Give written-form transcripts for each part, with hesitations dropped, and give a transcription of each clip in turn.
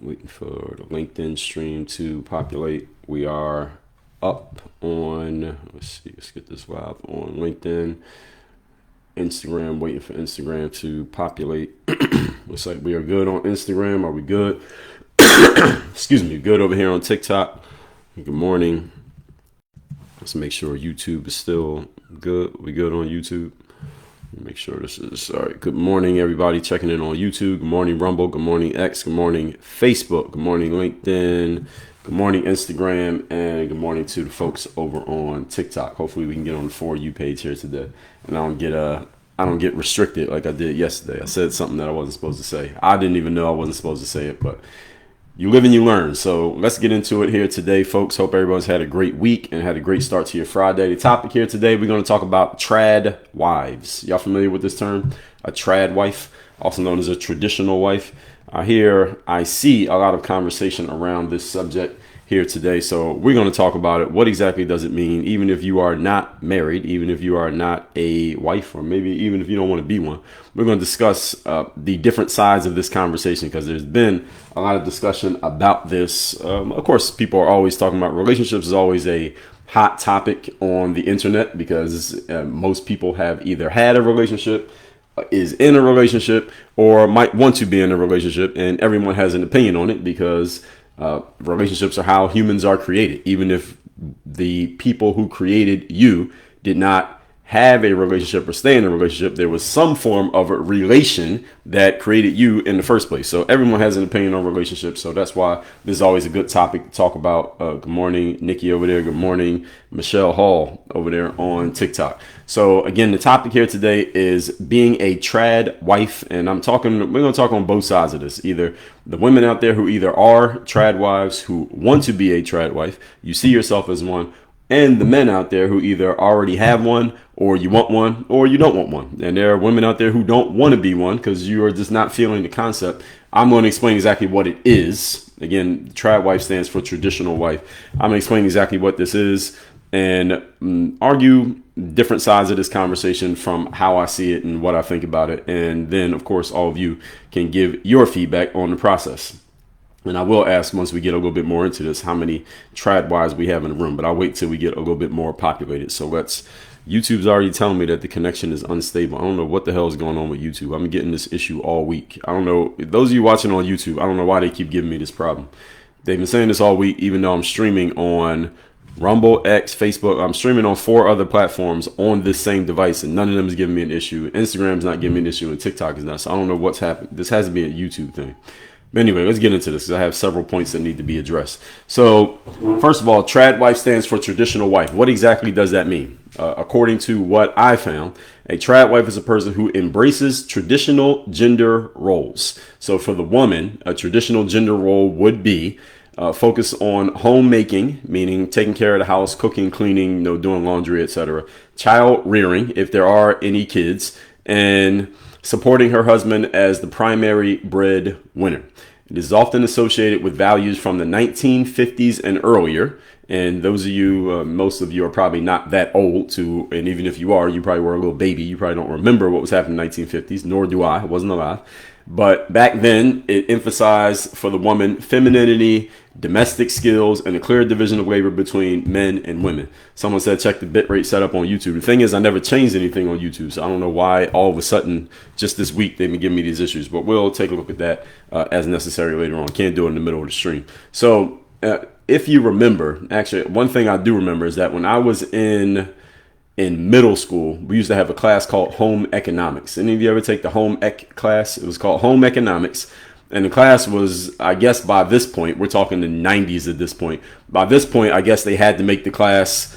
Waiting for the LinkedIn stream to populate. We are up on, let's see, let's get this live on LinkedIn, Instagram, waiting for Instagram to populate. Looks like we are good on Instagram. Are we good? Excuse me, good over here on TikTok. Good morning. Let's make sure YouTube is still good. We good on YouTube? Make sure this is all right. Good morning, everybody checking in on YouTube. Good morning, Rumble. Good morning, X. Good morning, Facebook. Good morning, LinkedIn. Good morning, Instagram. And good morning to the folks over on TikTok. Hopefully we can get on the For You page here today. And I don't get restricted like I did yesterday. I said something that I wasn't supposed to say. I didn't even know I wasn't supposed to say it, but you live and you learn. So let's get into it here today, folks. Hope everybody's had a great week and had a great start to your Friday. The topic here today, we're going to talk about trad wives. Y'all familiar with this term? A trad wife, also known as a traditional wife. I see a lot of conversation around this subject here today. So we're going to talk about it. What exactly does it mean? Even if you are not married, even if you are not a wife, or maybe even if you don't want to be one, we're going to discuss the different sides of this conversation, because there's been a lot of discussion about this. Of course, people are always talking about relationships is always a hot topic on the internet, because most people have either had a relationship, is in a relationship, or might want to be in a relationship, and everyone has an opinion on it, because relationships are how humans are created. Even if the people who created you did not have a relationship or stay in a relationship, there was some form of a relation that created you in the first place. So everyone has an opinion on relationships. So that's why this is always a good topic to talk about. Good morning, Nikki over there. Good morning, Michelle Hall over there on TikTok. So again, the topic here today is being a trad wife. And we're going to talk on both sides of this. Either the women out there who either are trad wives, who want to be a trad wife, you see yourself as one, and the men out there who either already have one, or you want one, or you don't want one. And there are women out there who don't want to be one because you are just not feeling the concept. I'm going to explain exactly what it is. Again, trad wife stands for traditional wife. I'm going to explain exactly what this is and argue different sides of this conversation from how I see it and what I think about it. And then, of course, all of you can give your feedback on the process. And I will ask, once we get a little bit more into this, how many trad wives we have in the room. But I'll wait till we get a little bit more populated. So YouTube's already telling me that the connection is unstable. I don't know what the hell is going on with YouTube. I'm getting this issue all week. I don't know. Those of you watching on YouTube, I don't know why they keep giving me this problem. They've been saying this all week, even though I'm streaming on Rumble, X, Facebook. I'm streaming on 4 other platforms on this same device, and none of them is giving me an issue. Instagram's not giving me an issue, and TikTok is not. So I don't know what's happened. This has to be a YouTube thing. But anyway, let's get into this, because I have several points that need to be addressed. So first of all, trad wife stands for traditional wife. What exactly does that mean? According to what I found, a trad wife is a person who embraces traditional gender roles. So for the woman, a traditional gender role would be focus on homemaking, meaning taking care of the house, cooking, cleaning, doing laundry, etc. Child rearing, if there are any kids, and supporting her husband as the primary breadwinner. It is often associated with values from the 1950s and earlier. And those of you, most of you are probably not that old to, and even if you are, you probably were a little baby. You probably don't remember what was happening in the 1950s, nor do I. I wasn't alive. But back then, it emphasized for the woman femininity, domestic skills, and a clear division of labor between men and women. Someone said, check the bitrate setup on YouTube. The thing is, I never changed anything on YouTube, so I don't know why all of a sudden, just this week, they've been giving me these issues. But we'll take a look at that as necessary later on. Can't do it in the middle of the stream. So if you remember, actually, one thing I do remember is that when I was in middle school, we used to have a class called home economics. Any of you ever take the home ec class? It was called home economics. And the class was, I guess by this point, we're talking the 90s at this point. By this point, I guess they had to make the class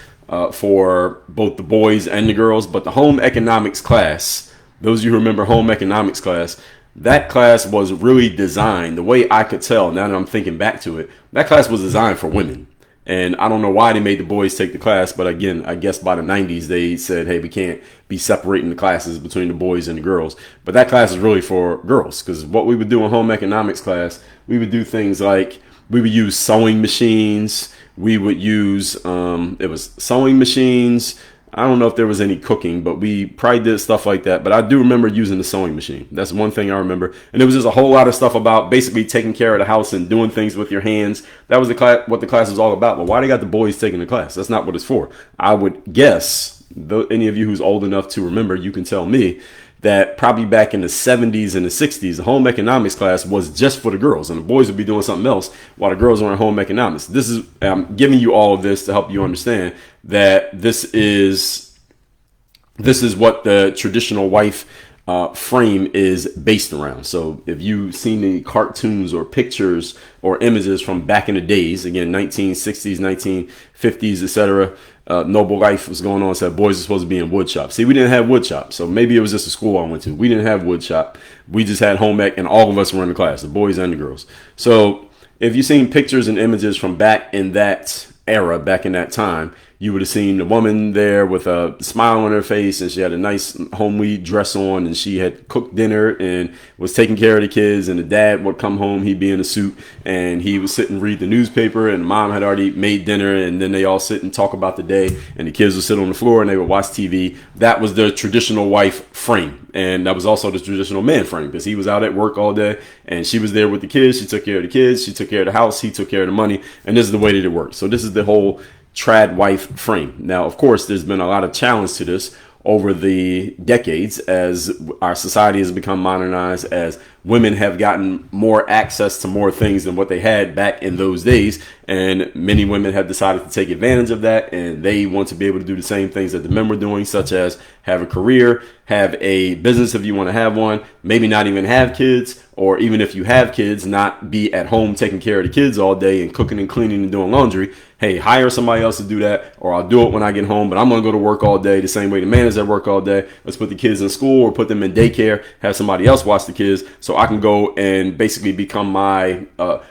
for both the boys and the girls. But the home economics class, those of you who remember home economics class, that class was really designed, the way I could tell now that I'm thinking back to it, that class was designed for women. And I don't know why they made the boys take the class. But again, I guess by the 90s, they said, hey, we can't be separating the classes between the boys and the girls. But that class is really for girls, because what we would do in home economics class, we would do things like we would use sewing machines. We would use it was sewing machines, I don't know if there was any cooking, but we probably did stuff like that. But I do remember using the sewing machine. That's one thing I remember. And it was just a whole lot of stuff about basically taking care of the house and doing things with your hands. That was what the class was all about. But why they got the boys taking the class? That's not what it's for. I would guess, though, any of you who's old enough to remember, you can tell me that probably back in the 70s and the 60s, the home economics class was just for the girls, and the boys would be doing something else while the girls were in home economics. I'm giving you all of this to help you understand that this is what the traditional wife frame is based around. So if you've seen any cartoons or pictures or images from back in the days, again, 1960s, 1950s, etc., Noble Life was going on, said boys are supposed to be in wood shop. See, we didn't have wood shop, so maybe it was just a school I went to. We didn't have wood shop. We just had home ec, and all of us were in the class, the boys and the girls. So if you've seen pictures and images from back in that era, back in that time, you would have seen the woman there with a smile on her face, and she had a nice homely dress on, and she had cooked dinner and was taking care of the kids, and the dad would come home, he'd be in a suit, and he would sit and read the newspaper, and the mom had already made dinner, and then they all sit and talk about the day, and the kids would sit on the floor and they would watch TV. That was the traditional wife frame, and that was also the traditional man frame, because he was out at work all day, and she was there with the kids. She took care of the kids, she took care of the house, he took care of the money, and this is the way that it worked. So this is the whole trad wife frame. Now, of course, there's been a lot of challenge to this over the decades as our society has become modernized, as women have gotten more access to more things than what they had back in those days. And many women have decided to take advantage of that, and they want to be able to do the same things that the men were doing, such as have a career, have a business if you want to have one, maybe not even have kids, or even if you have kids, not be at home taking care of the kids all day and cooking and cleaning and doing laundry. Hey, hire somebody else to do that, or I'll do it when I get home, but I'm going to go to work all day the same way the man is at work all day. Let's put the kids in school or put them in daycare, have somebody else watch the kids so I can go and basically become my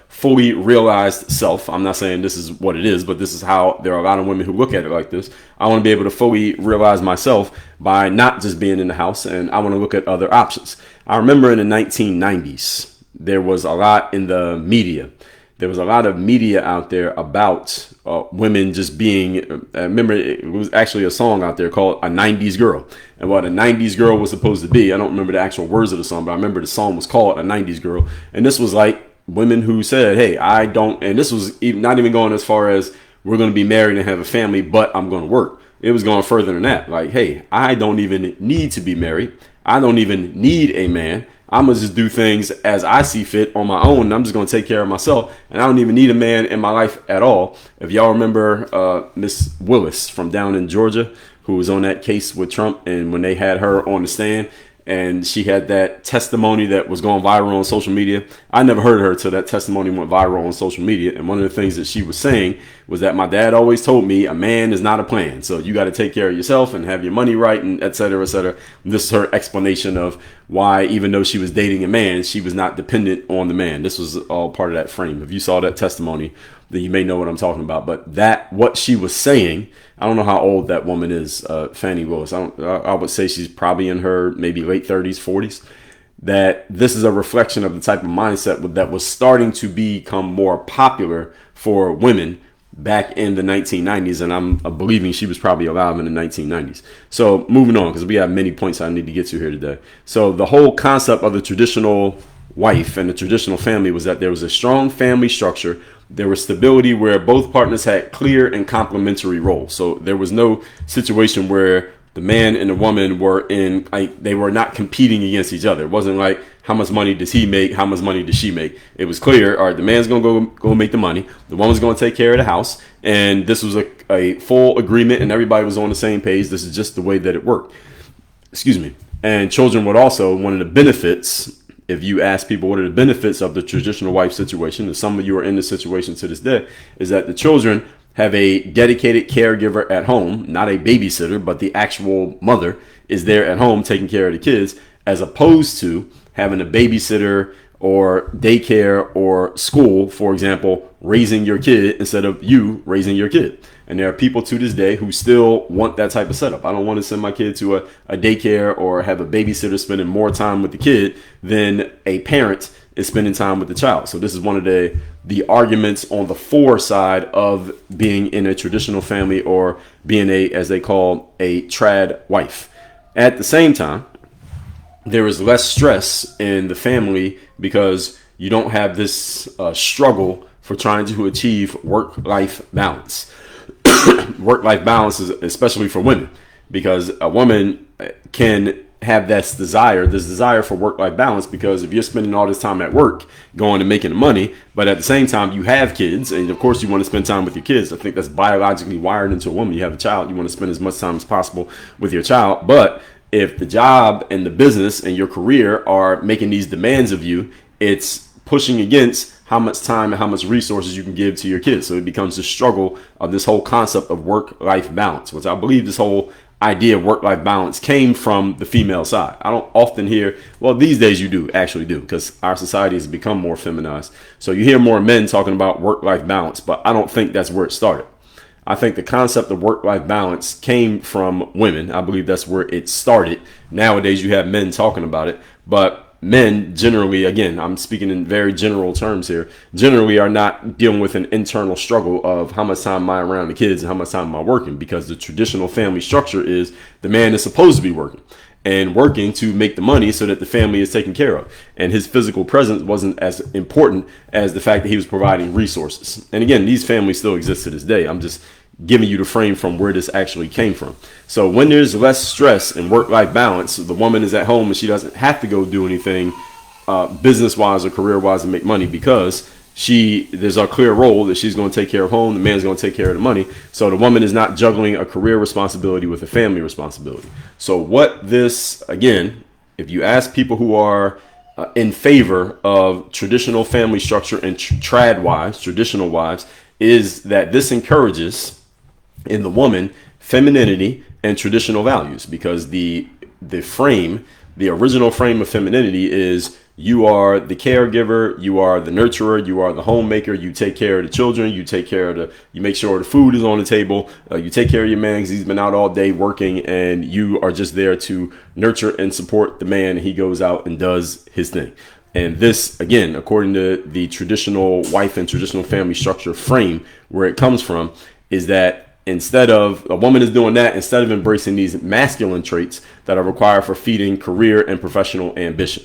fully realized self. I'm not saying this is what it is, but this is how there are a lot of women who look at it like this. I want to be able to fully realize myself by not just being in the house, and I want to look at other options. I remember in the 1990s, there was a lot in the media. There was a lot of media out there about women just being, I remember it was actually a song out there called A 90s Girl. And what a 90s girl was supposed to be, I don't remember the actual words of the song, but I remember the song was called A 90s Girl. And this was like women who said, hey, I don't, and this was not even going as far as we're going to be married and have a family, but I'm going to work. It was going further than that. Like, hey, I don't even need to be married. I don't even need a man. I'm going to just do things as I see fit on my own. And I'm just going to take care of myself. And I don't even need a man in my life at all. If y'all remember Miss Willis from down in Georgia, who was on that case with Trump, and when they had her on the stand and she had that testimony that was going viral on social media. I never heard of her till that testimony went viral on social media. And one of the things that she was saying was that my dad always told me a man is not a plan. So you got to take care of yourself and have your money right, and et cetera, et cetera. And this is her explanation of why, even though she was dating a man, she was not dependent on the man. This was all part of that frame. If you saw that testimony, then you may know what I'm talking about. But that, what she was saying, I don't know how old that woman is, Fannie Willis. I would say she's probably in her maybe late 30s, 40s. That this is a reflection of the type of mindset that was starting to become more popular for women back in the 1990s. And I'm believing she was probably alive in the 1990s. So moving on, because we have many points I need to get to here today. So the whole concept of the traditional wife and the traditional family was that there was a strong family structure. There was stability where both partners had clear and complementary roles. So there was no situation where the man and the woman were in, like, they were not competing against each other. It wasn't like, how much money does he make? How much money does she make? It was clear. All right, the man's going to go make the money. The woman's going to take care of the house. And this was a full agreement, and everybody was on the same page. This is just the way that it worked. Excuse me. And children would also, one of the benefits, if you ask people what are the benefits of the traditional wife situation, and some of you are in this situation to this day, is that the children have a dedicated caregiver at home, not a babysitter, but the actual mother is there at home taking care of the kids, as opposed to having a babysitter or daycare or school, for example, raising your kid instead of you raising your kid. And there are people to this day who still want that type of setup. I don't want to send my kid to a daycare or have a babysitter spending more time with the kid than a parent is spending time with the child. So this is one of the arguments on the for side of being in a traditional family or being a, as they call, a trad wife. At the same time, there is less stress in the family because you don't have this struggle for trying to achieve work-life balance. Work-life balance is especially for women, because a woman can have this desire for work-life balance, because if you're spending all this time at work going and making money, but at the same time you have kids, and of course you want to spend time with your kids. I think that's biologically wired into a woman. You have a child, you want to spend as much time as possible with your child. But if the job and the business and your career are making these demands of you, it's pushing against how much time and how much resources you can give to your kids. So it becomes the struggle of this whole concept of work-life balance, which I believe this whole idea of work-life balance came from the female side. I don't often hear, well, these days you actually do, because our society has become more feminized. So you hear more men talking about work-life balance, but I don't think that's where it started. I think the concept of work-life balance came from women. I believe that's where it started. Nowadays, you have men talking about it, but men generally, again, I'm speaking in very general terms here, generally are not dealing with an internal struggle of how much time am I around the kids and how much time am I working, because the traditional family structure is the man is supposed to be working and working to make the money so that the family is taken care of. And his physical presence wasn't as important as the fact that he was providing resources. And again, these families still exist to this day. I'm just giving you the frame from where this actually came from. So when there's less stress and work-life balance, the woman is at home and she doesn't have to go do anything business-wise or career-wise to make money, because there's a clear role that she's going to take care of home. The man's going to take care of the money. So the woman is not juggling a career responsibility with a family responsibility. So what this, again, if you ask people who are in favor of traditional family structure and trad wives, traditional wives, is that this encourages in the woman femininity and traditional values, because the original frame of femininity is you are the caregiver, you are the nurturer, you are the homemaker, you take care of the children, you make sure the food is on the table, you take care of your man because he's been out all day working, and you are just there to nurture and support the man. He goes out and does his thing. And this, again, according to the traditional wife and traditional family structure frame, where it comes from, is that instead of a woman is doing that, instead of embracing these masculine traits that are required for feeding career and professional ambition.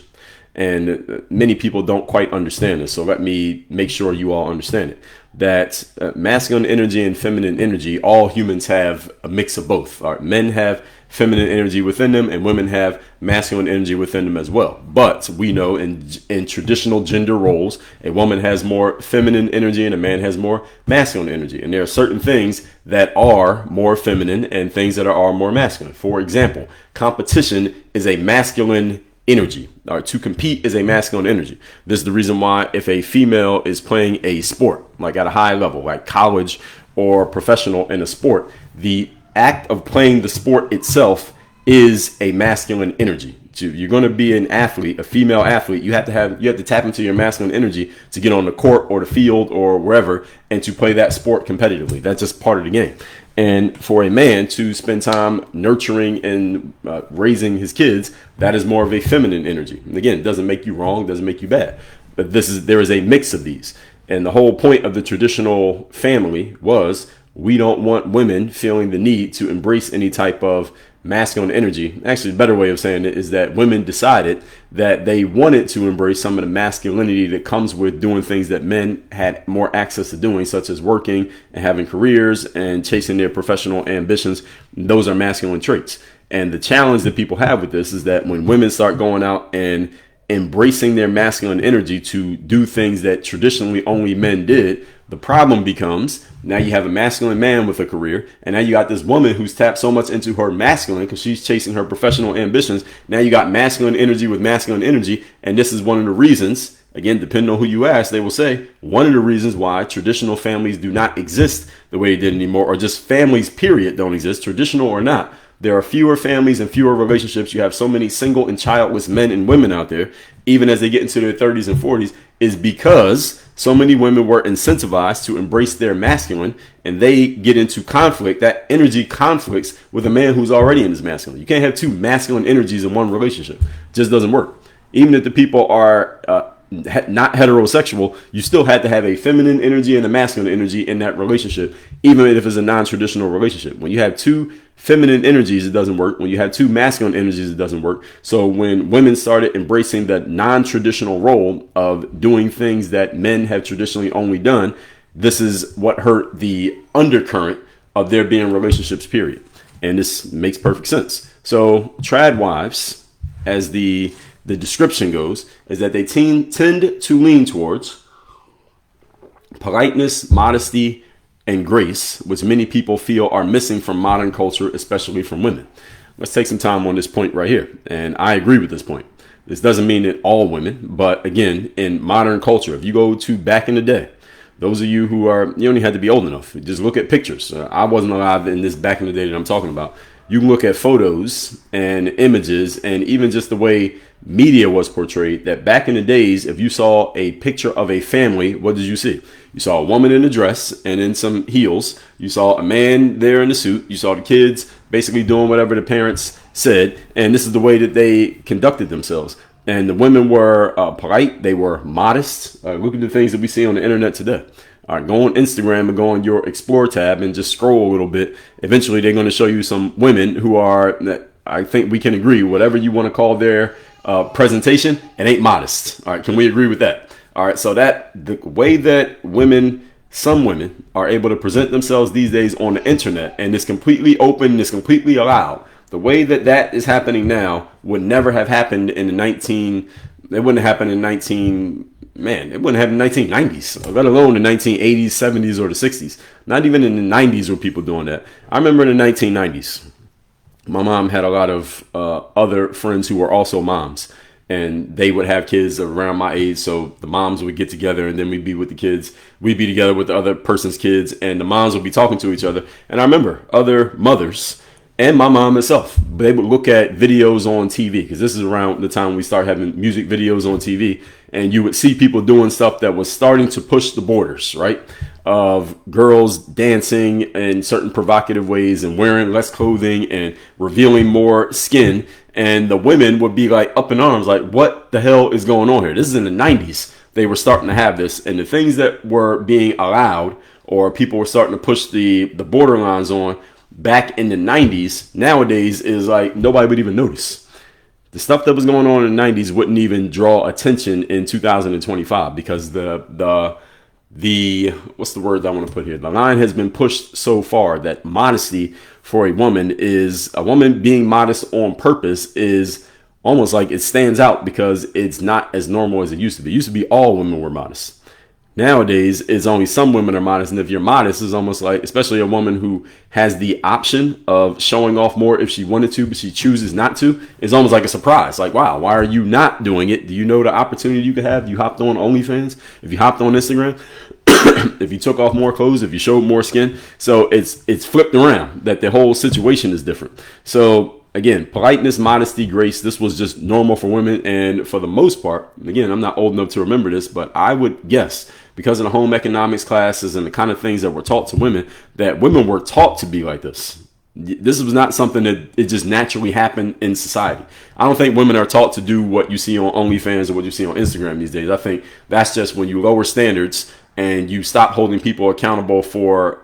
And many people don't quite understand this. So let me make sure you all understand it. That masculine energy and feminine energy, all humans have a mix of both. All right? Men have feminine energy within them, and women have masculine energy within them as well. But we know in traditional gender roles, a woman has more feminine energy and a man has more masculine energy. And there are certain things that are more feminine and things that are more masculine. For example, competition is a masculine energy. All right, to compete is a masculine energy. This is the reason why if a female is playing a sport, like at a high level, like college or professional in a sport, the act of playing the sport itself is a masculine energy. You're going to be an athlete, a female athlete. You have to tap into your masculine energy to get on the court or the field or wherever and to play that sport competitively. That's just part of the game. And for a man to spend time nurturing and raising his kids, that is more of a feminine energy. And again, it doesn't make you wrong, doesn't make you bad. But there is a mix of these. And the whole point of the traditional family was we don't want women feeling the need to embrace any type of masculine energy. Actually, a better way of saying it is that women decided that they wanted to embrace some of the masculinity that comes with doing things that men had more access to doing, such as working and having careers and chasing their professional ambitions. Those are masculine traits. And the challenge that people have with this is that when women start going out and embracing their masculine energy to do things that traditionally only men did, the problem becomes now you have a masculine man with a career, and now you got this woman who's tapped so much into her masculine because she's chasing her professional ambitions. Now you got masculine energy with masculine energy, and this is one of the reasons, again, depending on who you ask, they will say one of the reasons why traditional families do not exist the way they did anymore, or just families, period, don't exist, traditional or not. There are fewer families and fewer relationships. You have so many single and childless men and women out there, even as they get into their 30s and 40s, is because so many women were incentivized to embrace their masculine, and they get into conflict. That energy conflicts with a man who's already in his masculine. You can't have two masculine energies in one relationship. It just doesn't work. Even if the people are not heterosexual, you still had to have a feminine energy and a masculine energy in that relationship, even if it's a non-traditional relationship. When you have two feminine energies, it doesn't work. When you have two masculine energies, it doesn't work. So when women started embracing the non-traditional role of doing things that men have traditionally only done, this is what hurt the undercurrent of there being relationships, period. And this makes perfect sense. So trad wives, as the description goes, is that they tend to lean towards politeness, modesty, and grace, which many people feel are missing from modern culture, especially from women. Let's take some time on this point right here. And I agree with this point. This doesn't mean that all women, but again, in modern culture, if you go to back in the day, those of you who are, you only had to be old enough. Just look at pictures. I wasn't alive in this back in the day that I'm talking about. You can look at photos and images and even just the way media was portrayed, that back in the days, if you saw a picture of a family, what did you see? You saw a woman in a dress and in some heels. You saw a man there in a suit. You saw the kids basically doing whatever the parents said. And this is the way that they conducted themselves. And the women were polite. They were modest. Look at the things that we see on the internet today. All right, go on Instagram and go on your Explore tab and just scroll a little bit. Eventually, they're going to show you some women who are, I think we can agree, whatever you want to call their presentation, it ain't modest. All right, can we agree with that? All right, so that the way that women, some women, are able to present themselves these days on the internet, and it's completely open, it's completely allowed. The way that that is happening now would never have happened in it wouldn't have happened in it wouldn't have in the 1990s, let alone the 1980s, 70s, or the 60s. Not even in the 90s were people doing that. I remember in the 1990s, my mom had a lot of other friends who were also moms, and they would have kids around my age. So the moms would get together, and then we'd be with the kids. We'd be together with the other person's kids, and the moms would be talking to each other. And I remember other mothers and my mom herself, they would look at videos on TV, because this is around the time we start having music videos on TV, and you would see people doing stuff that was starting to push the borders, right? Of girls dancing in certain provocative ways and wearing less clothing and revealing more skin. And the women would be like up in arms, like, what the hell is going on here? This is in the 90s. They were starting to have this, and the things that were being allowed, or people were starting to push the borderlines on back in the 90s, nowadays is like nobody would even notice. The stuff that was going on in the 90s wouldn't even draw attention in 2025, because the what's the word that I want to put here? The line has been pushed so far that modesty for a woman being modest on purpose is almost like it stands out, because it's not as normal as it used to be. It used to be all women were modest. Nowadays, it's only some women are modest. And if you're modest, it's almost like, especially a woman who has the option of showing off more if she wanted to, but she chooses not to, it's almost like a surprise. Like, wow, why are you not doing it? Do you know the opportunity you could have? You hopped on OnlyFans, if you hopped on Instagram, if you took off more clothes, if you showed more skin. So it's flipped around, that the whole situation is different. So again, politeness, modesty, grace, this was just normal for women. And for the most part, again, I'm not old enough to remember this, but I would guess, because of the home economics classes and the kind of things that were taught to women, that women were taught to be like this. This was not something that it just naturally happened in society. I don't think women are taught to do what you see on OnlyFans or what you see on Instagram these days. I think that's just when you lower standards and you stop holding people accountable for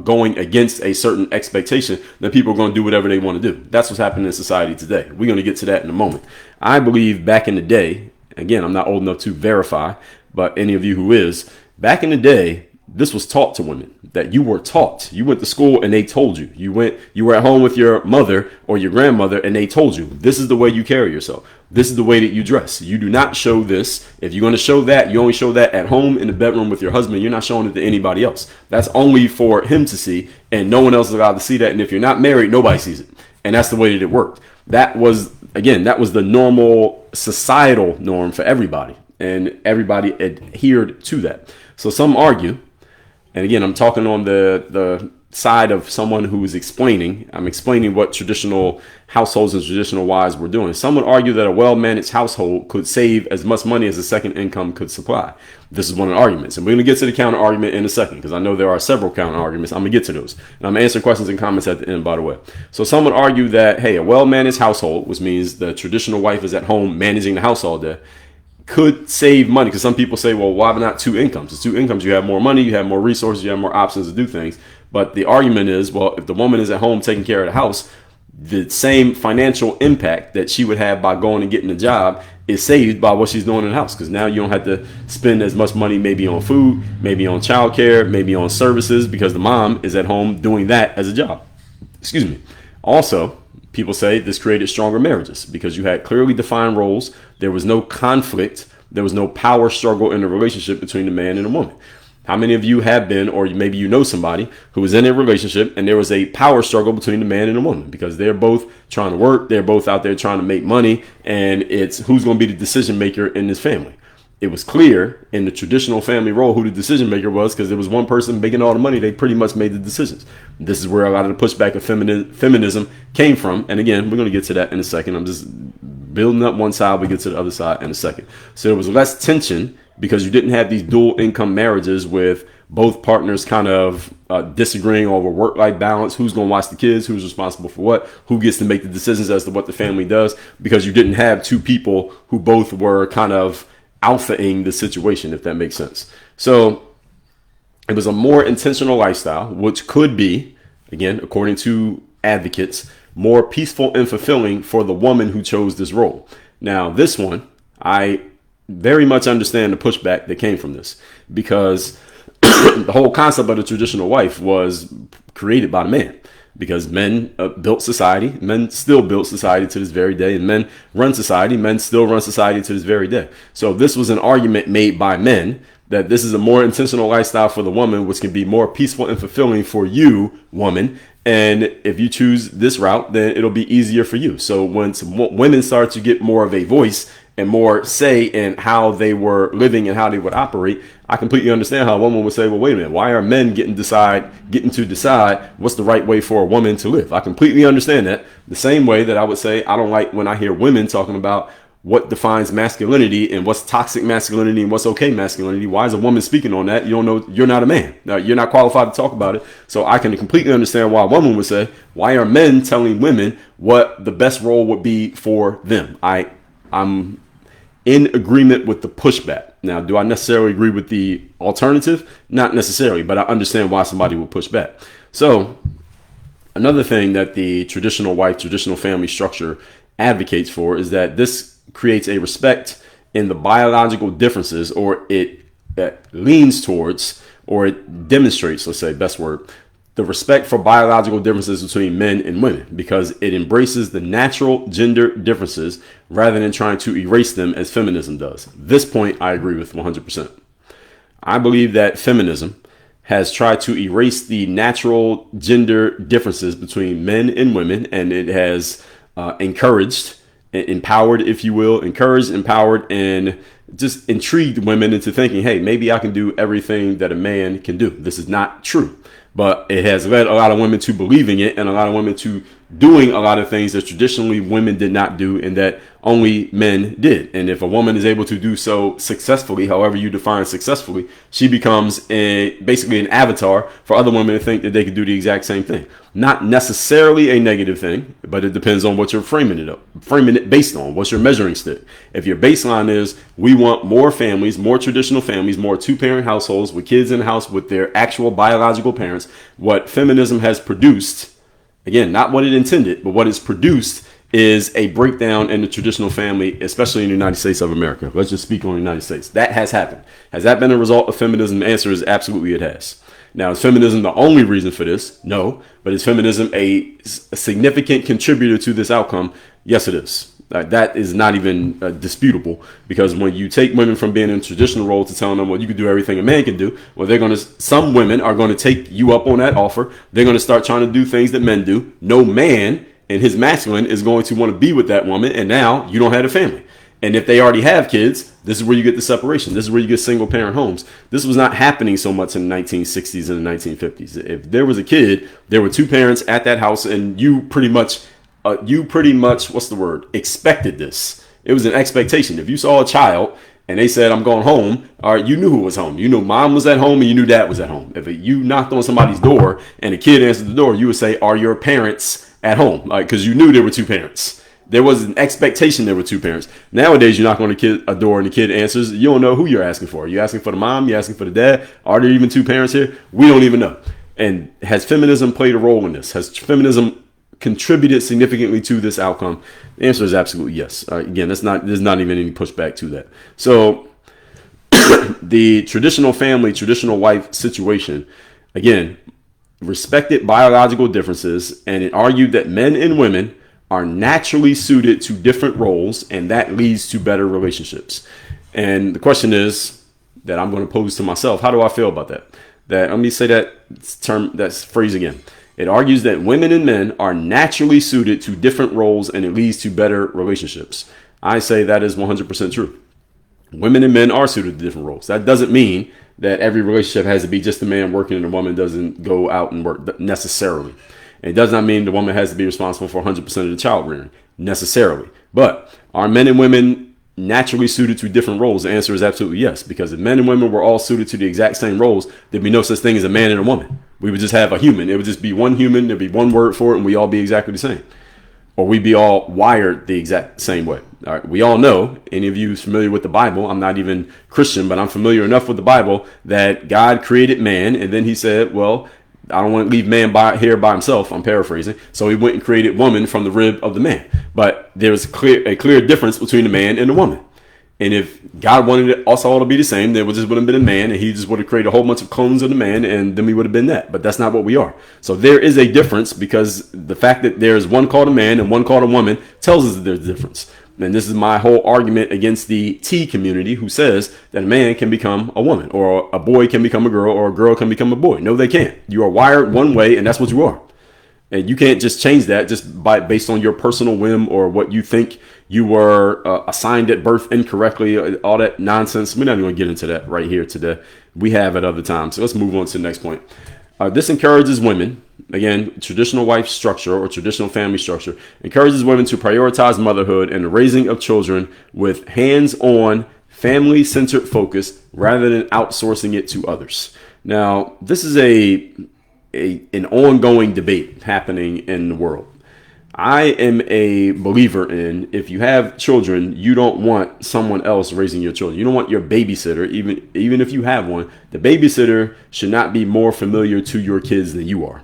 going against a certain expectation, then people are going to do whatever they want to do. That's what's happening in society today. We're going to get to that in a moment. I believe back in the day, again, I'm not old enough to verify, but any of you who is, back in the day, this was taught to women, that you were taught. You went to school and they told you. You were at home with your mother or your grandmother and they told you, this is the way you carry yourself. This is the way that you dress. You do not show this. If you're going to show that, you only show that at home in the bedroom with your husband. You're not showing it to anybody else. That's only for him to see, and no one else is allowed to see that. And if you're not married, nobody sees it. And that's the way that it worked. That was the normal societal norm for everybody, and everybody adhered to that. So some argue, and again, I'm talking on the side of someone who is explaining. I'm explaining what traditional households and traditional wives were doing. Some would argue that a well-managed household could save as much money as a second income could supply. This is one of the arguments. And we're going to get to the counter argument in a second, because I know there are several counter arguments. I'm going to get to those. And I'm going to answer questions and comments at the end, by the way. So some would argue that, hey, a well-managed household, which means the traditional wife is at home managing the house all day, could save money, because some people say, well, why not two incomes? It's two incomes. You have more money, you have more resources, you have more options to do things. But the argument is, well, if the woman is at home taking care of the house, the same financial impact that she would have by going and getting a job is saved by what she's doing in the house, because now you don't have to spend as much money maybe on food, maybe on childcare, maybe on services, because the mom is at home doing that as a job. Excuse me. Also, people say this created stronger marriages because you had clearly defined roles. There was no conflict. There was no power struggle in the relationship between the man and the woman. How many of you have been, or maybe you know somebody who was in a relationship and there was a power struggle between the man and the woman because they're both trying to work, they're both out there trying to make money, and it's who's going to be the decision maker in this family. It was clear in the traditional family role who the decision maker was, because there was one person making all the money. They pretty much made the decisions. This is where a lot of the pushback of feminism came from. And again, we're going to get to that in a second. I'm just building up one side. We get to the other side in a second. So there was less tension because you didn't have these dual income marriages with both partners kind of disagreeing over work-life balance, who's going to watch the kids, who's responsible for what, who gets to make the decisions as to what the family does, because you didn't have two people who both were kind of alphaing the situation, if that makes sense. So it was a more intentional lifestyle, which could be, again, according to advocates, more peaceful and fulfilling for the woman who chose this role. Now, this one, I very much understand the pushback that came from this, because the whole concept of the traditional wife was created by the man. Because men built society, men still build society to this very day, and men run society, men still run society to this very day. So this was an argument made by men that this is a more intentional lifestyle for the woman, which can be more peaceful and fulfilling for you, woman. And if you choose this route, then it'll be easier for you. So when women start to get more of a voice and more say in how they were living and how they would operate, I completely understand how a woman would say, well, wait a minute, why are men getting to decide what's the right way for a woman to live? I completely understand that. The same way that I would say I don't like when I hear women talking about what defines masculinity and what's toxic masculinity and what's okay masculinity. Why is a woman speaking on that? You don't know, you're not a man. Now, you're not qualified to talk about it. So I can completely understand why a woman would say, why are men telling women what the best role would be for them? I'm in agreement with the pushback. Now, do I necessarily agree with the alternative? Not necessarily, but I understand why somebody would push back. So another thing that the traditional wife, traditional family structure advocates for is that this creates a respect in the biological differences, or it leans towards, or it demonstrates, let's say, best word, the respect for biological differences between men and women, because it embraces the natural gender differences rather than trying to erase them as feminism does. This point I agree with 100%. I believe that feminism has tried to erase the natural gender differences between men and women, and it has encouraged, empowered, if you will, empowered, and just intrigued women into thinking, hey, maybe I can do everything that a man can do. This is not true. But it has led a lot of women to believing it, and a lot of women to doing a lot of things that traditionally women did not do and that only men did. And if a woman is able to do so successfully, however you define successfully, she becomes basically an avatar for other women to think that they could do the exact same thing. Not necessarily a negative thing, but it depends on what you're framing it based on. What's your measuring stick? If your baseline is we want more families, more traditional families, more two-parent households with kids in the house with their actual biological parents, what feminism has produced, again, not what it intended, but what it's produced is a breakdown in the traditional family, especially in the United States of America. Let's just speak on the United States. That has happened. Has that been a result of feminism? The answer is absolutely it has. Now, is feminism the only reason for this? No. But is feminism a significant contributor to this outcome? Yes, it is. That is not even disputable, because when you take women from being in a traditional role to telling them, well, you can do everything a man can do, well, some women are going to take you up on that offer. They're going to start trying to do things that men do. No man in his masculine is going to want to be with that woman, and now you don't have a family. And if they already have kids, this is where you get the separation. This is where you get single parent homes. This was not happening so much in the 1960s and the 1950s. If there was a kid, there were two parents at that house, and you pretty much, expected this. It was an expectation. If you saw a child and they said, I'm going home, all right, you knew who was home. You knew mom was at home and you knew dad was at home. If you knocked on somebody's door and a kid answered the door, you would say, are your parents at home? Because you knew there were two parents. There was an expectation there were two parents. Nowadays, you knock on a door and the kid answers. You don't know who you're asking for. You're asking for the mom. You're asking for the dad. Are there even two parents here? We don't even know. And has feminism played a role in this? Has feminism contributed significantly to this outcome? The answer is absolutely yes. Again, there's not even any pushback to that. So the traditional family, traditional wife situation, again, respected biological differences, and it argued that men and women are naturally suited to different roles, and that leads to better relationships. And the question is that I'm going to pose to myself: how do I feel about that? Let me say that phrase again. It argues that women and men are naturally suited to different roles, and it leads to better relationships. I say that is 100% true. Women and men are suited to different roles. That doesn't mean that every relationship has to be just a man working and a woman doesn't go out and work necessarily. It does not mean the woman has to be responsible for 100% of the child rearing necessarily. But are men and women naturally suited to different roles? The answer is absolutely yes, because if men and women were all suited to the exact same roles, there'd be no such thing as a man and a woman. We would just have a human. It would just be one human. There'd be one word for it, and we all be exactly the same. Or we'd be all wired the exact same way. All right. We all know, any of you familiar with the Bible, I'm not even Christian, but I'm familiar enough with the Bible that God created man, and then he said, well, I don't want to leave man here by himself. I'm paraphrasing. So he went and created woman from the rib of the man. But there's a clear difference between the man and the woman. And if God wanted us all to be the same, then it just would have been a man, and he just would have created a whole bunch of clones of the man, and then we would have been that. But that's not what we are. So there is a difference, because the fact that there's one called a man and one called a woman tells us that there's a difference. And this is my whole argument against the T community, who says that a man can become a woman, or a boy can become a girl, or a girl can become a boy. No, they can't. You are wired one way, and that's what you are. And you can't just change that just based on your personal whim or what you think you were assigned at birth incorrectly, all that nonsense. We're not even going to get into that right here today. We have at other times. So let's move on to the next point. This encourages women, again, traditional wife structure or traditional family structure, encourages women to prioritize motherhood and the raising of children with hands-on, family-centered focus rather than outsourcing it to others. Now, this is an ongoing debate happening in the world. I am a believer in, if you have children, you don't want someone else raising your children. You don't want your babysitter, even if you have one. The babysitter should not be more familiar to your kids than you are.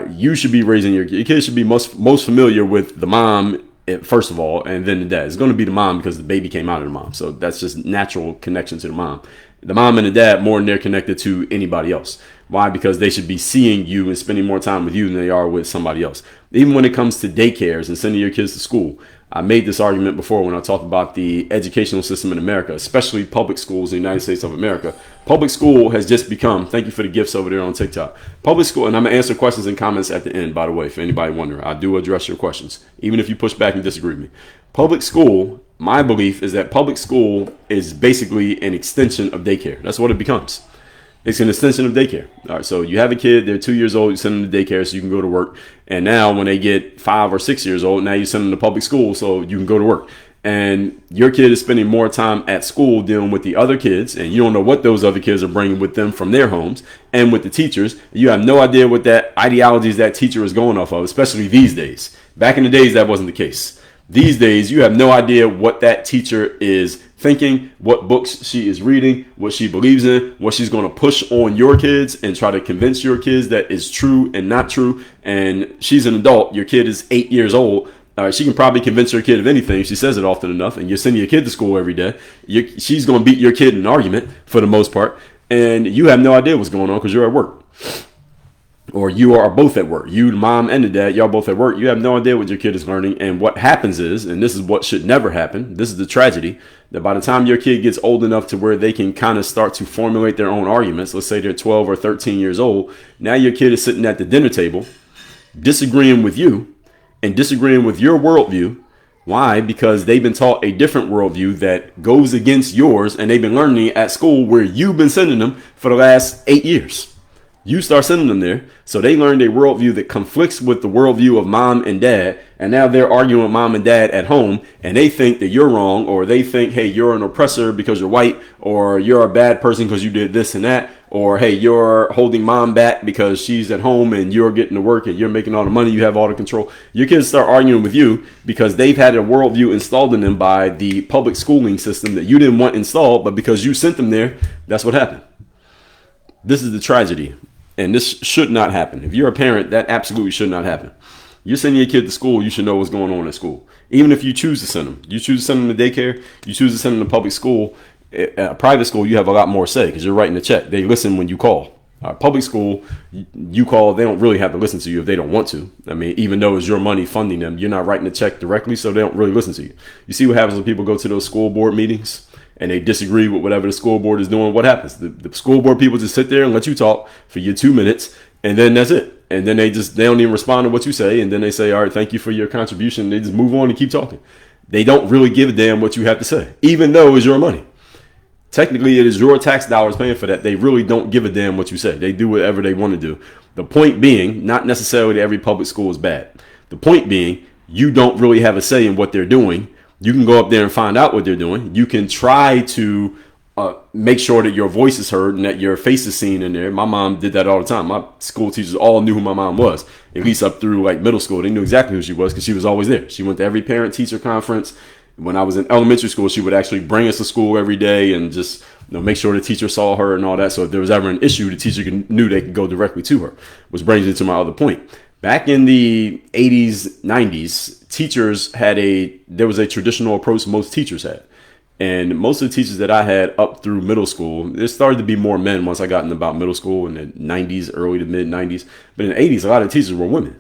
You should be raising your kids should be most familiar with the mom, first of all, and then the dad. It's going to be the mom because the baby came out of the mom. So that's just natural connection to the mom. The mom and the dad more than they're connected to anybody else. Why? Because they should be seeing you and spending more time with you than they are with somebody else. Even when it comes to daycares and sending your kids to school, I made this argument before when I talked about the educational system in America, especially public schools in the United States of America. Public school has just become, thank you for the gifts over there on TikTok. Public school, and I'm going to answer questions and comments at the end, by the way, for anybody wondering. I do address your questions, even if you push back and disagree with me. Public school, my belief is that public school is basically an extension of daycare. That's what it becomes. It's an extension of daycare. All right, so you have a kid, they're 2 years old, you send them to daycare so you can go to work. And now when they get 5 or 6 years old, now you send them to public school so you can go to work. And your kid is spending more time at school dealing with the other kids, and you don't know what those other kids are bringing with them from their homes, and with the teachers. You have no idea what that ideologies that teacher is going off of, especially these days. Back in the days, that wasn't the case. These days, you have no idea what that teacher is thinking, what books she is reading, what she believes in, what she's going to push on your kids and try to convince your kids that is true and not true. And she's an adult. Your kid is 8 years old. She can probably convince your kid of anything. She says it often enough. And you're sending your kid to school every day. She's going to beat your kid in an argument for the most part. And you have no idea what's going on because you're at work. Or you are both at work. You, the mom and the dad, y'all both at work. You have no idea what your kid is learning. And what happens is, and this is what should never happen, this is the tragedy, that by the time your kid gets old enough to where they can kind of start to formulate their own arguments, let's say they're 12 or 13 years old, now your kid is sitting at the dinner table disagreeing with you and disagreeing with your worldview. Why? Because they've been taught a different worldview that goes against yours, and they've been learning it at school where you've been sending them for the last 8 years. You start sending them there, so they learned a worldview that conflicts with the worldview of mom and dad, and now they're arguing with mom and dad at home, and they think that you're wrong, or they think, hey, you're an oppressor because you're white, or you're a bad person because you did this and that, or hey, you're holding mom back because she's at home and you're getting to work and you're making all the money, you have all the control. Your kids start arguing with you because they've had a worldview installed in them by the public schooling system that you didn't want installed, but because you sent them there, that's what happened. This is the tragedy, and this should not happen. If you're a parent, that absolutely should not happen. You're sending your kid to school, you should know what's going on at school. Even if you choose to send them. You choose to send them to daycare, you choose to send them to public school. Private school, you have a lot more say because you're writing a check. They listen when you call. Public school, you call, they don't really have to listen to you if they don't want to. I mean, even though it's your money funding them, you're not writing a check directly, so they don't really listen to you. You see what happens when people go to those school board meetings and they disagree with whatever the school board is doing? What happens? The school board people just sit there and let you talk for your 2 minutes, and then that's it. And then they don't even respond to what you say, and then they say, all right, thank you for your contribution. They just move on and keep talking. They don't really give a damn what you have to say, even though it's your money. Technically, it is your tax dollars paying for that. They really don't give a damn what you say. They do whatever they want to do. The point being, not necessarily every public school is bad. The point being, you don't really have a say in what they're doing. You can go up there and find out what they're doing. You can try to make sure that your voice is heard and that your face is seen in there. My mom did that all the time. My school teachers all knew who my mom was, at least up through like middle school. They knew exactly who she was because she was always there. She went to every parent-teacher conference. When I was in elementary school, she would actually bring us to school every day and just make sure the teacher saw her and all that. So if there was ever an issue, the teacher knew they could go directly to her, which brings me to my other point. Back in the 80s, 90s, there was a traditional approach most teachers had. And most of the teachers that I had up through middle school, there started to be more men once I got into about middle school in the 90s, early to mid 90s. But in the 80s, a lot of teachers were women.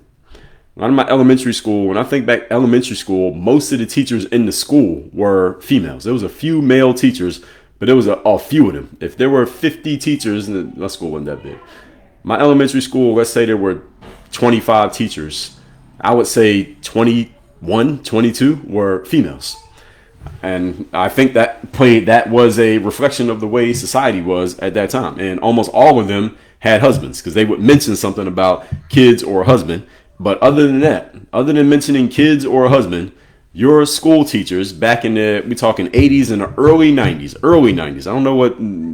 A lot of my elementary school, when I think back elementary school, most of the teachers in the school were females. There was a few male teachers, but there was a few of them. If there were 50 teachers, my school wasn't that big. My elementary school, let's say there were 25 teachers. I would say 21, 22 were females. And I think that was a reflection of the way society was at that time. And almost all of them had husbands because they would mention something about kids or a husband. But other than that, other than mentioning kids or a husband, your school teachers back in we're talking 80s and the early 90s. I don't know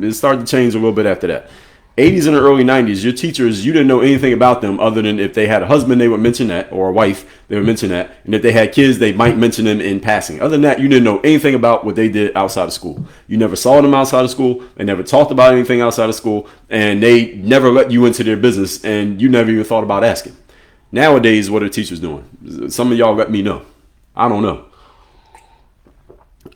it started to change a little bit after that. 80s and the early 90s, your teachers, you didn't know anything about them other than if they had a husband, they would mention that, or a wife, they would mention that. And if they had kids, they might mention them in passing. Other than that, you didn't know anything about what they did outside of school. You never saw them outside of school. They never talked about anything outside of school. And they never let you into their business, and you never even thought about asking. Nowadays, what are teachers doing? Some of y'all let me know. I don't know.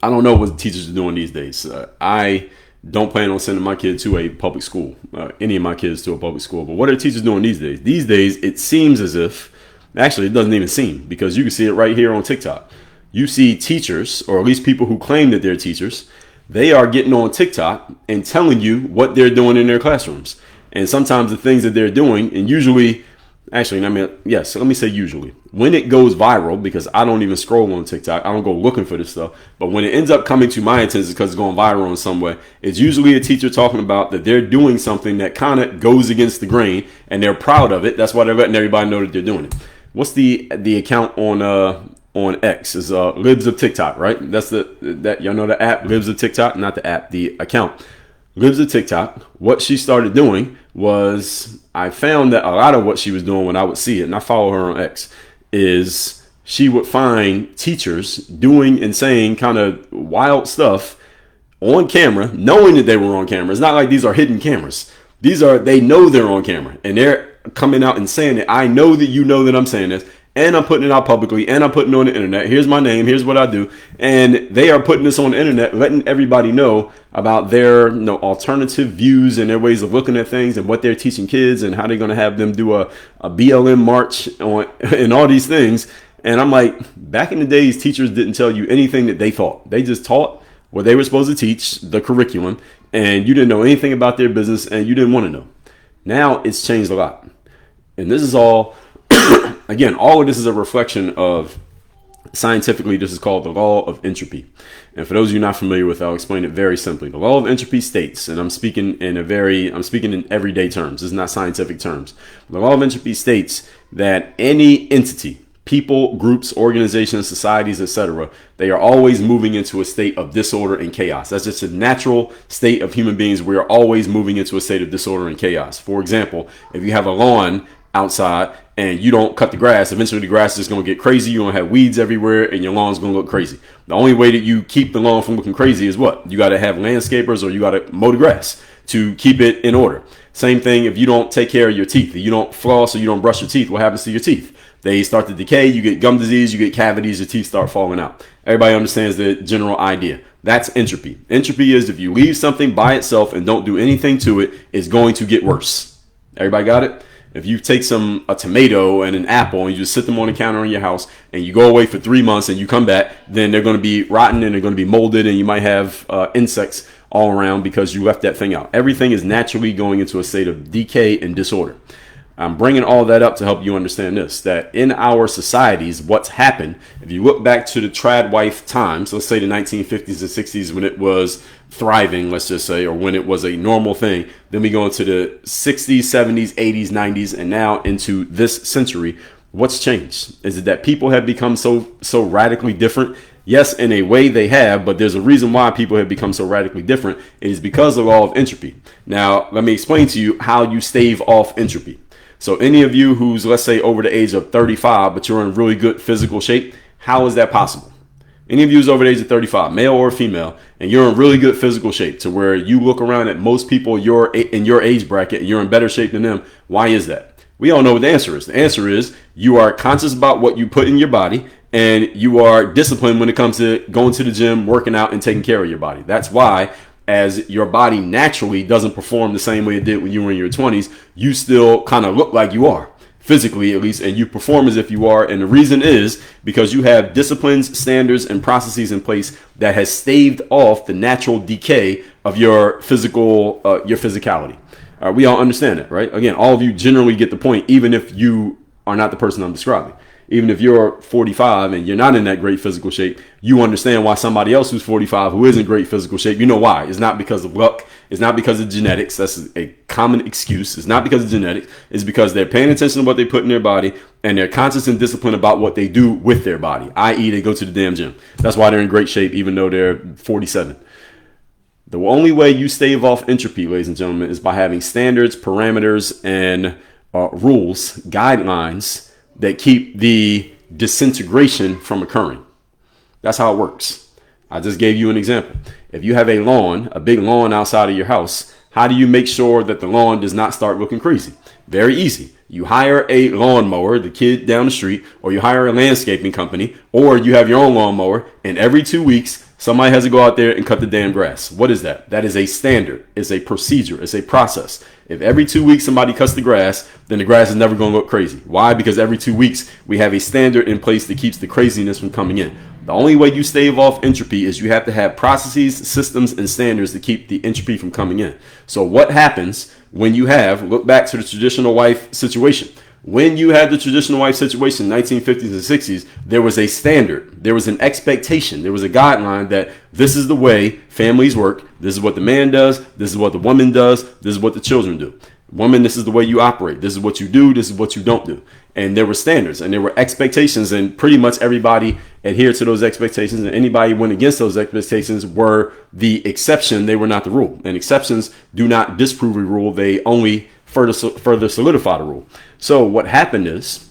I don't know what teachers are doing these days. I don't plan on sending my kid to a public school, any of my kids to a public school. But what are teachers doing these days? These days, it seems as if, actually, it doesn't even seem, because you can see it right here on TikTok. You see teachers, or at least people who claim that they're teachers, they are getting on TikTok and telling you what they're doing in their classrooms. And sometimes the things that they're doing, and usually, let me say usually. When it goes viral, because I don't even scroll on TikTok, I don't go looking for this stuff, but when it ends up coming to my attention because it's going viral in some way, it's usually a teacher talking about that they're doing something that kind of goes against the grain, and they're proud of it. That's why they're letting everybody know that they're doing it. What's the account on X? Is Libs of TikTok, right? That's that y'all know the app, Libs of TikTok, not the app, the account. Libs of TikTok. What she started doing was, I found that a lot of what she was doing when I would see it, and I follow her on X, is she would find teachers doing and saying kind of wild stuff on camera, knowing that they were on camera. It's not like these are hidden cameras. They know they're on camera, and they're coming out and saying it. I know that you know that I'm saying this, and I'm putting it out publicly, and I'm putting it on the internet. Here's my name. Here's what I do. And they are putting this on the internet, letting everybody know about their alternative views and their ways of looking at things and what they're teaching kids and how they're going to have them do a BLM march and all these things. And I'm like, back in the days, teachers didn't tell you anything that they thought. They just taught what they were supposed to teach, the curriculum, and you didn't know anything about their business and you didn't want to know. Now it's changed a lot. And this is all... Again, all of this is a reflection of, scientifically, this is called the law of entropy. And for those of you not familiar with it, I'll explain it very simply. The law of entropy states, and I'm speaking in everyday terms. This is not scientific terms. The law of entropy states that any entity, people, groups, organizations, societies, etc., they are always moving into a state of disorder and chaos. That's just a natural state of human beings. We are always moving into a state of disorder and chaos. For example, if you have a lawn outside and you don't cut the grass, eventually the grass is going to get crazy. You're going to have weeds everywhere and your lawn's going to look crazy. The only way that you keep the lawn from looking crazy is what? You got to have landscapers or you got to mow the grass to keep it in order. Same thing if you don't take care of your teeth. If you don't floss or you don't brush your teeth, what happens to your teeth? They start to decay, you get gum disease, you get cavities, your teeth start falling out. Everybody understands the general idea. That's entropy. Entropy is if you leave something by itself and don't do anything to it, it's going to get worse. Everybody got it? If you take a tomato and an apple and you just sit them on the counter in your house and you go away for 3 months and you come back, then they're going to be rotten and they're going to be molded and you might have insects all around because you left that thing out. Everything is naturally going into a state of decay and disorder. I'm bringing all that up to help you understand this, that in our societies, what's happened, if you look back to the trad wife times, let's say the 1950s and 60s when it was thriving, let's just say, or when it was a normal thing, then we go into the 60s, 70s, 80s, 90s, and now into this century. What's changed? Is it that people have become so radically different? Yes, in a way they have, but there's a reason why people have become so radically different. It is because of the law of entropy. Now, let me explain to you how you stave off entropy. So any of you who's, let's say, over the age of 35, but you're in really good physical shape, how is that possible? Any of you who's over the age of 35, male or female, and you're in really good physical shape to where you look around at most people in your age bracket and you're in better shape than them, why is that? We all know what the answer is. The answer is you are conscious about what you put in your body and you are disciplined when it comes to going to the gym, working out, and taking care of your body. That's why, as your body naturally doesn't perform the same way it did when you were in your 20s, you still kind of look like you are, physically at least, and you perform as if you are. And the reason is because you have disciplines, standards, and processes in place that has staved off the natural decay of your physicality. We all understand that, right? Again, all of you generally get the point, even if you are not the person I'm describing. Even if you're 45 and you're not in that great physical shape, you understand why somebody else who's 45 who is in great physical shape, you know why. It's not because of luck. It's not because of genetics. That's a common excuse. It's not because of genetics. It's because they're paying attention to what they put in their body and they're conscious and disciplined about what they do with their body, i.e. they go to the damn gym. That's why they're in great shape even though they're 47. The only way you stave off entropy, ladies and gentlemen, is by having standards, parameters, and rules, guidelines that keep the disintegration from occurring. That's how it works. I just gave you an example. If you have a lawn, a big lawn outside of your house, how do you make sure that the lawn does not start looking crazy? Very easy. You hire a lawnmower, the kid down the street, or you hire a landscaping company, or you have your own lawnmower, and every 2 weeks, somebody has to go out there and cut the damn grass. What is that? That is a standard. It's a procedure. It's a process. If every 2 weeks somebody cuts the grass, then the grass is never going to look crazy. Why? Because every 2 weeks we have a standard in place that keeps the craziness from coming in. The only way you stave off entropy is you have to have processes, systems, and standards to keep the entropy from coming in. So what happens when you look back to the traditional wife situation. When you had the traditional wife situation, 1950s and 60s, there was a standard. There was an expectation. There was a guideline that this is the way families work. This is what the man does. This is what the woman does. This is what the children do. Woman, this is the way you operate. This is what you do. This is what you don't do. And there were standards and there were expectations, and pretty much everybody adhered to those expectations, and anybody went against those expectations were the exception. They were not the rule. And exceptions do not disprove a rule. They only further solidify the rule. So what happened is,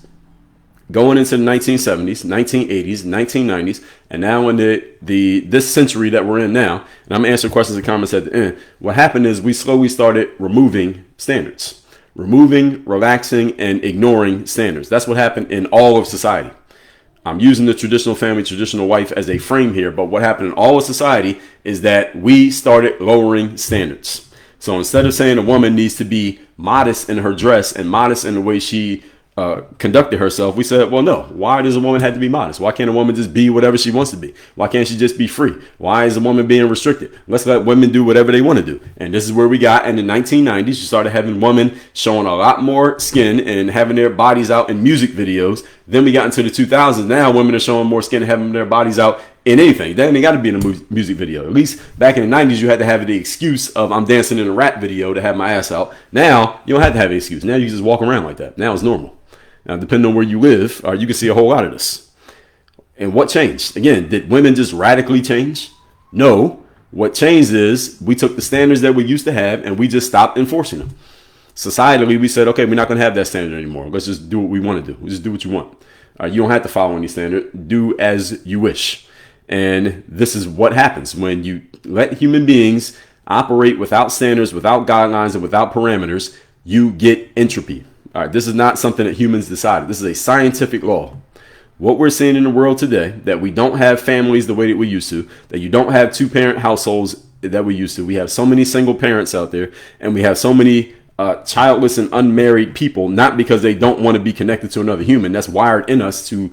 going into the 1970s, 1980s, 1990s, and now in this century that we're in now, and I'm answering questions and comments at the end, what happened is we slowly started removing standards. Removing, relaxing, and ignoring standards. That's what happened in all of society. I'm using the traditional family, traditional wife as a frame here, but what happened in all of society is that we started lowering standards. So instead of saying a woman needs to be modest in her dress and modest in the way she conducted herself, we said, well, no. Why does a woman have to be modest? Why can't a woman just be whatever she wants to be? Why can't she just be free? Why is a woman being restricted? Let's let women do whatever they want to do. And this is where we got in the 1990s. You started having women showing a lot more skin and having their bodies out in music videos. Then we got into the 2000s. Now women are showing more skin and having their bodies out in anything. Then they got to be in a music video. At least back in the 90s, you had to have the excuse of I'm dancing in a rap video to have my ass out. Now you don't have to have an excuse. Now you just walk around like that. Now it's normal. Now, depending on where you live, you can see a whole lot of this. And what changed? Again, did women just radically change? No. What changed is we took the standards that we used to have and we just stopped enforcing them. Societally, we said, okay, we're not going to have that standard anymore. Let's just do what we want to do. We just do what you want. You don't have to follow any standard. Do as you wish. And this is what happens when you let human beings operate without standards, without guidelines, and without parameters. You get entropy. All right, this is not something that humans decided. This is a scientific law. What we're seeing in the world today, that we don't have families the way that we used to, that you don't have two-parent households that we used to. We have so many single parents out there, and we have so many childless and unmarried people, not because they don't want to be connected to another human. That's wired in us to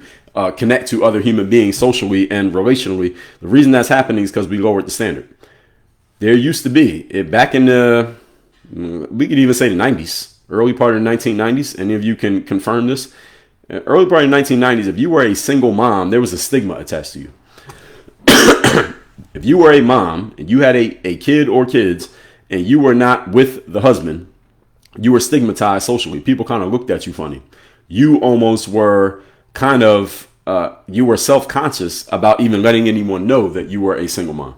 connect to other human beings socially and relationally. The reason that's happening is because we lowered the standard. There used to be, back in the, we could even say the 90s, early part of the 1990s. Any of you can confirm this? Early part of the 1990s, if you were a single mom, there was a stigma attached to you. If you were a mom and you had a kid or kids and you were not with the husband, you were stigmatized socially. People kind of looked at you funny. You almost were kind of, you were self-conscious about even letting anyone know that you were a single mom.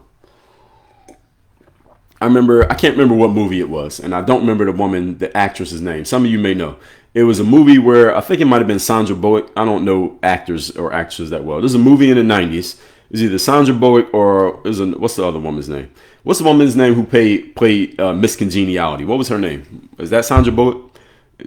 I can't remember what movie it was, and I don't remember the actress's name. Some of you may know. It was a movie where I think it might have been Sandra Bullock. I don't know actors or actresses that well. There's a movie in the 90s. It was either Sandra Bullock or what's the other woman's name? What's the woman's name who played Miss Congeniality? What was her name? Is that Sandra Bullock?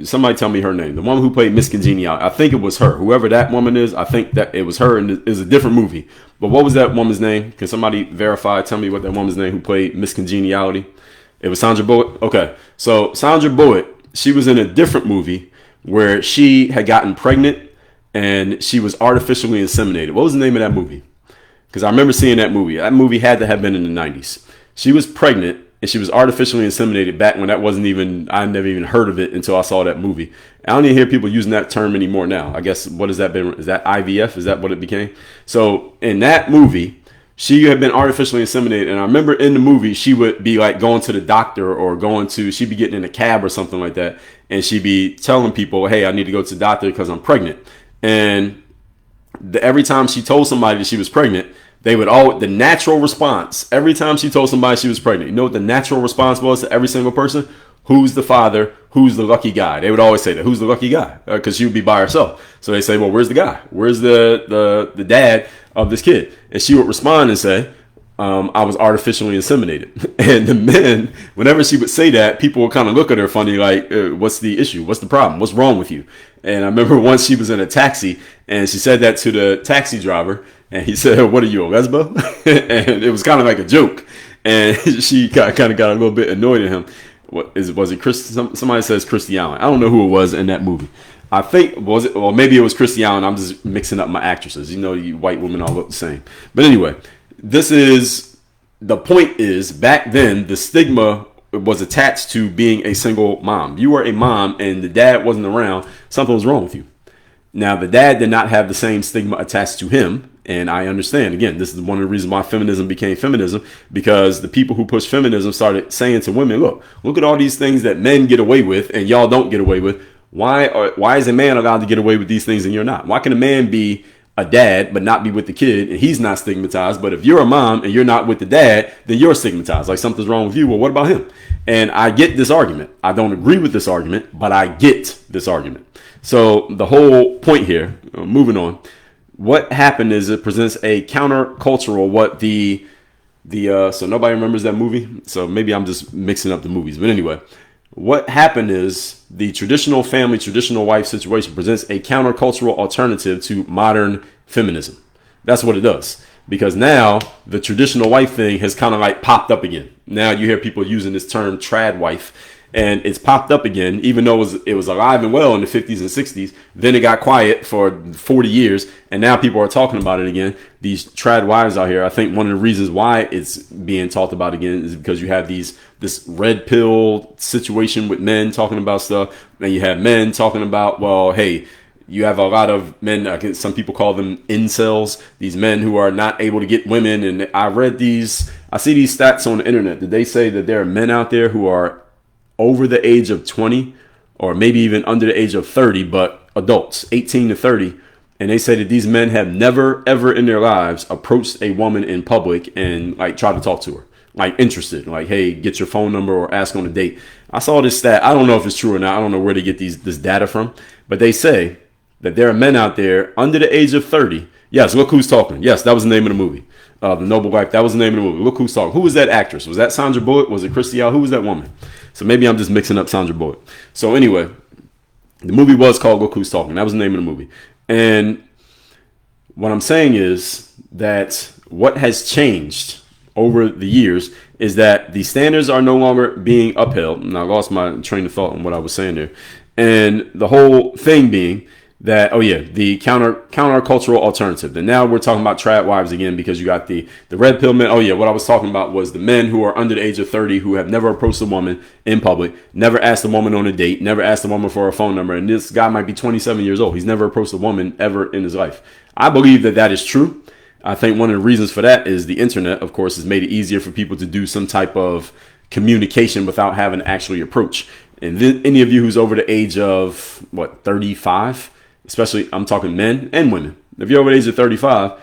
Somebody tell me her name. The woman who played Miss Congeniality. I think it was her. Whoever that woman is, I think that it was her, and it was a different movie. But what was that woman's name? Can somebody verify? Tell me what that woman's name who played Miss Congeniality? It was Sandra Bullock? Okay. So Sandra Bullock, she was in a different movie where she had gotten pregnant and she was artificially inseminated. What was the name of that movie? Because I remember seeing that movie. That movie had to have been in the 90s. She was pregnant and she was artificially inseminated back when that wasn't even, I never even heard of it until I saw that movie. I don't even hear people using that term anymore now. I guess, what has that been? Is that IVF? Is that what it became? So in that movie, she had been artificially inseminated. And I remember in the movie, she would be like going to the doctor or she'd be getting in a cab or something like that. And she'd be telling people, hey, I need to go to the doctor because I'm pregnant. And every time she told somebody that she was pregnant, the natural response, every time she told somebody she was pregnant, you know what the natural response was to every single person? Who's the father? Who's the lucky guy? They would always say that. Who's the lucky guy? Because she would be by herself. So they say, well, where's the guy? Where's the dad of this kid? And she would respond and say, I was artificially inseminated. And the men, whenever she would say that, people would kind of look at her funny, like, what's the issue? What's the problem? What's wrong with you? And I remember once she was in a taxi and she said that to the taxi driver. And he said, what are you, a lesbo? And it was kind of like a joke. And she kind of got a little bit annoyed at him. Was it Chris? Somebody says Christy Allen. I don't know who it was in that movie. I think, or maybe it was Christy Allen. I'm just mixing up my actresses. You know, you white women all look the same. But anyway, the point is, back then, the stigma was attached to being a single mom. You were a mom and the dad wasn't around. Something was wrong with you. Now, the dad did not have the same stigma attached to him. And I understand, again, this is one of the reasons why feminism became feminism, because the people who pushed feminism started saying to women, look at all these things that men get away with and y'all don't get away with. Why is a man allowed to get away with these things and you're not? Why can a man be a dad but not be with the kid and he's not stigmatized? But if you're a mom and you're not with the dad, then you're stigmatized. Like something's wrong with you. Well, what about him? And I get this argument. I don't agree with this argument, but I get this argument. So the whole point here, moving on, what happened is it presents a countercultural, so nobody remembers that movie. So maybe I'm just mixing up the movies. But anyway, what happened is the traditional family, traditional wife situation presents a countercultural alternative to modern feminism. That's what it does. Because now the traditional wife thing has kind of like popped up again. Now you hear people using this term trad wife. And it's popped up again, even though it was alive and well in the 50s and 60s. Then it got quiet for 40 years. And now people are talking about it again. These trad wives out here. I think one of the reasons why it's being talked about again is because you have this red pill situation with men talking about stuff. And you have men talking about, well, hey, you have a lot of men, some people call them incels, these men who are not able to get women. And I see these stats on the internet. Did they say that there are men out there who are over the age of 20 or maybe even under the age of 30, but adults, 18 to 30. And they say that these men have never, ever in their lives approached a woman in public and like tried to talk to her, like interested, like, hey, get your phone number or ask on a date. I saw this stat. I don't know if it's true or not. I don't know where they get this data from, but they say that there are men out there under the age of 30. Yes, Look Who's Talking. Yes, that was the name of the movie. The Noble Wife. That was the name of the movie. Look Who's Talking. Who was that actress? Was that Sandra Bullock? Was it Christy Alley? Who was that woman? So maybe I'm just mixing up Sandra Bullock. So anyway, the movie was called Look Who's Talking. That was the name of the movie. And what I'm saying is that what has changed over the years is that the standards are no longer being upheld. And I lost my train of thought on what I was saying there. And the whole thing being that, the countercultural alternative. And now we're talking about trad wives again because you got the red pill men. What I was talking about was the men who are under the age of 30 who have never approached a woman in public, never asked a woman on a date, never asked a woman for a phone number. And this guy might be 27 years old. He's never approached a woman ever in his life. I believe that is true. I think one of the reasons for that is the internet, of course, has made it easier for people to do some type of communication without having to actually approach. And then any of you who's over the age of 35, especially I'm talking men and women. If you're over the age of 35,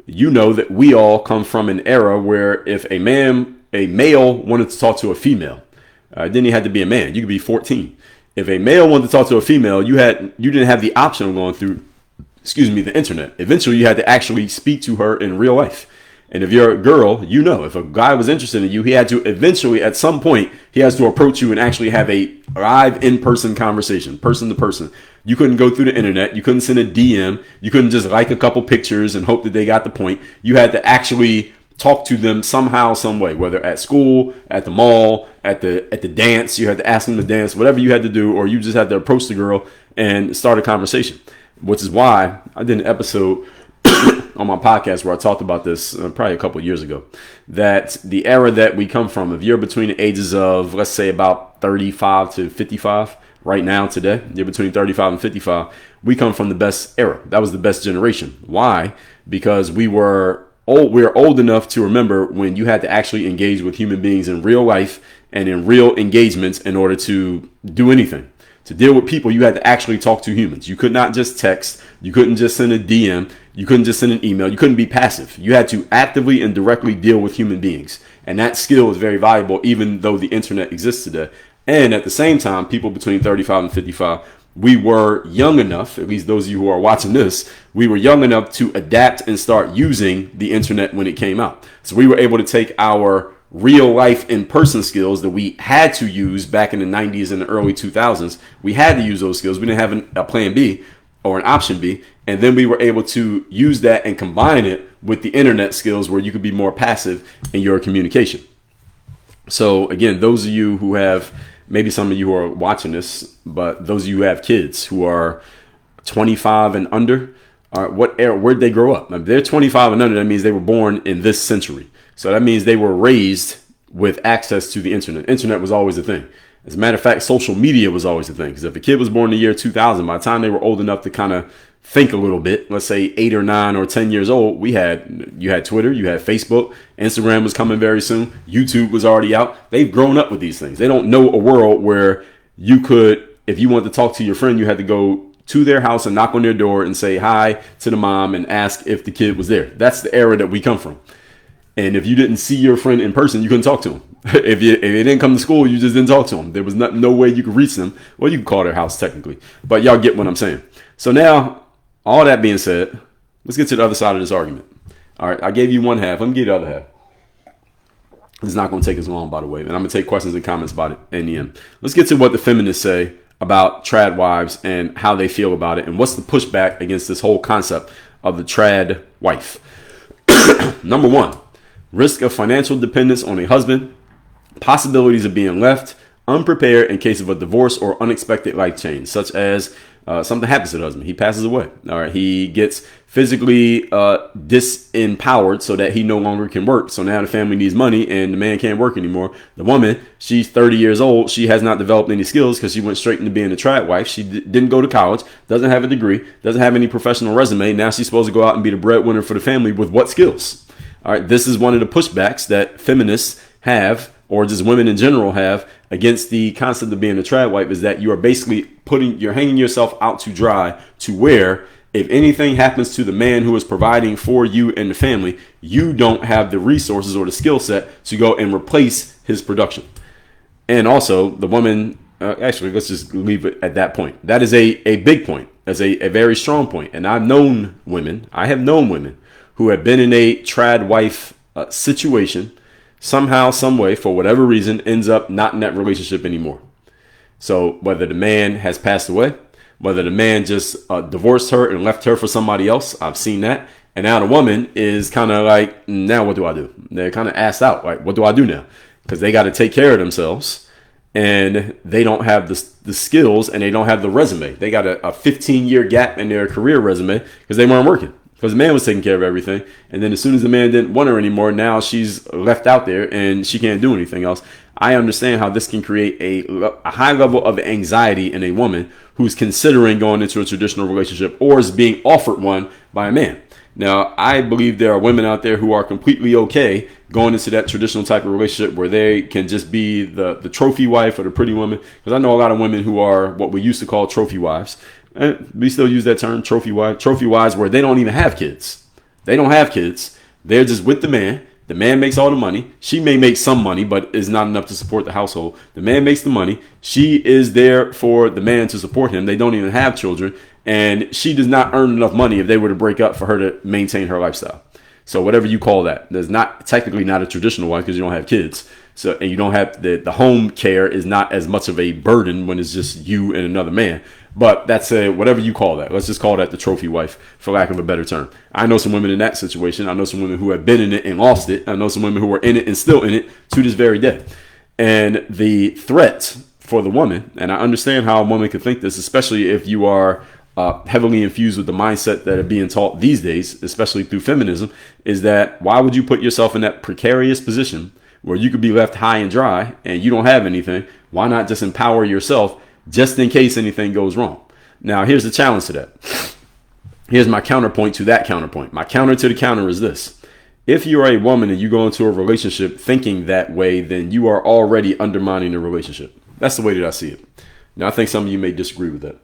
you know that we all come from an era where if a male wanted to talk to a female, then he had to be a man. You could be 14. If a male wanted to talk to a female, you didn't have the option of going through, the internet. Eventually, you had to actually speak to her in real life. And if you're a girl, if a guy was interested in you, he had to eventually, at some point, he has to approach you and actually have a live in-person conversation, person to person. You couldn't go through the internet. You couldn't send a DM. You couldn't just like a couple pictures and hope that they got the point. You had to actually talk to them somehow, some way, whether at school, at the mall, at the dance. You had to ask them to dance, whatever you had to do, or you just had to approach the girl and start a conversation, which is why I did an episode on my podcast where I talked about this probably a couple of years ago, that the era that we come from, if you're between the ages of, let's say, about 35 to 55, right now, today, you're between 35 and 55, we come from the best era. That was the best generation. Why? Because we're old enough to remember when you had to actually engage with human beings in real life and in real engagements in order to do anything. To deal with people, you had to actually talk to humans. You could not just text. You couldn't just send a DM. You couldn't just send an email. You couldn't be passive. You had to actively and directly deal with human beings. And that skill is very valuable, even though the internet exists today. And at the same time, people between 35 and 55, we were young enough, at least those of you who are watching this, we were young enough to adapt and start using the internet when it came out. So we were able to take our real life in-person skills that we had to use back in the 90s and the early 2000s. We had to use those skills. We didn't have a plan B or an option B. And then we were able to use that and combine it with the internet skills where you could be more passive in your communication. So again, those of you who have, maybe some of you who are watching this, but those of you who have kids who are 25 and under, what era, where'd they grow up? If they're 25 and under, that means they were born in this century. So that means they were raised with access to the internet. Internet was always a thing. As a matter of fact, social media was always a thing. Because if a kid was born in the year 2000, by the time they were old enough to kind of think a little bit, let's say 8 or 9 or 10 years old, you had Twitter, you had Facebook, Instagram was coming very soon, YouTube was already out. They've grown up with these things. They don't know a world where you could, if you wanted to talk to your friend, you had to go to their house and knock on their door and say hi to the mom and ask if the kid was there. That's the era that we come from. And if you didn't see your friend in person, you couldn't talk to him. If they didn't come to school, you just didn't talk to them. There was no way you could reach them. Well, you could call their house technically, but y'all get what I'm saying. So now, all that being said, let's get to the other side of this argument. All right, I gave you one half. Let me give you the other half. It's not going to take as long, by the way, and I'm going to take questions and comments about it in the end. Let's get to what the feminists say about trad wives and how they feel about it, and what's the pushback against this whole concept of the trad wife. Number one, risk of financial dependence on a husband, possibilities of being left unprepared in case of a divorce or unexpected life change, such as something happens to the husband. He passes away. All right. He gets physically disempowered so that he no longer can work. So now the family needs money and the man can't work anymore. The woman, she's 30 years old. She has not developed any skills because she went straight into being a trad wife. She didn't go to college, doesn't have a degree, doesn't have any professional resume. Now she's supposed to go out and be the breadwinner for the family with what skills? All right. This is one of the pushbacks that feminists have or just women in general have against the concept of being a trad wife is that you are basically you're hanging yourself out to dry to where if anything happens to the man who is providing for you and the family, you don't have the resources or the skill set to go and replace his production. And also the woman, actually, let's just leave it at that point. That is a big point. That's a very strong point. And I have known women who have been in a trad wife situation, somehow, some way, for whatever reason, ends up not in that relationship anymore. So whether the man has passed away, whether the man just divorced her and left her for somebody else, I've seen that. And now the woman is kind of like, now what do I do? They're kind of asked out, like, what do I do now? Because they got to take care of themselves and they don't have the skills and they don't have the resume. They got a 15-year gap in their career resume because they weren't working. Because the man was taking care of everything. And then as soon as the man didn't want her anymore, now she's left out there and she can't do anything else. I understand how this can create a high level of anxiety in a woman who's considering going into a traditional relationship or is being offered one by a man. Now, I believe there are women out there who are completely okay going into that traditional type of relationship where they can just be the trophy wife or the pretty woman. Because I know a lot of women who are what we used to call trophy wives. And we still use that term, trophy wives, where they don't even have kids. They don't have kids. They're just with the man. The man makes all the money. She may make some money, but is not enough to support the household. The man makes the money. She is there for the man to support him. They don't even have children. And she does not earn enough money if they were to break up for her to maintain her lifestyle. So whatever you call that, there's not technically not a traditional one because you don't have kids. So, and you don't have the home care is not as much of a burden when it's just you and another man. But that's whatever you call that. Let's just call that the trophy wife, for lack of a better term. I know some women in that situation. I know some women who have been in it and lost it. I know some women who are in it and still in it to this very day. And the threat for the woman, and I understand how a woman could think this, especially if you are heavily infused with the mindset that are being taught these days, especially through feminism, is that why would you put yourself in that precarious position where you could be left high and dry and you don't have anything? Why not just empower yourself just in case anything goes wrong? Now, here's the challenge to that. Here's my counterpoint to that counterpoint. My counter to the counter is this. If you're a woman and you go into a relationship thinking that way, then you are already undermining the relationship. That's the way that I see it. Now, I think some of you may disagree with that.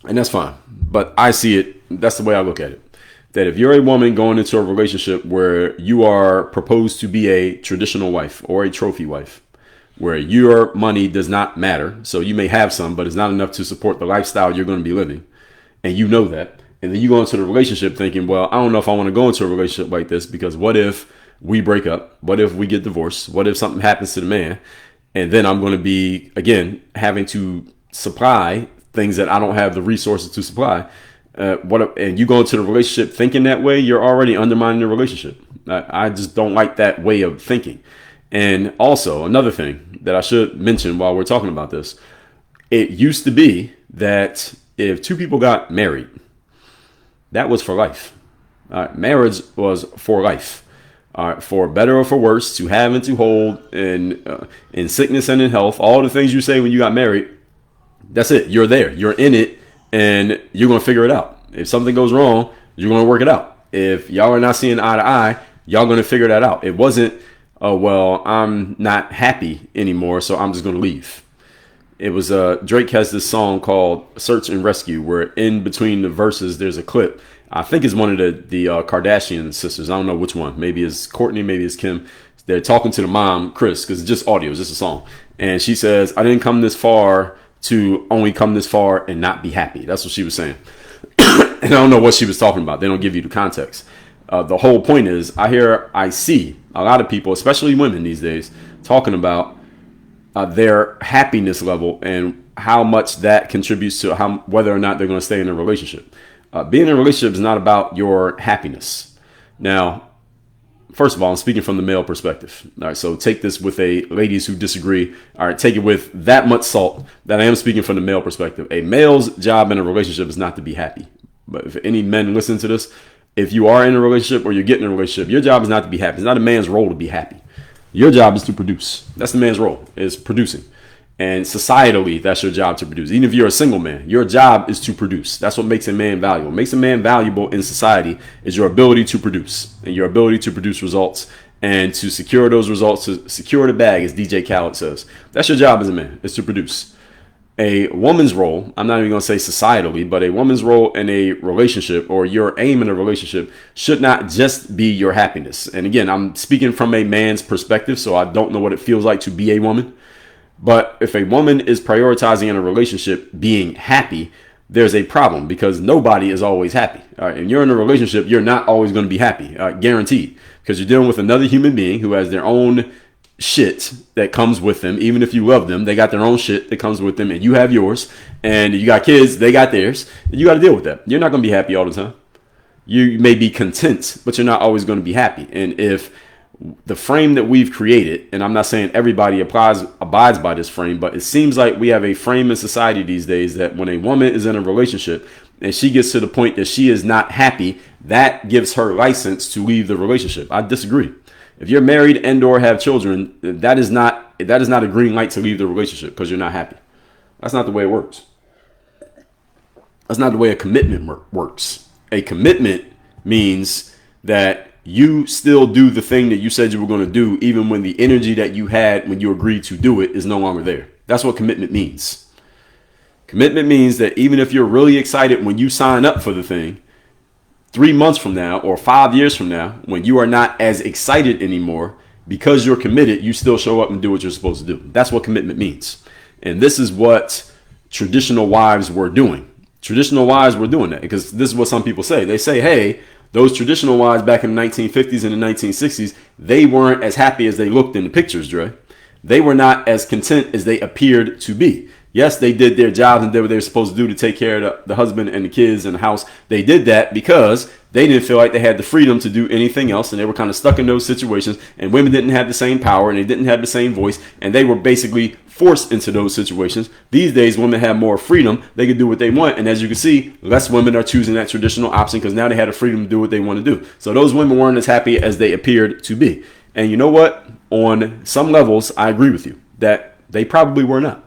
And that's fine. But I see it. That's the way I look at it. That if you're a woman going into a relationship where you are proposed to be a traditional wife or a trophy wife, where your money does not matter, so you may have some, but it's not enough to support the lifestyle you're going to be living, and you know that, and then you go into the relationship thinking, well, I don't know if I want to go into a relationship like this because what if we break up? What if we get divorced? What if something happens to the man? And then I'm going to be, again, having to supply things that I don't have the resources to supply. And you go into the relationship thinking that way, you're already undermining the relationship. I just don't like that way of thinking. And also another thing that I should mention while we're talking about this, it used to be that if two people got married, that was for life. Marriage was for life. For better or for worse, to have and to hold, in sickness and in health, all the things you say when you got married, that's it. You're there. You're in it. And you're going to figure it out. If something goes wrong, you're going to work it out. If y'all are not seeing eye to eye, y'all going to figure that out. It wasn't, oh, well, I'm not happy anymore, so I'm just going to leave. It was Drake has this song called Search and Rescue, where in between the verses, there's a clip. I think it's one of the Kardashian sisters. I don't know which one. Maybe it's Courtney, maybe it's Kim. They're talking to the mom, Chris, because it's just audio, it's just a song. And she says, I didn't come this far to only come this far and not be happy. That's what she was saying. And I don't know what she was talking about. They don't give you the context. The whole point is I see a lot of people, especially women these days, talking about their happiness level and how much that contributes to whether or not they're going to stay in a relationship. Being in a relationship is not about your happiness. Now, first of all, I'm speaking from the male perspective. All right, so take this with ladies who disagree. All right, take it with that much salt that I am speaking from the male perspective. A male's job in a relationship is not to be happy. But if any men listen to this, if you are in a relationship or you're getting in a relationship, your job is not to be happy. It's not a man's role to be happy. Your job is to produce. That's the man's role, is producing. And societally, that's your job to produce. Even if you're a single man, your job is to produce. That's what makes a man valuable. What makes a man valuable in society is your ability to produce and your ability to produce results and to secure those results, to secure the bag, as DJ Khaled says. That's your job as a man, is to produce. A woman's role, I'm not even going to say societally, but a woman's role in a relationship or your aim in a relationship should not just be your happiness. And again, I'm speaking from a man's perspective, so I don't know what it feels like to be a woman. But if a woman is prioritizing in a relationship being happy, there's a problem because nobody is always happy. All right? And you're in a relationship, you're not always going to be happy, guaranteed, because you're dealing with another human being who has their own shit that comes with them. Even if you love them, they got their own shit that comes with them, and you have yours. And you got kids, they got theirs. You got to deal with that. You're not going to be happy all the time. You may be content, but you're not always going to be happy. And if the frame that we've created, and I'm not saying everybody abides by this frame, but it seems like we have a frame in society these days that when a woman is in a relationship and she gets to the point that she is not happy, that gives her license to leave the relationship. I disagree. If you're married and or have children, that is not a green light to leave the relationship because you're not happy. That's not the way it works. That's not the way a commitment works. A commitment means that you still do the thing that you said you were going to do, even when the energy that you had when you agreed to do it is no longer there. That's what commitment means. Commitment means that even if you're really excited when you sign up for the thing, 3 months from now or 5 years from now, when you are not as excited anymore, because you're committed, you still show up and do what you're supposed to do. That's what commitment means. And this is what traditional wives were doing. Traditional wives were doing that because this is what some people say. They say, hey, those traditional wives back in the 1950s and the 1960s, they weren't as happy as they looked in the pictures, Dre. They were not as content as they appeared to be. Yes, they did their jobs and did what they were supposed to do to take care of the husband and the kids and the house. They did that because they didn't feel like they had the freedom to do anything else, and they were kind of stuck in those situations, and women didn't have the same power and they didn't have the same voice, and they were basically forced into those situations. These days, women have more freedom. They can do what they want, and as you can see, less women are choosing that traditional option because now they had the freedom to do what they want to do. So those women weren't as happy as they appeared to be. And you know what? On some levels, I agree with you that they probably were not.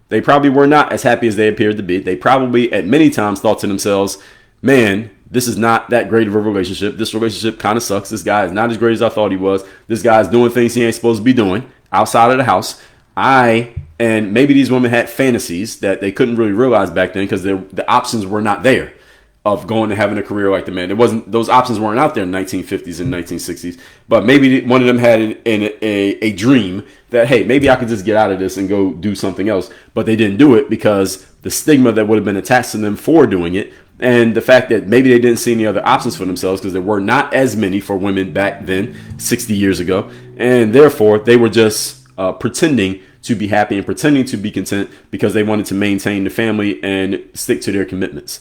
They probably were not as happy as they appeared to be. They probably at many times thought to themselves, man, this is not that great of a relationship. This relationship kind of sucks. This guy is not as great as I thought he was. This guy's doing things he ain't supposed to be doing outside of the house. And maybe these women had fantasies that they couldn't really realize back then because the options were not there of going and having a career like the man. Those options weren't out there in the 1950s and 1960s. But maybe one of them had a dream that, hey, maybe I could just get out of this and go do something else. But they didn't do it because the stigma that would have been attached to them for doing it, and the fact that maybe they didn't see any other options for themselves because there were not as many for women back then, 60 years ago. And therefore, they were just pretending to be happy and pretending to be content because they wanted to maintain the family and stick to their commitments.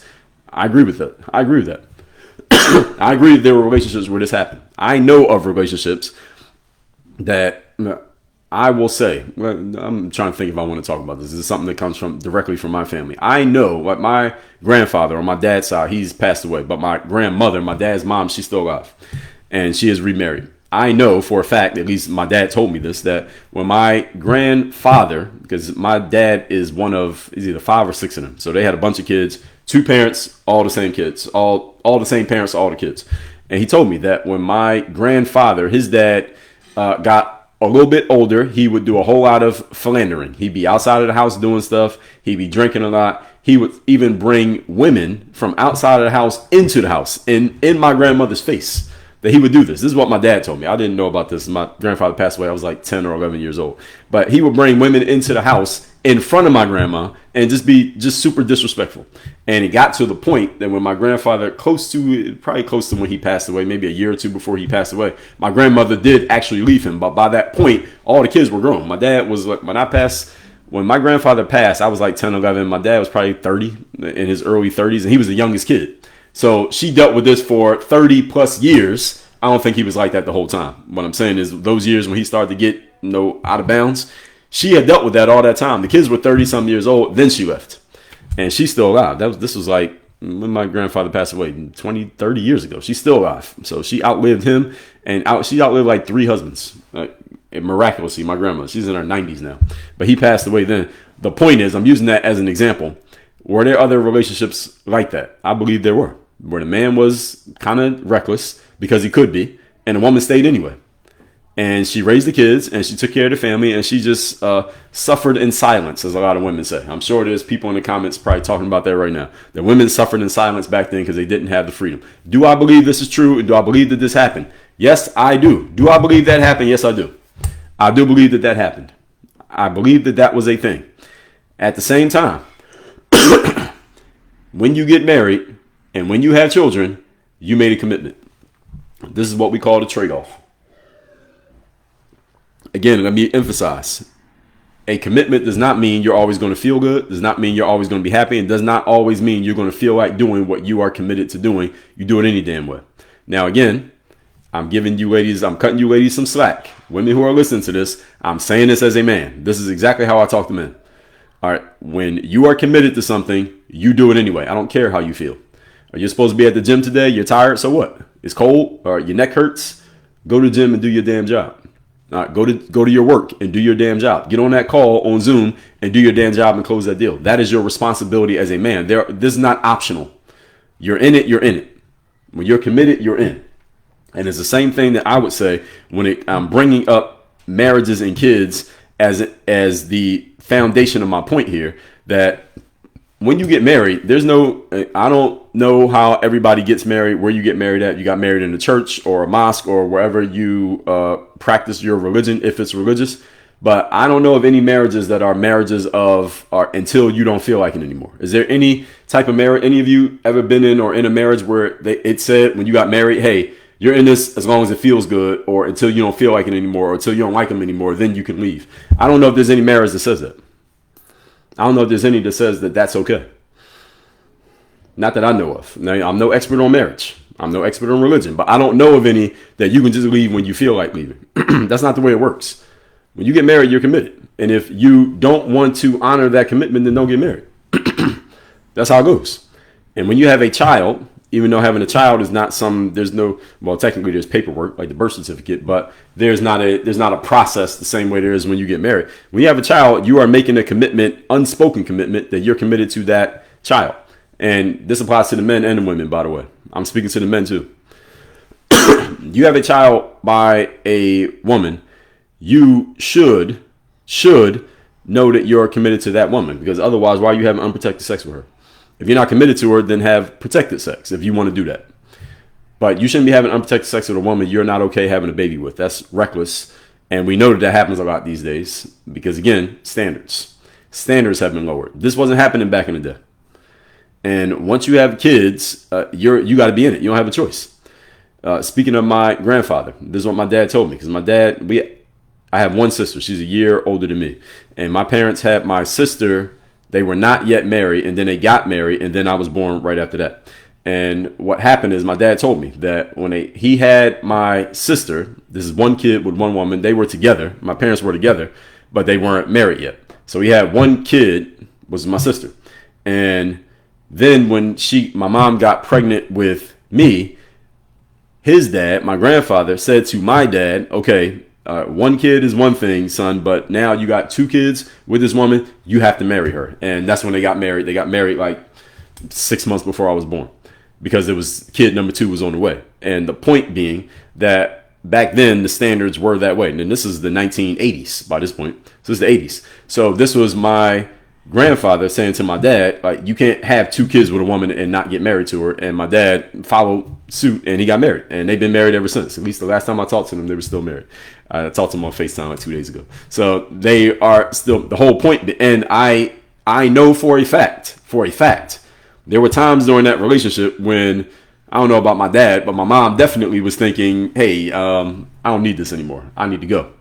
I agree with that. I agree with that. I agree that there were relationships where this happened. I know of relationships that I will say, well, I'm trying to think if I want to talk about this. This is something that comes directly from my family. I know, like my grandfather on my dad's side, he's passed away, but my grandmother, my dad's mom, she's still alive, and she is remarried. I know for a fact, at least my dad told me this, that when my grandfather, because my dad is one of, is either 5 or 6 of them, so they had a bunch of kids, 2 parents, all the same kids, all the same parents, all the kids. And he told me that when my grandfather, his dad, got a little bit older, he would do a whole lot of philandering. He'd be outside of the house doing stuff. He'd be drinking a lot. He would even bring women from outside of the house into the house in my grandmother's face. That he would do this. This is what my dad told me. I didn't know about this. My grandfather passed away. I was like 10 or 11 years old. But he would bring women into the house in front of my grandma and just be super disrespectful. And it got to the point that when my grandfather, probably close to when he passed away, maybe a year or two before he passed away, my grandmother did actually leave him. But by that point, all the kids were grown. My dad was like, when my grandfather passed, I was like 10, 11. My dad was probably 30, in his early 30s, and he was the youngest kid. So she dealt with this for 30 plus years. I don't think he was like that the whole time. What I'm saying is those years when he started to get, out of bounds, she had dealt with that all that time. The kids were 30 some years old. Then she left, and she's still alive. This was like when my grandfather passed away 20, 30 years ago. She's still alive. So she outlived him, and she outlived like 3 husbands. And miraculously, my grandma, she's in her 90s now, but he passed away then. The point is, I'm using that as an example. Were there other relationships like that? I believe there were, where the man was kind of reckless because he could be, and the woman stayed anyway. And she raised the kids, and she took care of the family, and she just suffered in silence, as a lot of women say. I'm sure there's people in the comments probably talking about that right now. The women suffered in silence back then because they didn't have the freedom. Do I believe this is true? Do I believe that this happened? Yes, I do. Do I believe that happened? Yes, I do. I do believe that that happened. I believe that that was a thing. At the same time, when you get married and when you have children, you made a commitment. This is what we call the trade-off. Again, let me emphasize, a commitment does not mean you're always going to feel good, does not mean you're always going to be happy, and does not always mean you're going to feel like doing what you are committed to doing. You do it any damn way. Now, again, I'm cutting you ladies some slack. Women who are listening to this, I'm saying this as a man. This is exactly how I talk to men. All right, when you are committed to something, you do it anyway. I don't care how you feel. Are you supposed to be at the gym today? You're tired, so what? It's cold, or your neck hurts? Go to the gym and do your damn job. Go to your work and do your damn job. Get on that call on Zoom and do your damn job and close that deal. That is your responsibility as a man. This is not optional. You're in it. You're in it. When you're committed, you're in. And it's the same thing that I would say when I'm bringing up marriages and kids as the foundation of my point here. That when you get married, I don't know how everybody gets married, where you get married at. You got married in a church or a mosque or wherever you practice your religion, if it's religious. But I don't know of any marriages that are marriages until you don't feel like it anymore. Is there any type of marriage, any of you ever been in or in a marriage where it said when you got married, hey, you're in this as long as it feels good, or until you don't feel like it anymore, or until you don't like them anymore, then you can leave. I don't know if there's any marriage that says that. I don't know if there's any that says that that's okay. Not that I know of. Now, I'm no expert on marriage. I'm no expert on religion, but I don't know of any that you can just leave when you feel like leaving. That's not the way it works. When you get married, you're committed. And if you don't want to honor that commitment, then don't get married. That's how it goes. And when you have a child, even though having a child is not technically there's paperwork like the birth certificate, but there's not a process the same way there is when you get married. When you have a child, you are making a commitment, unspoken commitment, that you're committed to that child. And this applies to the men and the women, by the way. I'm speaking to the men too. You have a child by a woman, you should know that you're committed to that woman, because otherwise, why are you having unprotected sex with her? If you're not committed to her, then have protected sex if you want to do that. But you shouldn't be having unprotected sex with a woman you're not okay having a baby with. That's reckless. And we know that happens a lot these days because, again, standards have been lowered. This wasn't happening back in the day. And once you have kids, you got to be in it. You don't have a choice. Speaking of my grandfather, this is what my dad told me, because I have one sister. She's a year older than me. And my parents had my sister. They were not yet married, and then they got married, and then I was born right after that. And what happened is my dad told me that when he had my sister, this is one kid with one woman, they were together. My parents were together, but they weren't married yet. So he had one kid, was my sister. And then when my mom got pregnant with me, his dad, my grandfather, said to my dad, okay, one kid is one thing, son, but now you got two kids with this woman. You have to marry her. And that's when they got married. They got married like 6 months before I was born, because it was kid number 2 was on the way. And the point being that back then the standards were that way. And then this is the 1980s by this point. So it's the 80s. So this was my grandfather saying to my dad, like, you can't have 2 kids with a woman and not get married to her. And my dad followed suit and he got married, and they've been married ever since. At least the last time I talked to them, they were still married. I talked to them on FaceTime like 2 days ago. So they are still, the whole point. And I know for a fact, there were times during that relationship when, I don't know about my dad, but my mom definitely was thinking, hey, I don't need this anymore. I need to go.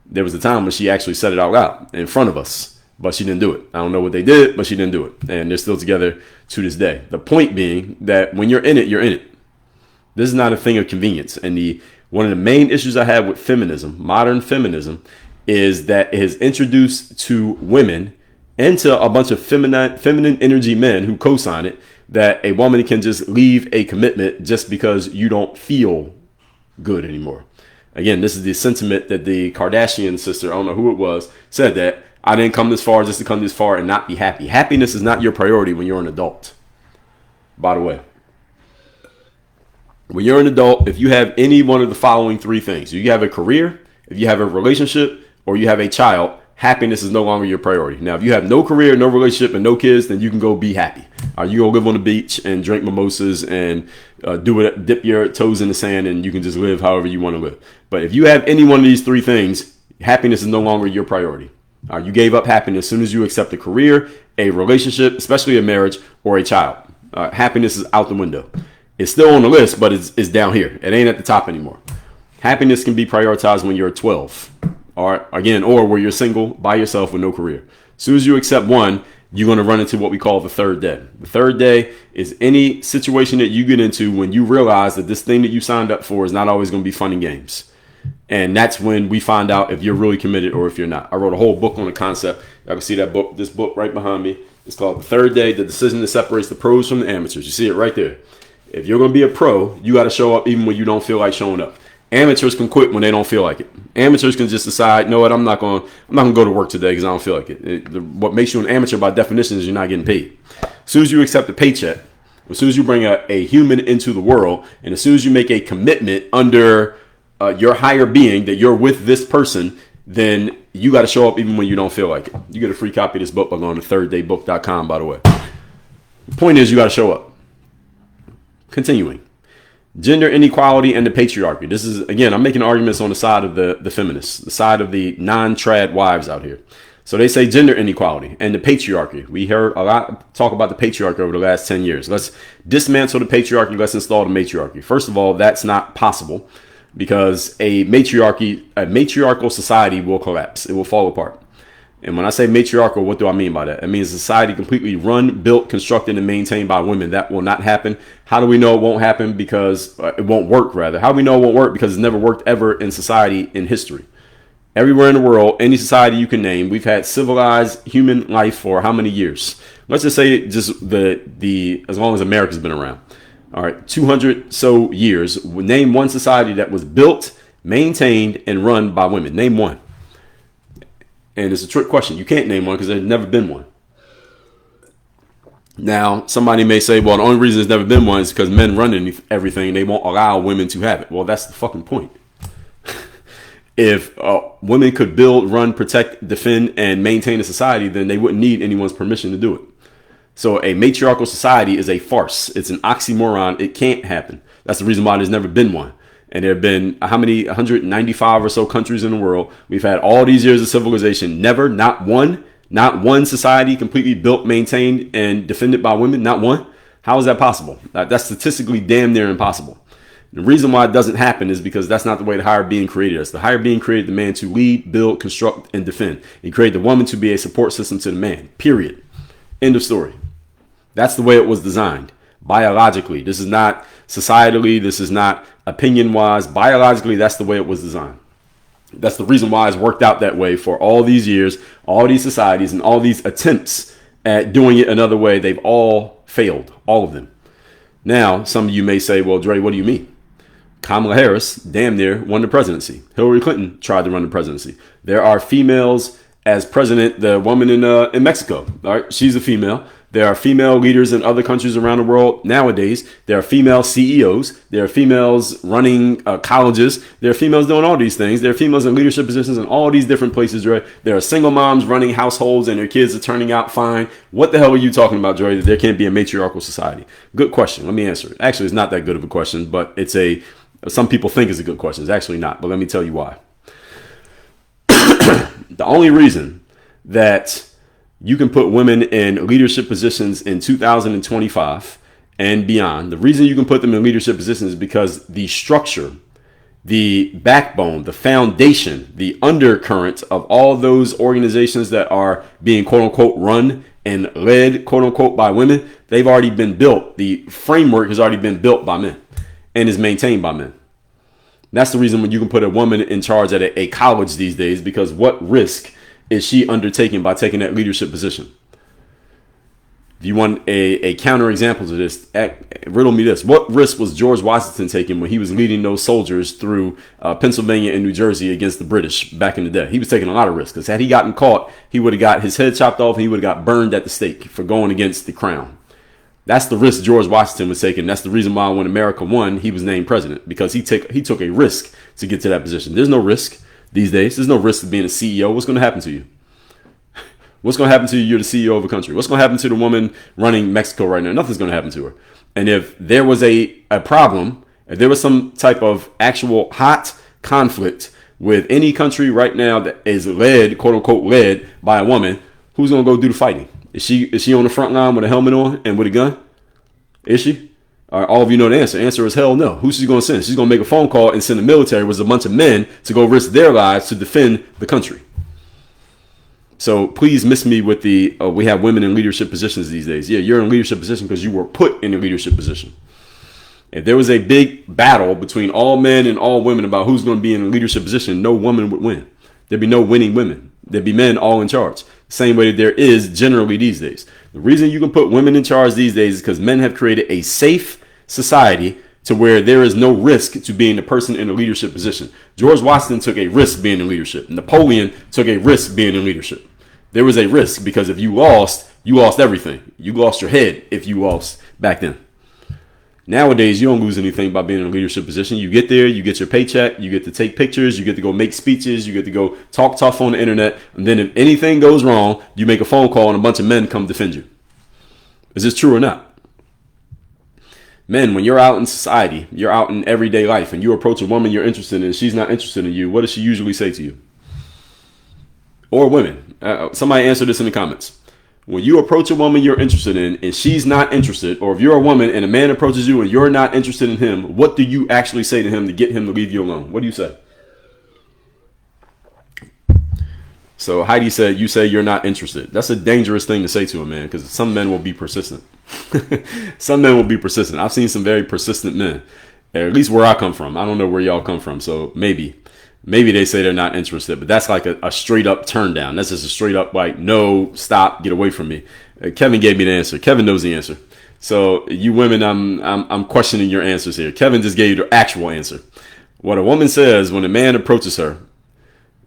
There was a time when she actually said it out loud in front of us, but she didn't do it. I don't know what they did, but she didn't do it. And they're still together to this day. The point being that when you're in it, you're in it. This is not a thing of convenience. And one of the main issues I have with feminism, modern feminism, is that it has introduced to women into a bunch of feminine energy men who co-sign it, that a woman can just leave a commitment just because you don't feel good anymore. Again, this is the sentiment that the Kardashian sister, I don't know who it was, said that I didn't come this far just to come this far and not be happy. Happiness is not your priority when you're an adult. By the way, when you're an adult, if you have any one of the following three things, you have a career, if you have a relationship, or you have a child, happiness is no longer your priority. Now, if you have no career, no relationship, and no kids, then you can go be happy. You go live on the beach and drink mimosas and dip your toes in the sand, and you can just live however you want to live. But if you have any one of these three things, happiness is no longer your priority. You gave up happiness as soon as you accept a career, a relationship, especially a marriage, or a child. Happiness is out the window. It's still on the list, but it's down here. It ain't at the top anymore. Happiness can be prioritized when you're 12. Or where you're single by yourself with no career. As soon as you accept one, you're going to run into what we call the third day. The third day is any situation that you get into when you realize that this thing that you signed up for is not always going to be fun and games. And that's when we find out if you're really committed or if you're not. I wrote a whole book on the concept. I can see this book right behind me. It's called The Third Day, The Decision That Separates the Pros from the Amateurs. You see it right there. If you're going to be a pro, you got to show up even when you don't feel like showing up. Amateurs can quit when they don't feel like it. Amateurs can just decide, no, what, I'm not going to go to work today because I don't feel like it. What makes you an amateur by definition is you're not getting paid. As soon as you accept a paycheck, as soon as you bring a human into the world, and as soon as you make a commitment under your higher being that you're with this person, then you got to show up even when you don't feel like it. You get a free copy of this book by going to thirddaybook.com, by the way. The point is you got to show up. Continuing. Gender inequality and the patriarchy. This is, again, I'm making arguments on the side of the feminists, the side of the non-trad wives out here. So they say gender inequality and the patriarchy. We heard a lot talk about the patriarchy over the last 10 years. Let's dismantle the patriarchy. Let's install the matriarchy. First of all, that's not possible because a matriarchal society will collapse. It will fall apart. And when I say matriarchal, what do I mean by that? It means a society completely run, built, constructed, and maintained by women. That will not happen. How do we know it won't happen? Because it won't work, rather. How do we know it won't work? Because it's never worked ever in society in history. Everywhere in the world, any society you can name, we've had civilized human life for how many years? Let's just say just the as long as America's been around. All right, 200 so years. Name one society that was built, maintained, and run by women. Name one. And it's a trick question. You can't name one because there's never been one. Now, somebody may say, well, the only reason there's never been one is because men run everything. They won't allow women to have it. Well, that's the fucking point. If women could build, run, protect, defend, and maintain a society, then they wouldn't need anyone's permission to do it. So a matriarchal society is a farce. It's an oxymoron. It can't happen. That's the reason why there's never been one. And there have been 195 or so countries in the world. We've had all these years of civilization. Never, not one society completely built, maintained, and defended by women. Not one. How is that possible? That's statistically damn near impossible. The reason why it doesn't happen is because that's not the way the higher being created us. The higher being created the man to lead, build, construct, and defend. He created the woman to be a support system to the man. Period. End of story. That's the way it was designed. Biologically. This is not societally. This is not opinion-wise. Biologically, that's the way it was designed. That's the reason why it's worked out that way for all these years, all these societies, and all these attempts at doing it another way. They've all failed. All of them. Now, some of you may say, well, Dre, what do you mean? Kamala Harris damn near won the presidency. Hillary Clinton tried to run the presidency. There are females as president. The woman in Mexico, all right, she's a female. There are female leaders in other countries around the world nowadays. There are female CEOs. There are females running colleges. There are females doing all these things. There are females in leadership positions in all these different places, Dre. There are single moms running households and their kids are turning out fine. What the hell are you talking about, Dre, that there can't be a matriarchal society? Good question. Let me answer it. Actually, it's not that good of a question, but some people think it's a good question. It's actually not, but let me tell you why. The only reason that you can put women in leadership positions in 2025 and beyond. The reason you can put them in leadership positions is because the structure, the backbone, the foundation, the undercurrent of all those organizations that are being quote unquote run and led quote unquote by women, they've already been built. The framework has already been built by men and is maintained by men. That's the reason when you can put a woman in charge at a college these days, because what risk is she undertaking by taking that leadership position? If you want a counter example to this, riddle me this. What risk was George Washington taking when he was leading those soldiers through Pennsylvania and New Jersey against the British back in the day? He was taking a lot of risks, because had he gotten caught, he would have got his head chopped off and he would have got burned at the stake for going against the crown. That's the risk George Washington was taking. That's the reason why when America won, he was named president, because he took a risk to get to that position. There's no risk these days. There's no risk of being a CEO. What's going to happen to you? What's going to happen to you? You're the CEO of a country. What's going to happen to the woman running Mexico right now? Nothing's going to happen to her. And if there was a problem, if there was some type of actual hot conflict with any country right now that is led, quote unquote, led by a woman, who's going to go do the fighting? Is she on the front line with a helmet on and with a gun? Is she? All of you know the answer. The answer is hell no. Who's she going to send? She's going to make a phone call and send the military with a bunch of men to go risk their lives to defend the country. So please miss me with the we have women in leadership positions these days. Yeah, you're in a leadership position because you were put in a leadership position. If there was a big battle between all men and all women about who's going to be in a leadership position, no woman would win. There'd be no winning women. There'd be men all in charge. Same way that there is generally these days. The reason you can put women in charge these days is because men have created a safe society to where there is no risk to being the person in a leadership position. George Washington took a risk being in leadership. Napoleon took a risk being in leadership. There was a risk because if you lost everything. You lost your head if you lost back then. Nowadays, you don't lose anything by being in a leadership position. You get there, you get your paycheck, you get to take pictures, you get to go make speeches, you get to go talk tough on the internet. And then if anything goes wrong, you make a phone call and a bunch of men come defend you. Is this true or not? Men, when you're out in society, you're out in everyday life, and you approach a woman you're interested in and she's not interested in you, what does she usually say to you? Or women. Somebody answer this in the comments. When you approach a woman you're interested in and she's not interested, or if you're a woman and a man approaches you and you're not interested in him, what do you actually say to him to get him to leave you alone? What do you say? So Heidi said, you say you're not interested. That's a dangerous thing to say to a man, because some men will be persistent. Some men will be persistent. I've seen some very persistent men, at least where I come from. I don't know where y'all come from. So maybe they say they're not interested, but that's like a straight up turn down. That's just a straight up like, no, stop, get away from me. Kevin gave me the answer. Kevin knows the answer. So you women, I'm questioning your answers here. Kevin just gave you the actual answer. What a woman says when a man approaches her,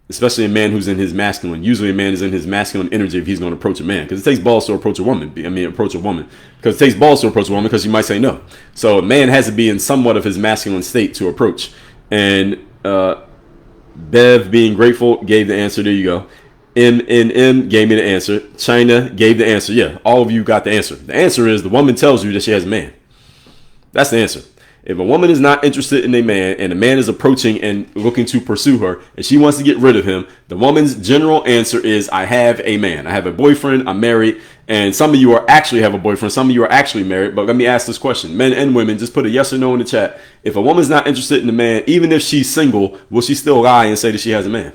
especially a man who's in his masculine, usually a man is in his masculine energy if he's going to approach a man, because it takes balls to approach a woman. Because it takes balls to approach a woman because she might say no. So a man has to be in somewhat of his masculine state to approach. And, Bev, being grateful, gave the answer. There you go. MNM gave me the answer. China gave the answer. Yeah, all of you got the answer. The answer is the woman tells you that she has a man. That's the answer. If a woman is not interested in a man and a man is approaching and looking to pursue her and she wants to get rid of him, the woman's general answer is, I have a man. I have a boyfriend. I'm married. And some of you are actually have a boyfriend. Some of you are actually married. But let me ask this question. Men and women, just put a yes or no in the chat. If a woman's not interested in a man, even if she's single, will she still lie and say that she has a man?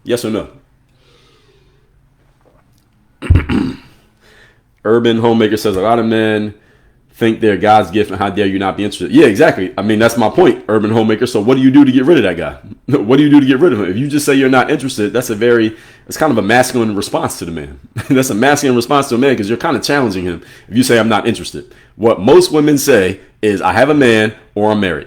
Yes or no? Urban Homemaker says a lot of men think they're God's gift, and how dare you not be interested? Yeah, exactly. I mean, that's my point, Urban Homemaker. So what do you do to get rid of that guy? What do you do to get rid of him? If you just say you're not interested, it's kind of a masculine response to the man. That's a masculine response to a man, because you're kind of challenging him if you say I'm not interested. What most women say is, I have a man or I'm married.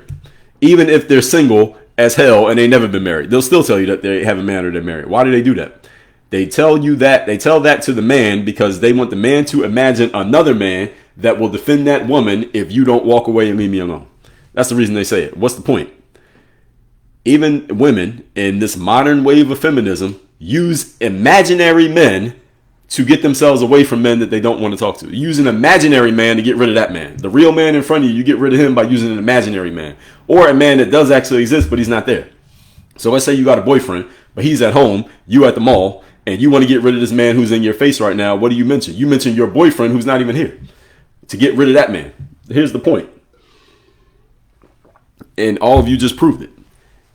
Even if they're single as hell and they never been married, they'll still tell you that they have a man or they're married. Why do they do that? They tell that to the man because they want the man to imagine another man that will defend that woman if you don't walk away and leave me alone. That's the reason they say it. What's the point? Even women in this modern wave of feminism use imaginary men to get themselves away from men that they don't want to talk to. Use an imaginary man to get rid of that man. The real man in front of you, you get rid of him by using an imaginary man. Or a man that does actually exist, but he's not there. So let's say you got a boyfriend, but he's at home, you at the mall, and you want to get rid of this man who's in your face right now. What do you mention? You mention your boyfriend who's not even here. To get rid of that man. Here's the point. And all of you just proved it.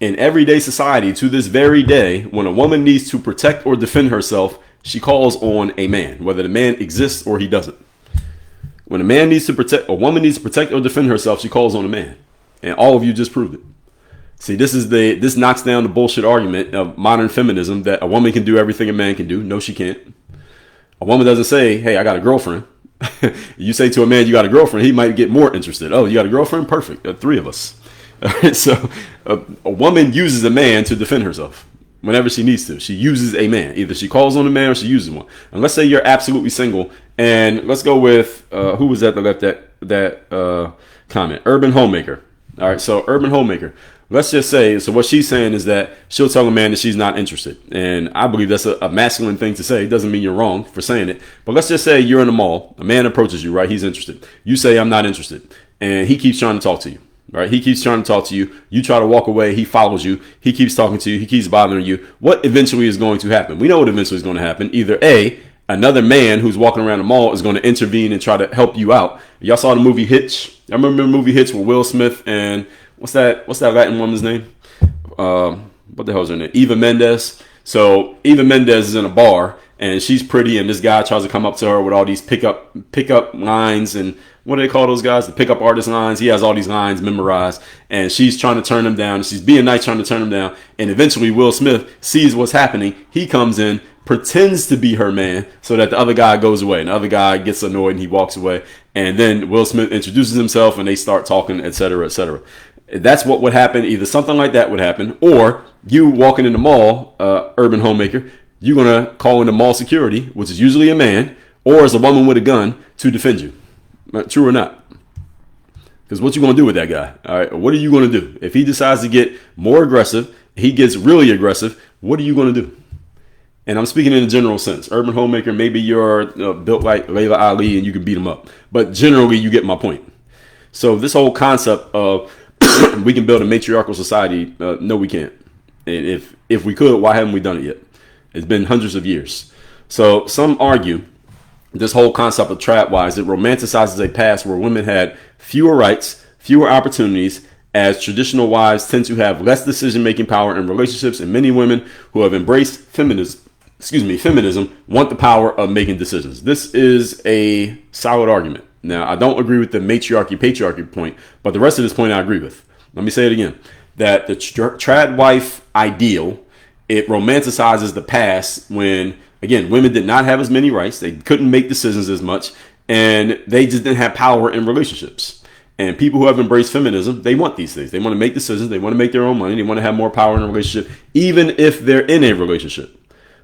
In everyday society, to this very day, when a woman needs to protect or defend herself, she calls on a man, whether the man exists or he doesn't. When a woman needs to protect or defend herself, she calls on a man. And all of you just proved it. See, this knocks down the bullshit argument of modern feminism that a woman can do everything a man can do. No, she can't. A woman doesn't say, hey, I got a girlfriend. You say to a man, you got a girlfriend, he might get more interested. Oh, you got a girlfriend? Perfect. Three of us. All right, so a woman uses a man to defend herself whenever she needs to. She uses a man. Either she calls on a man or she uses one. And let's say you're absolutely single. And let's go with, who was that left that comment? Urban Homemaker. All right, so Urban Homemaker. Let's just say, so what she's saying is that she'll tell a man that she's not interested. And I believe that's a masculine thing to say. It doesn't mean you're wrong for saying it. But let's just say you're in a mall. A man approaches you, right? He's interested. You say, I'm not interested. And he keeps trying to talk to you, right? He keeps trying to talk to you. You try to walk away. He follows you. He keeps talking to you. He keeps bothering you. What eventually is going to happen? We know what eventually is going to happen. Either A, another man who's walking around the mall is going to intervene and try to help you out. Y'all saw the movie Hitch? I remember the movie Hitch with Will Smith and what's that Latin woman's name? What the hell is her name? Eva Mendes. So Eva Mendes is in a bar and she's pretty, and this guy tries to come up to her with all these pickup lines, and what do they call those guys? The pickup artist lines. He has all these lines memorized, and she's trying to turn him down. She's being nice, trying to turn him down, and eventually Will Smith sees what's happening. He comes in, pretends to be her man so that the other guy goes away, and the other guy gets annoyed and he walks away, and then Will Smith introduces himself and they start talking, etc., etc. That's what would happen. Either something like that would happen, or you walking in the mall, Urban Homemaker, you're going to call in the mall security, which is usually a man, or as a woman with a gun, to defend you. True or not? Because what you going to do with that guy? All right, what are you going to do? If he decides to get more aggressive, he gets really aggressive, what are you going to do? And I'm speaking in a general sense. Urban Homemaker, maybe you're built like Layla Ali and you can beat him up. But generally, you get my point. So this whole concept of we can build a matriarchal society, no, we can't. And if we could, why haven't we done it yet? It's been hundreds of years. So some argue this whole concept of trad-wise, it romanticizes a past where women had fewer rights, fewer opportunities, as traditional wives tend to have less decision-making power in relationships, and many women who have embraced feminism want the power of making decisions. This is a solid argument. Now, I don't agree with the matriarchy-patriarchy point, but the rest of this point I agree with. Let me say it again. That the trad wife ideal, it romanticizes the past when, again, women did not have as many rights. They couldn't make decisions as much, and they just didn't have power in relationships. And people who have embraced feminism, they want these things. They want to make decisions. They want to make their own money. They want to have more power in a relationship, even if they're in a relationship.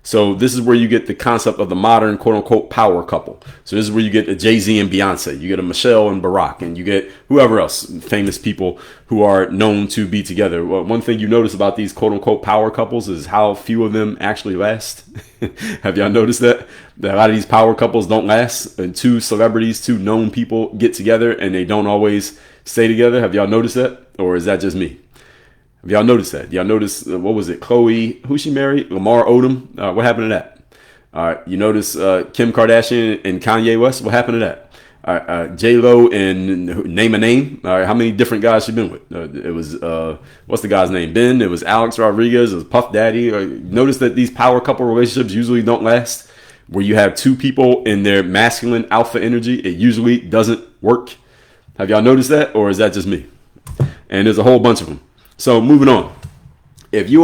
So this is where you get the concept of the modern quote unquote power couple. So this is where you get a Jay-Z and Beyonce, you get a Michelle and Barack, and you get whoever else, famous people who are known to be together. Well, one thing you notice about these quote unquote power couples is how few of them actually last. Have y'all noticed that a lot of these power couples don't last? And two celebrities, two known people get together and they don't always stay together. Have y'all noticed that? Or is that just me? Have y'all noticed that? Y'all notice, what was it? Chloe, who she married? Lamar Odom. What happened to that? All right. You notice Kim Kardashian and Kanye West. What happened to that? All right. J-Lo and name a name. All right. How many different guys she been with? It was, what's the guy's name? Ben. It was Alex Rodriguez. It was Puff Daddy. Notice that these power couple relationships usually don't last. Where you have two people in their masculine alpha energy, it usually doesn't work. Have y'all noticed that? Or is that just me? And there's a whole bunch of them. So moving on, if you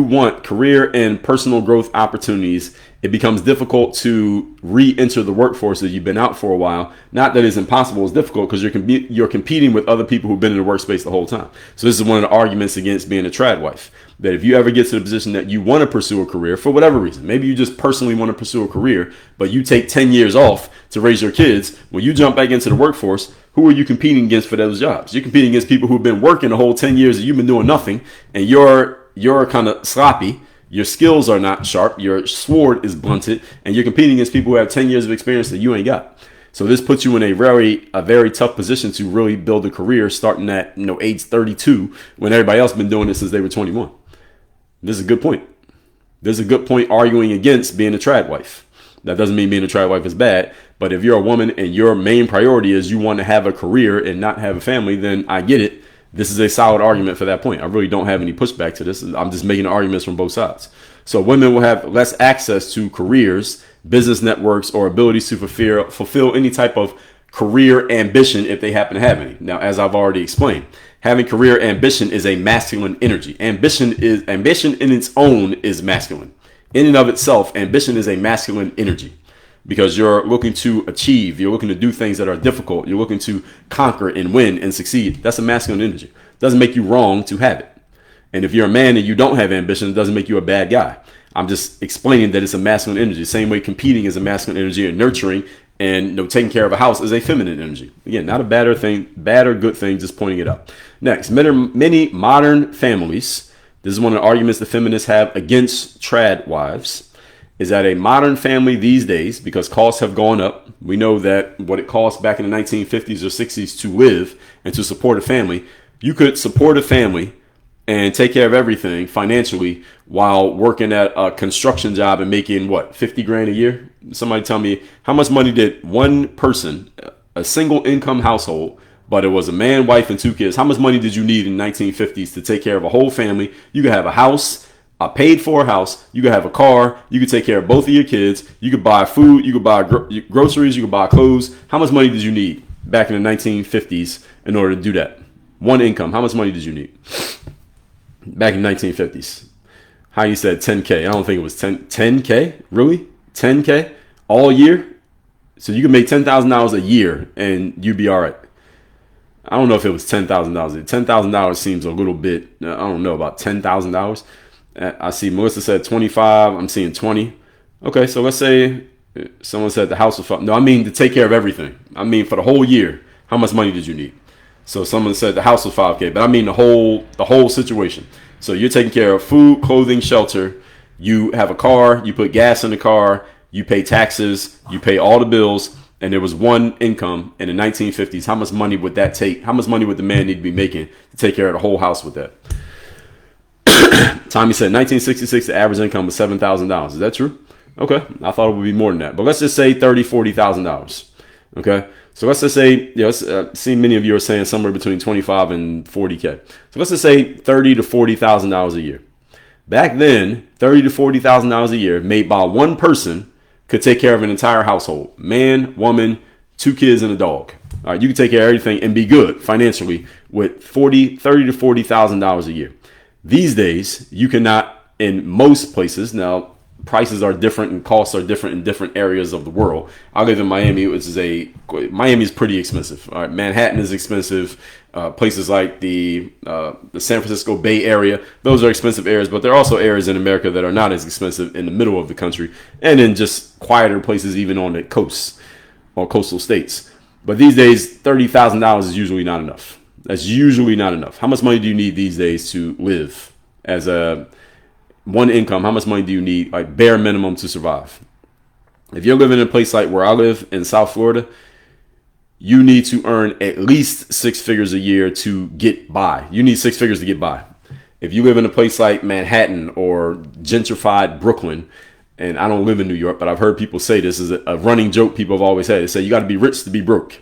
want career and personal growth opportunities, it becomes difficult to re-enter the workforce that you've been out for a while. Not that it's impossible, it's difficult because you're competing with other people who've been in the workspace the whole time. So this is one of the arguments against being a trad wife. That if you ever get to the position that you want to pursue a career for whatever reason, maybe you just personally want to pursue a career, but you take 10 years off to raise your kids, when you jump back into the workforce, who are you competing against for those jobs? You're competing against people who've been working the whole 10 years that you've been doing nothing, and you're kind of sloppy. Your skills are not sharp. Your sword is blunted, and you're competing against people who have 10 years of experience that you ain't got. So this puts you in a very tough position to really build a career starting at age 32 when everybody else been doing this since they were 21. This is a good point. There's a good point arguing against being a trad wife. That doesn't mean being a trad wife is bad, but if you're a woman and your main priority is you want to have a career and not have a family, then I get it. This is a solid argument for that point. I really don't have any pushback to this. I'm just making arguments from both sides. So women will have less access to careers, business networks, or abilities to fulfill any type of career ambition if they happen to have any. Now, as I've already explained, having career ambition is a masculine energy. Ambition in its own is masculine. In and of itself, ambition is a masculine energy. because you're looking to achieve. You're looking to do things that are difficult. You're looking to conquer and win and succeed. That's a masculine energy. It doesn't make you wrong to have it. And if you're a man and you don't have ambition, it doesn't make you a bad guy. I'm just explaining that it's a masculine energy. Same way competing is a masculine energy, and nurturing and taking care of a house is a feminine energy. Again, not a bad or good thing, just pointing it out. Next, many modern families, this is one of the arguments the feminists have against trad wives, is that a modern family these days, because costs have gone up, we know that what it cost back in the 1950s or 60s to live and to support a family, you could support a family and take care of everything financially while working at a construction job and making what, 50 grand a year? Somebody tell me, how much money did one person, a single income household, but it was a man, wife, and 2 kids, how much money did you need in the 1950s to take care of a whole family? You could have a house, a paid for house, you could have a car, you could take care of both of your kids, you could buy food, you could buy groceries, you could buy clothes. How much money did you need back in the 1950s in order to do that? One income, how much money did you need? Back in the 1950s. How you said 10K. I don't think it was 10K. Really? 10K all year? So you could make $10,000 a year and you'd be all right. I don't know if it was $10,000. $10,000 seems a little bit, I don't know, about $10,000. I see Melissa said 25. I'm seeing 20. Okay, so let's say someone said the house was, no, I mean to take care of everything. I mean for the whole year, how much money did you need? So someone said the house was 5K, but I mean the whole situation. So you're taking care of food, clothing, shelter. You have a car, you put gas in the car, you pay taxes, you pay all the bills, and there was one income in the 1950s. How much money would that take? How much money would the man need to be making to take care of the whole house with that? Tommy said 1966, the average income was $7,000. Is that true? Okay. I thought it would be more than that. But let's just say $30,000, $40,000. Okay. So let's just say, see many of you are saying somewhere between 25 and 40K. So let's just say $30,000 to $40,000 a year. Back then, $30,000 to $40,000 a year made by one person could take care of an entire household. Man, woman, 2 kids, and a dog. All right, you can take care of everything and be good financially with $30,000 to $40,000 a year. These days, you cannot, in most places, now prices are different and costs are different in different areas of the world. I live in Miami, Miami is pretty expensive. All right, Manhattan is expensive. Places like the San Francisco Bay Area, those are expensive areas, but there are also areas in America that are not as expensive in the middle of the country, and in just quieter places, even on the coasts or coastal states. But these days, $30,000 is usually not enough. That's usually not enough. How much money do you need these days to live as a one income? How much money do you need, like bare minimum, to survive? If you're living in a place like where I live in South Florida, you need to earn at least 6 figures a year to get by. You need 6 figures to get by. If you live in a place like Manhattan or gentrified Brooklyn, and I don't live in New York, but I've heard people say this is a running joke people have always had. They say you got to be rich to be broke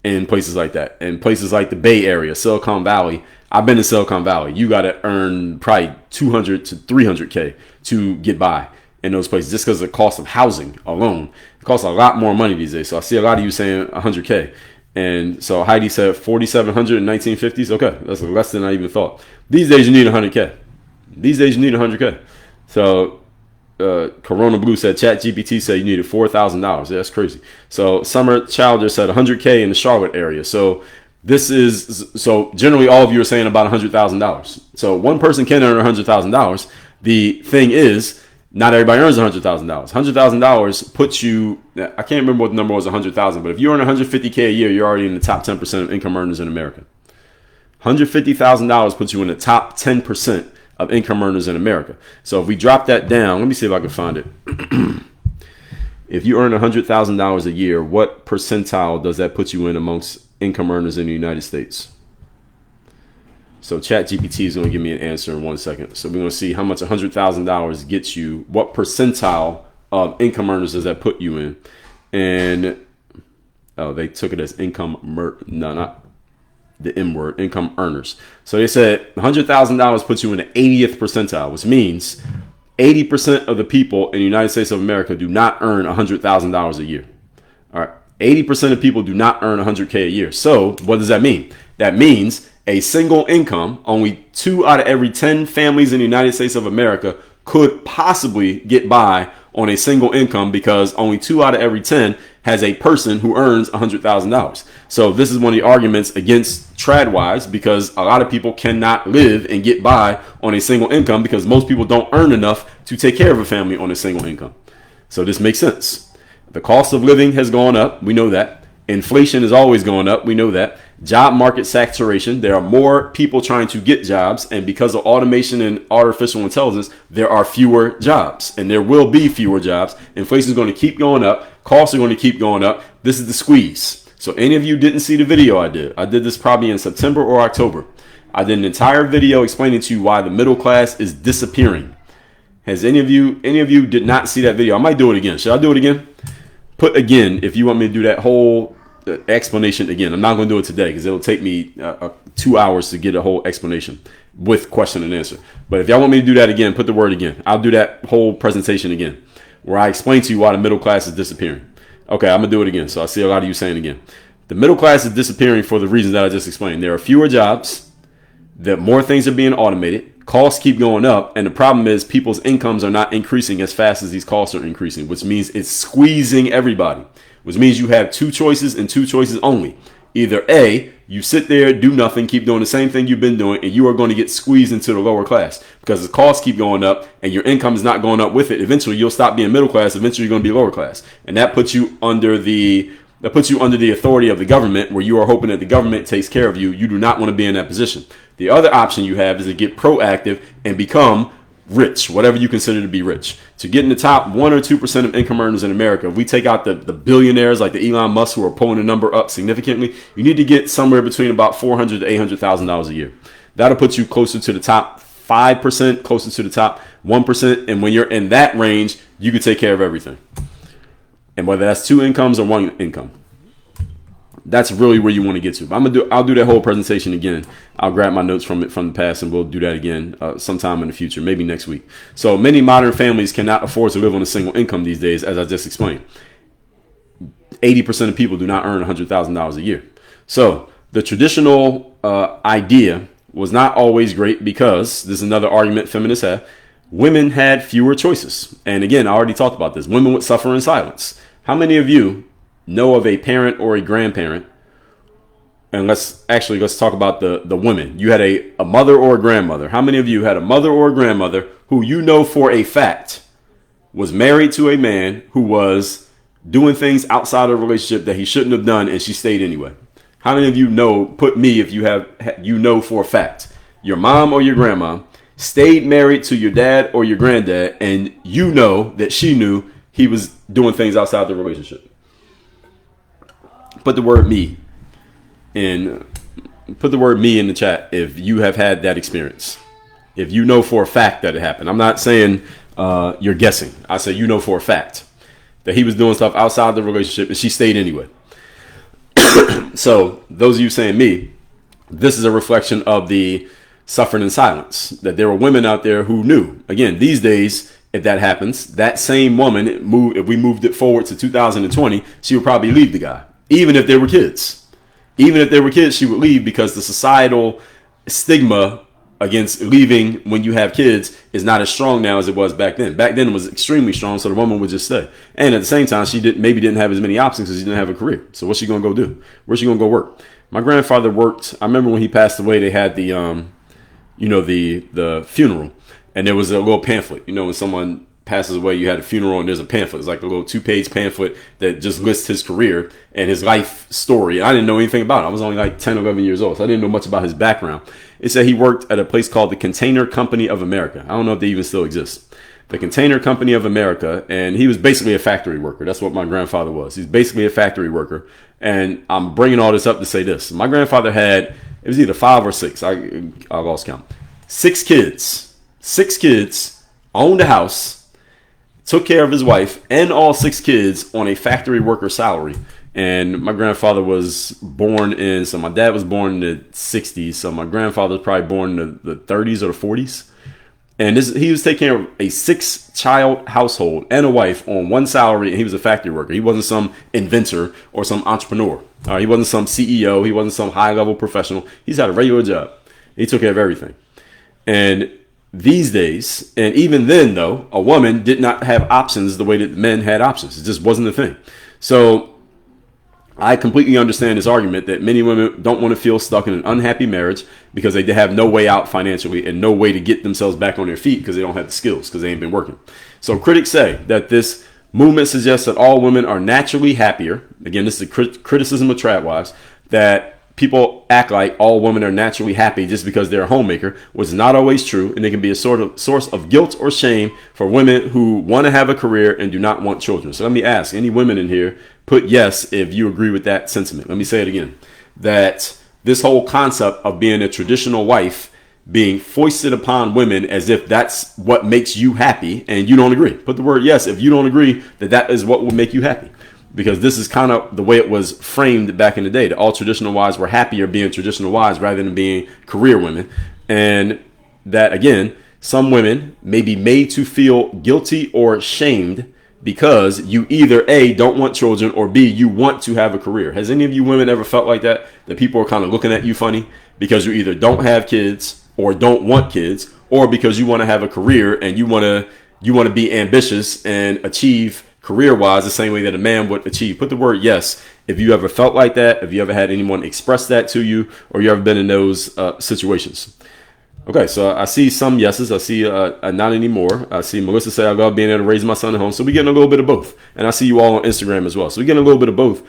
in places like that. In places like the Bay Area, Silicon Valley. I've been to Silicon Valley. You got to earn probably 200 to 300K to get by in those places, just because of the cost of housing alone. It costs a lot more money these days. So I see a lot of you saying 100K. And so Heidi said 4,700 in 1950s. Okay, that's less than I even thought. These days you need 100K. These days you need 100K. So Corona Blue said ChatGPT said you needed $4,000. Yeah, that's crazy. So Summer Childer said 100K in the Charlotte area. So generally all of you are saying about $100,000. So one person can earn $100,000. The thing is, not everybody earns $100,000. $100,000 puts you, I can't remember what the number was, 100,000, but if you earn 150K a year, you're already in the top 10% of income earners in America. $150,000 puts you in the top 10% of income earners in America. So if we drop that down, let me see if I can find it. If you earn $100,000 a year, what percentile does that put you in amongst income earners in the United States? So ChatGPT is going to give me an answer in 1 second. So we're going to see how much $100,000 gets you. What percentile of income earners does that put you in? And they took it as income. No, not the M word. Income earners. So they said $100,000 puts you in the 80th percentile, which means 80% of the people in the United States of America do not earn $100,000 a year. All right. 80% of people do not earn 100K a year. So what does that mean? That means a single income, only 2 out of every 10 families in the United States of America could possibly get by on a single income because only 2 out of every 10 has a person who earns $100,000. So this is one of the arguments against TradWise, because a lot of people cannot live and get by on a single income because most people don't earn enough to take care of a family on a single income. So this makes sense. The cost of living has gone up. We know that. Inflation is always going up. We know that. Job market saturation. There are more people trying to get jobs. And because of automation and artificial intelligence, there are fewer jobs. And there will be fewer jobs. Inflation is going to keep going up. Costs are going to keep going up. This is the squeeze. So any of you didn't see the video I did this probably in September or October. I did an entire video explaining to you why the middle class is disappearing. Has any of you did not see that video? I might do it again. Should I do it again? Put again if you want me to do that whole explanation again. I'm not going to do it today because it'll take me 2 hours to get a whole explanation with question and answer. But if y'all want me to do that again, put the word again. I'll do that whole presentation again where I explain to you why the middle class is disappearing. Okay, I'm going to do it again. So I see a lot of you saying again. The middle class is disappearing for the reasons that I just explained. There are fewer jobs, that more things are being automated. Costs keep going up, and the problem is people's incomes are not increasing as fast as these costs are increasing, which means it's squeezing everybody, which means you have two choices and two choices only. Either A, you sit there, do nothing, keep doing the same thing you've been doing, and you are going to get squeezed into the lower class because the costs keep going up and your income is not going up with it. Eventually, you'll stop being middle class. Eventually, you're going to be lower class, and that puts you under the authority of the government, where you are hoping that the government takes care of you. You do not want to be in that position. The other option you have is to get proactive and become rich, whatever you consider to be rich. To get in the top 1 or 2% of income earners in America, if we take out the billionaires like the Elon Musk who are pulling the number up significantly, you need to get somewhere between about $400,000 to $800,000 a year. That'll put you closer to the top 5%, closer to the top 1%. And when you're in that range, you can take care of everything. And whether that's 2 incomes or 1 income. That's really where you want to get to. I'll do that whole presentation again. I'll grab my notes from the past and we'll do that again sometime in the future, maybe next week. So many modern families cannot afford to live on a single income these days, as I just explained. 80% of people do not earn $100,000 a year. So the traditional idea was not always great because, this is another argument feminists have, women had fewer choices. And again, I already talked about this. Women would suffer in silence. How many of you know of a parent or a grandparent? And let's talk about the women. You had a mother or a grandmother. How many of you had a mother or a grandmother who you know for a fact was married to a man who was doing things outside of a relationship that he shouldn't have done, and she stayed anyway? How many of you know, put me if you have, you know for a fact, your mom or your grandma stayed married to your dad or your granddad, and you know that she knew he was doing things outside the relationship? Put the word me in the chat if you have had that experience. If you know for a fact that it happened. I'm not saying you're guessing. I say you know for a fact that he was doing stuff outside the relationship and she stayed anyway. So those of you saying me, this is a reflection of the suffering in silence, that there were women out there who knew. Again, these days, if that happens, that same woman, if we moved it forward to 2020, she would probably leave the guy. Even if there were kids. Even if there were kids, she would leave because the societal stigma against leaving when you have kids is not as strong now as it was back then. Back then it was extremely strong, so the woman would just stay. And at the same time, she maybe didn't have as many options because she didn't have a career. So what's she going to go do? Where's she going to go work? My grandfather worked. I remember when he passed away, they had the funeral. And there was a little pamphlet. You know, when someone passes away, you had a funeral and there's a pamphlet. It's like a little 2-page pamphlet that just lists his career and his life story. I didn't know anything about it. I was only like 10, 11 years old, so I didn't know much about his background. It said he worked at a place called the Container Company of America. I don't know if they even still exist. The Container Company of America, and he was basically a factory worker. That's what my grandfather was. He's basically a factory worker. And I'm bringing all this up to say this. My grandfather had, it was either 5 or 6. I lost count. 6 kids. 6 kids, owned a house, took care of his wife and all 6 kids on a factory worker salary. And my grandfather was born in, so my dad was born in the 60s. So my grandfather was probably born in the 30s or the 40s. And he was taking care of a 6-child household and a wife on one salary. And he was a factory worker. He wasn't some inventor or some entrepreneur. He wasn't some CEO. He wasn't some high level professional. He's had a regular job. He took care of everything. And these days, and even then, though, a woman did not have options the way that men had options. It just wasn't a thing. So I completely understand this argument that many women don't want to feel stuck in an unhappy marriage because they have no way out financially and no way to get themselves back on their feet because they don't have the skills because they ain't been working. So critics say that this movement suggests that all women are naturally happier. Again, this is a criticism of trad wives, that people act like all women are naturally happy just because they're a homemaker, which is not always true, and they can be a sort of source of guilt or shame for women who want to have a career and do not want children. So let me ask any women in here, put yes if you agree with that sentiment. Let me say it again, that this whole concept of being a traditional wife being foisted upon women as if that's what makes you happy, and you don't agree. Put the word yes if you don't agree that that is what will make you happy. Because this is kind of the way it was framed back in the day, that all traditional wives were happier being traditional wives rather than being career women. And that, again, some women may be made to feel guilty or shamed because you either A, don't want children, or B, you want to have a career. Has any of you women ever felt like that? That people are kind of looking at you funny because you either don't have kids or don't want kids, or because you want to have a career and you want to be ambitious and achieve career-wise the same way that a man would achieve. Put the word yes if you ever felt like that, if you ever had anyone express that to you, or you ever been in those situations. Okay, so I see some yeses. I see not anymore. I see Melissa say, I love being able to raise my son at home. So we're getting a little bit of both. And I see you all on Instagram as well. So we're getting a little bit of both.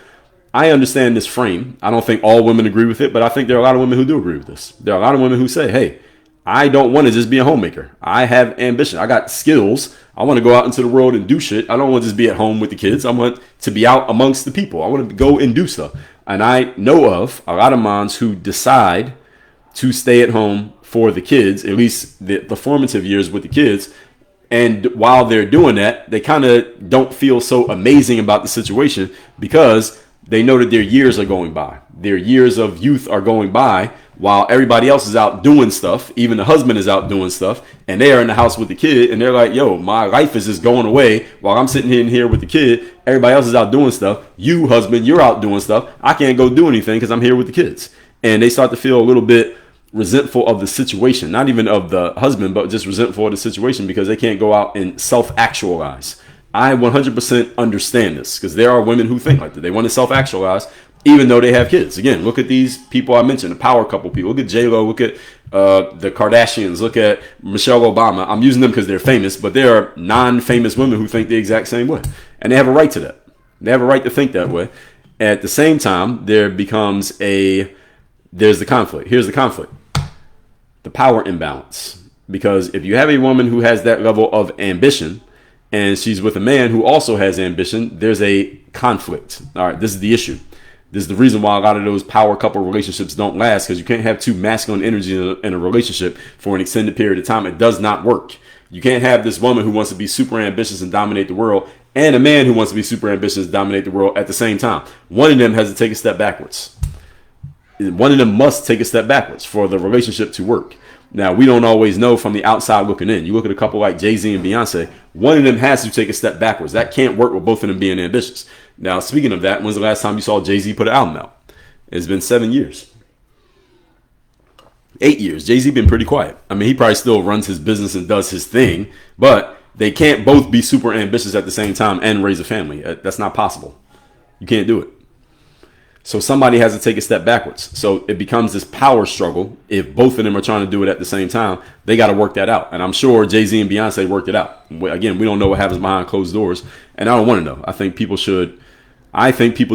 I understand this frame. I don't think all women agree with it, but I think there are a lot of women who do agree with this. There are a lot of women who say, hey, I don't want to just be a homemaker. I have ambition. I got skills. I want to go out into the world and do shit. I don't want to just be at home with the kids. I want to be out amongst the people. I want to go and do stuff. And I know of a lot of moms who decide to stay at home for the kids, at least the formative years with the kids. And while they're doing that, they kind of don't feel so amazing about the situation because they know that their years are going by. Their years of youth are going by while everybody else is out doing stuff. Even the husband is out doing stuff, and they are in the house with the kid, and they're like, yo, my life is just going away while I'm sitting in here with the kid. Everybody else is out doing stuff. You, husband, you're out doing stuff. I can't go do anything because I'm here with the kids. And they start to feel a little bit resentful of the situation, not even of the husband, but just resentful of the situation because they can't go out and self-actualize. I 100% understand this because there are women who think like that. They want to self-actualize even though they have kids. Again, look at these people I mentioned, the power couple people. Look at J-Lo, look at the Kardashians, look at Michelle Obama. I'm using them because they're famous, but there are non-famous women who think the exact same way. And they have a right to that. They have a right to think that way. At the same time, there's the conflict. Here's the conflict. The power imbalance. Because if you have a woman who has that level of ambition, and she's with a man who also has ambition, there's a conflict. All right, this is the issue. This is the reason why a lot of those power couple relationships don't last, because you can't have two masculine energies in a relationship for an extended period of time. It does not work. You can't have this woman who wants to be super ambitious and dominate the world and a man who wants to be super ambitious and dominate the world at the same time. One of them has to take a step backwards. One of them must take a step backwards for the relationship to work. Now, we don't always know from the outside looking in. You look at a couple like Jay-Z and Beyonce, one of them has to take a step backwards. That can't work with both of them being ambitious. Now, speaking of that, when's the last time you saw Jay-Z put an album out? It's been 7 years. 8 years. Jay-Z been pretty quiet. I mean, he probably still runs his business and does his thing, but they can't both be super ambitious at the same time and raise a family. That's not possible. You can't do it. So somebody has to take a step backwards. So it becomes this power struggle. If both of them are trying to do it at the same time, they got to work that out. And I'm sure Jay-Z and Beyonce worked it out. Again, we don't know what happens behind closed doors. And I don't want to know. I think people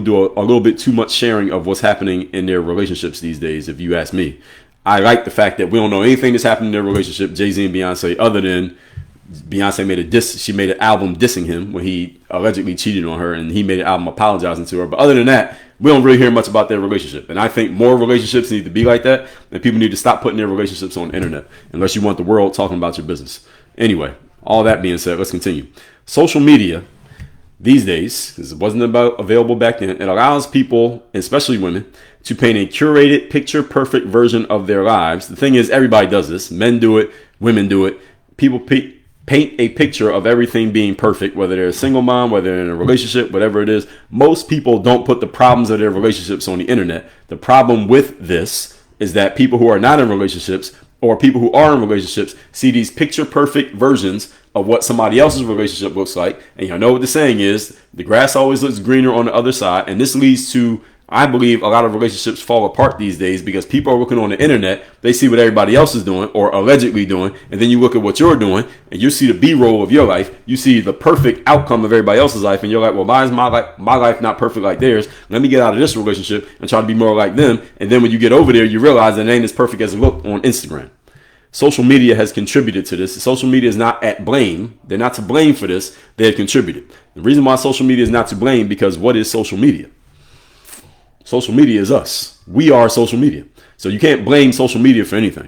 do a little bit too much sharing of what's happening in their relationships these days, if you ask me. I like the fact that we don't know anything that's happened in their relationship, Jay-Z and Beyonce, other than Beyonce she made an album dissing him when he allegedly cheated on her, and he made an album apologizing to her. But other than that, we don't really hear much about their relationship. And I think more relationships need to be like that, and people need to stop putting their relationships on the internet unless you want the world talking about your business. Anyway, all that being said, let's continue. Social media these days, because it wasn't available back then, it allows people, especially women, to paint a curated, picture-perfect version of their lives. The thing is, everybody does this. Men do it. Women do it. People paint a picture of everything being perfect, whether they're a single mom, whether they're in a relationship, whatever it is. Most people don't put the problems of their relationships on the internet. The problem with this is that people who are not in relationships or people who are in relationships see these picture perfect versions of what somebody else's relationship looks like. And you know what the saying is, the grass always looks greener on the other side. And this leads to, I believe, a lot of relationships fall apart these days because people are looking on the internet. They see what everybody else is doing or allegedly doing. And then you look at what you're doing and you see the B-roll of your life. You see the perfect outcome of everybody else's life. And you're like, well, why is my life not perfect like theirs? Let me get out of this relationship and try to be more like them. And then when you get over there, you realize that it ain't as perfect as it looked on Instagram. Social media has contributed to this. Social media is not at blame. They're not to blame for this. They have contributed. The reason why social media is not to blame, because what is social media? Social media is us. We are social media. So you can't blame social media for anything.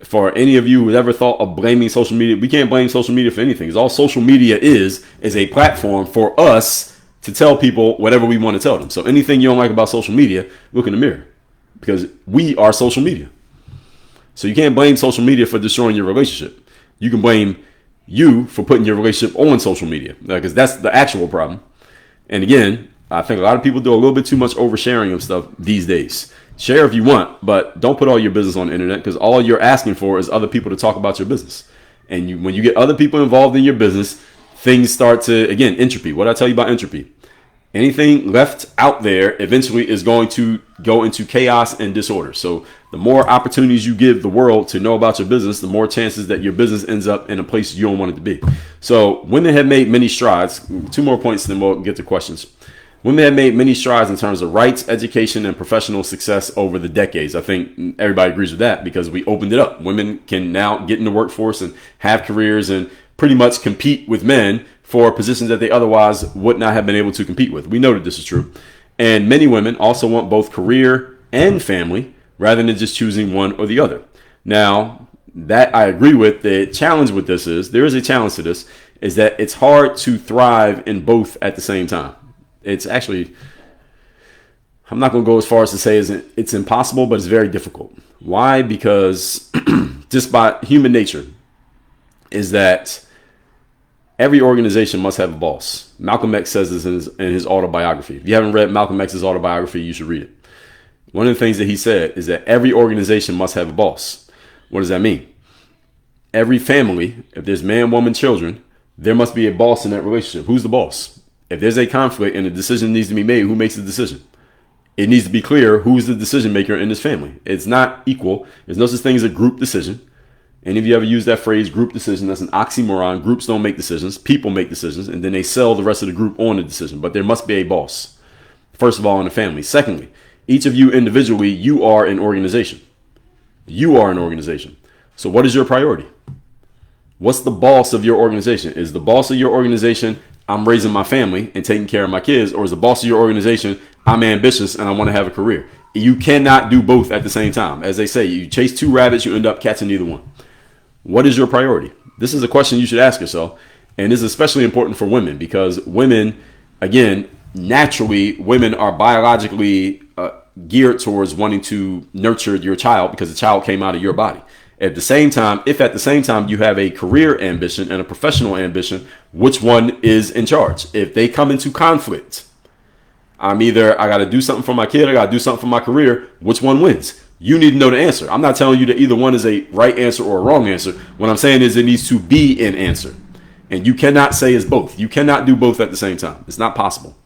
For any of you who ever thought of blaming social media, we can't blame social media for anything. Because all social media is a platform for us to tell people whatever we want to tell them. So anything you don't like about social media, look in the mirror. Because we are social media. So you can't blame social media for destroying your relationship. You can blame you for putting your relationship on social media, because that's the actual problem. And again, I think a lot of people do a little bit too much oversharing of stuff these days. Share if you want, but don't put all your business on the internet, because all you're asking for is other people to talk about your business. And when you get other people involved in your business, things start to, again, entropy. What did I tell you about entropy? Anything left out there eventually is going to go into chaos and disorder. So the more opportunities you give the world to know about your business, the more chances that your business ends up in a place you don't want it to be. So women have made many strides. 2 more points, then we'll get to questions. Women have made many strides in terms of rights, education, and professional success over the decades. I think everybody agrees with that because we opened it up. Women can now get in the workforce and have careers and pretty much compete with men for positions that they otherwise would not have been able to compete with. We know that this is true. And many women also want both career and family rather than just choosing one or the other. Now, that I agree with. The challenge with this is, there is a challenge to this, is that it's hard to thrive in both at the same time. It's actually, I'm not going to go as far as to say it's impossible, but it's very difficult. Why? Because just by human nature is that every organization must have a boss. Malcolm X says this in his autobiography. If you haven't read Malcolm X's autobiography, you should read it. One of the things that he said is that every organization must have a boss. What does that mean? Every family, if there's man, woman, children, there must be a boss in that relationship. Who's the boss? If there's a conflict and a decision needs to be made, who makes the decision? It needs to be clear who's the decision maker in this family. It's not equal. There's no such thing as a group decision. Any of you ever use that phrase, group decision? That's an oxymoron. Groups don't make decisions. People make decisions, and then they sell the rest of the group on the decision. But there must be a boss, first of all, in the family. Secondly, each of you individually, you are an organization. You are an organization. So what is your priority? What's the boss of your organization? Is the boss of your organization, I'm raising my family and taking care of my kids? Or is the boss of your organization, I'm ambitious and I want to have a career? You cannot do both at the same time. As they say, you chase 2 rabbits, you end up catching neither one. What is your priority? This is a question you should ask yourself. And this is especially important for women because women, again, naturally, women are biologically geared towards wanting to nurture your child because the child came out of your body. At the same time, if at the same time you have a career ambition and a professional ambition, which one is in charge? If they come into conflict, I got to do something for my kid, I got to do something for my career, which one wins? You need to know the answer. I'm not telling you that either one is a right answer or a wrong answer. What I'm saying is it needs to be an answer. And you cannot say it's both. You cannot do both at the same time. It's not possible.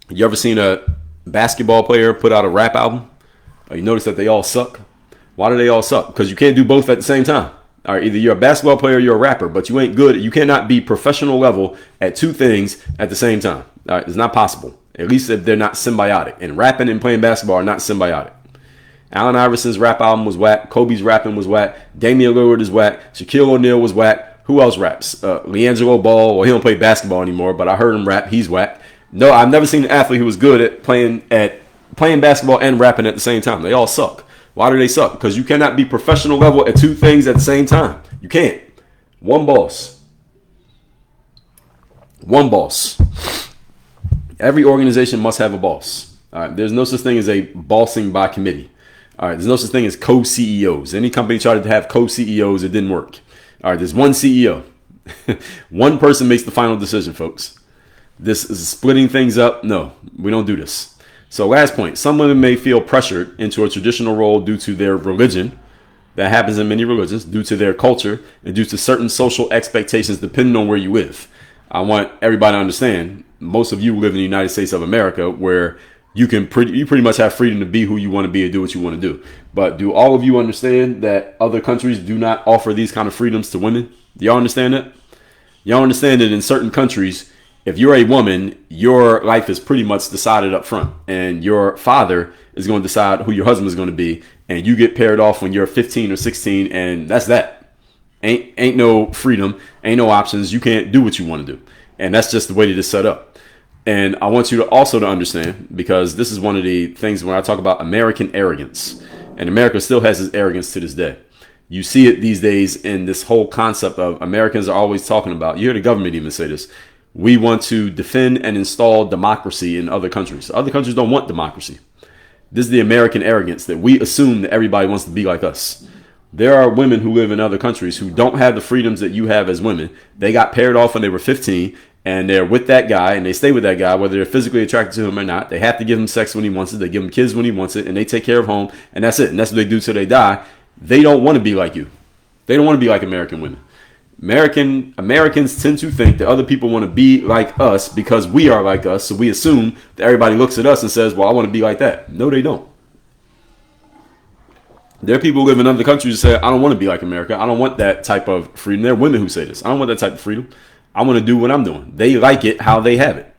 You ever seen a basketball player put out a rap album? You notice that they all suck. Why do they all suck? Because you can't do both at the same time. All right, either you're a basketball player or you're a rapper, but you ain't good. You cannot be professional level at 2 things at the same time. All right, it's not possible. At least if they're not symbiotic. And rapping and playing basketball are not symbiotic. Allen Iverson's rap album was whack. Kobe's rapping was whack. Damian Lillard is whack. Shaquille O'Neal was whack. Who else raps? LiAngelo Ball. Well, he don't play basketball anymore, but I heard him rap. He's whack. No, I've never seen an athlete who was good at playing basketball and rapping at the same time. They all suck. Why do they suck? Because you cannot be professional level at 2 things at the same time. You can't. One boss. One boss. Every organization must have a boss. All right. There's no such thing as a bossing by committee. All right. There's no such thing as co-CEOs. Any company tried to have co-CEOs, it didn't work. All right. There's one CEO. One person makes the final decision, folks. This is splitting things up. No, we don't do this. So last point, some women may feel pressured into a traditional role due to their religion. That happens in many religions, due to their culture and due to certain social expectations depending on where you live. I want everybody to understand, most of you live in the United States of America, where you pretty much have freedom to be who you want to be and do what you want to do. But do all of you understand that other countries do not offer these kind of freedoms to women? Do y'all understand that? Y'all understand that in certain countries, if you're a woman, your life is pretty much decided up front, and your father is going to decide who your husband is going to be, and you get paired off when you're 15 or 16, and that's that. Ain't no freedom, ain't no options. You can't do what you want to do, and that's just the way it is set up. And I want you to also to understand, because this is one of the things when I talk about American arrogance, and America still has this arrogance to this day. You see it these days in this whole concept of Americans are always talking about, you hear the government even say this, we want to defend and install democracy in other countries. Other countries don't want democracy. This is the American arrogance that we assume that everybody wants to be like us. There are women who live in other countries who don't have the freedoms that you have as women. They got paired off when they were 15, and they're with that guy, and they stay with that guy, whether they're physically attracted to him or not. They have to give him sex when he wants it. They give him kids when he wants it, and they take care of home, and that's it. And that's what they do till they die. They don't want to be like you. They don't want to be like American women. Americans tend to think that other people want to be like us because we are like us. So we assume that everybody looks at us and says, well, I want to be like that. No, they don't. There are people who live in other countries who say, I don't want to be like America. I don't want that type of freedom. There are women who say this. I don't want that type of freedom. I want to do what I'm doing. They like it how they have it.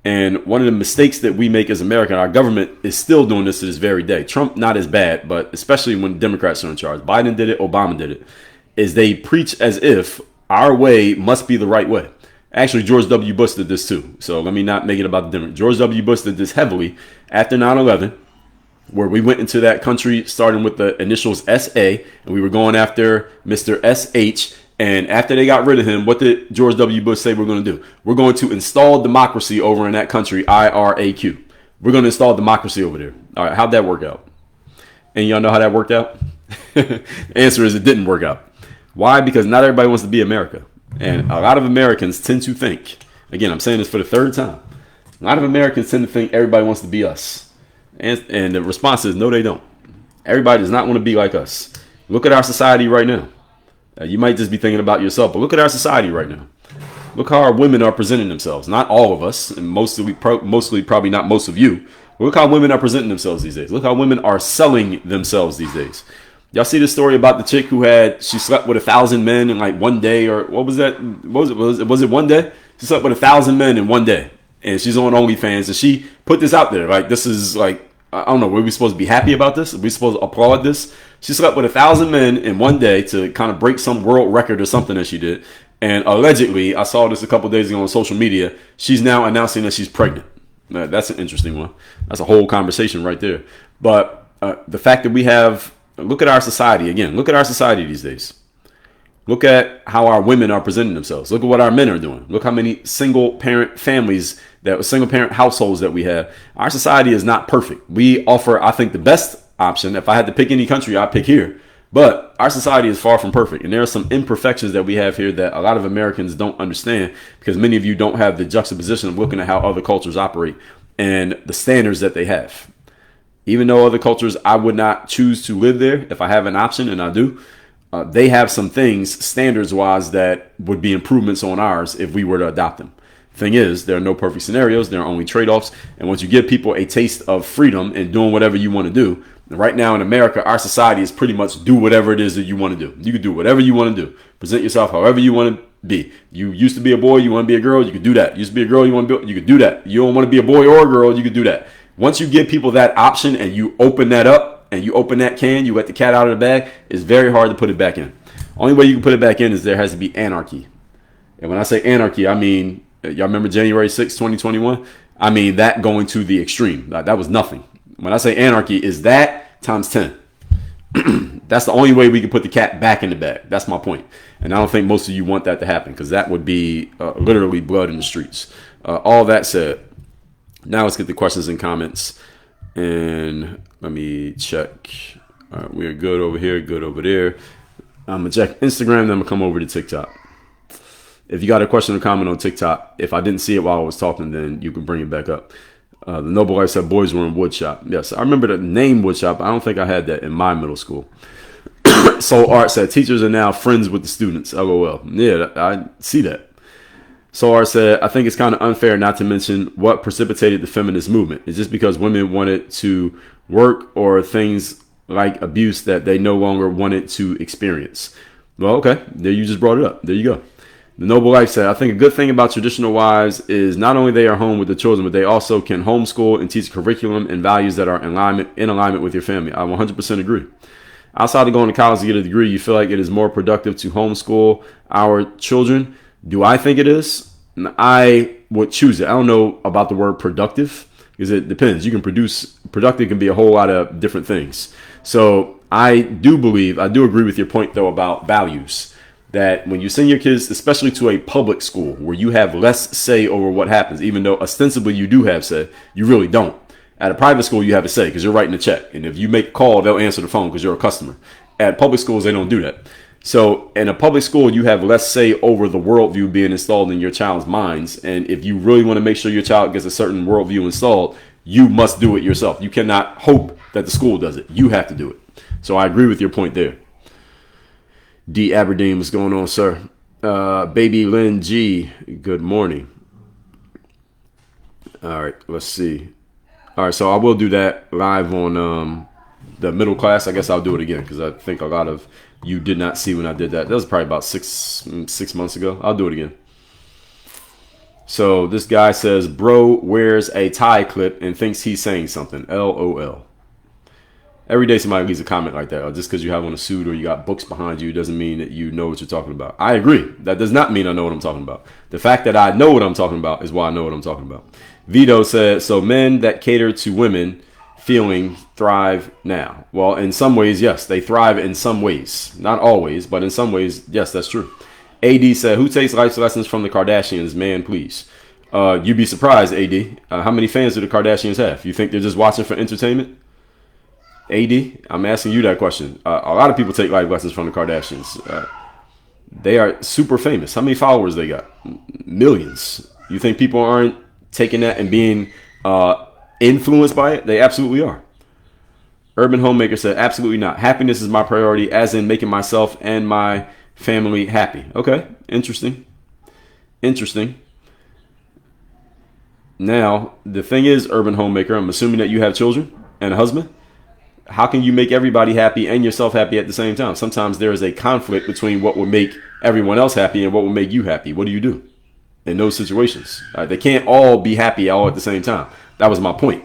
And one of the mistakes that we make as America, our government is still doing this to this very day. Trump, not as bad, but especially when Democrats are in charge. Biden did it. Obama did it. Is they preach as if our way must be the right way. Actually, George W. Bush did this too. So let me not make it about the Democrats. George W. Bush did this heavily after 9/11, where we went into that country starting with the initials SA, and we were going after Mr. SH. And after they got rid of him, what did George W. Bush say we're going to do? We're going to install democracy over in that country, IRAQ. We're going to install democracy over there. All right, how'd that work out? And y'all know how that worked out? The answer is it didn't work out. Why? Because not everybody wants to be America. And a lot of Americans tend to think, again, I'm saying this for the third time, a lot of Americans tend to think everybody wants to be us. And the response is, no, they don't. Everybody does not want to be like us. Look at our society right now. You might just be thinking about yourself, but look at our society right now. Look how our women are presenting themselves. Not all of us, and mostly probably not most of you. Look how women are presenting themselves these days. Look how women are selling themselves these days. Y'all see the story about the chick who she slept with 1,000 men in like one day, or what was that? Was it one day? She slept with 1,000 men in one day, and she's on OnlyFans, and she put this out there. Like, this is like, I don't know, were we supposed to be happy about this? Are we supposed to applaud this? She slept with 1,000 men in one day to kind of break some world record or something that she did. And allegedly, I saw this a couple days ago on social media, she's now announcing that she's pregnant. Now, that's an interesting one. That's a whole conversation right there. But the fact that we have, look at our society again. Look at our society these days. Look at how our women are presenting themselves. Look at what our men are doing. Look how many single parent families, single parent households that we have. Our society is not perfect. We offer, I think, the best option. If I had to pick any country, I'd pick here. But our society is far from perfect. And there are some imperfections that we have here that a lot of Americans don't understand, because many of you don't have the juxtaposition of looking at how other cultures operate and the standards that they have. Even though other cultures, I would not choose to live there if I have an option, and I do. They have some things standards-wise that would be improvements on ours if we were to adopt them. Thing is, there are no perfect scenarios. There are only trade-offs. And once you give people a taste of freedom and doing whatever you want to do, right now in America, our society is pretty much do whatever it is that you want to do. You can do whatever you want to do. Present yourself however you want to be. You used to be a boy, you want to be a girl, you could do that. You used to be a girl, you want to be, you could do that. You don't want to be a boy or a girl, you could do that. Once you give people that option and you open that up and you open that can, you let the cat out of the bag, it's very hard to put it back in. Only way you can put it back in is there has to be anarchy. And when I say anarchy, I mean, y'all remember January 6, 2021? I mean that going to the extreme. That was nothing. When I say anarchy, is that times 10. That's the only way we can put the cat back in the bag. That's my point. And I don't think most of you want that to happen, because that would be literally blood in the streets. All that said, now let's get the questions and comments. And let me check. All right, we're good over here, good over there. I'm going to check Instagram, then I'm going to come over to TikTok. If you got a question or comment on TikTok, if I didn't see it while I was talking, then you can bring it back up. The Noble Life said boys were in woodshop. Yes, I remember the name woodshop. I don't think I had that in my middle school. Soul Art said teachers are now friends with the students. LOL. Yeah, I see that. Soul Art said, I think it's kind of unfair not to mention what precipitated the feminist movement. It's just because women wanted to work or things like abuse that they no longer wanted to experience. Well, okay. There you just brought it up. There you go. The Noble Life said, I think a good thing about traditional wives is not only they are home with the children, but they also can homeschool and teach curriculum and values that are in alignment with your family. I 100% agree. Outside of going to college to get a degree, you feel like it is more productive to homeschool our children. Do I think it is? I would choose it. I don't know about the word productive because it depends. You can productive can be a whole lot of different things. So I do agree with your point though about values. That when you send your kids, especially to a public school where you have less say over what happens, even though ostensibly you do have say, you really don't. At a private school, you have a say because you're writing a check. And if you make a call, they'll answer the phone because you're a customer. At public schools, they don't do that. So in a public school, you have less say over the worldview being installed in your child's minds. And if you really want to make sure your child gets a certain worldview installed, you must do it yourself. You cannot hope that the school does it. You have to do it. So I agree with your point there. D. Aberdeen, what's going on, sir? Baby Lynn G, good morning. All right, let's see. All right, so I will do that live on the middle class. I guess I'll do it again because I think a lot of you did not see when I did that. That was probably about six months ago. I'll do it again. So this guy says, bro wears a tie clip and thinks he's saying something. LOL. Every day somebody leaves a comment like that. Or just because you have on a suit or you got books behind you doesn't mean that you know what you're talking about. I agree. That does not mean I know what I'm talking about. The fact that I know what I'm talking about is why I know what I'm talking about. Vito said, so men that cater to women feeling thrive now. Well, in some ways, yes, they thrive in some ways. Not always, but in some ways, yes, that's true. AD said, who takes life lessons from the Kardashians? Man, please. You'd be surprised, AD. How many fans do the Kardashians have? You think they're just watching for entertainment? AD, I'm asking you that question. A lot of people take life lessons from the Kardashians. They are super famous. How many followers they got? Millions. You think people aren't taking that and being influenced by it? They absolutely are. Urban Homemaker said, absolutely not. Happiness is my priority, as in making myself and my family happy. Okay, interesting. Now, the thing is, Urban Homemaker, I'm assuming that you have children and a husband. How can you make everybody happy and yourself happy at the same time? Sometimes there is a conflict between what will make everyone else happy and what will make you happy. What do you do in those situations? They can't all be happy all at the same time. That was my point.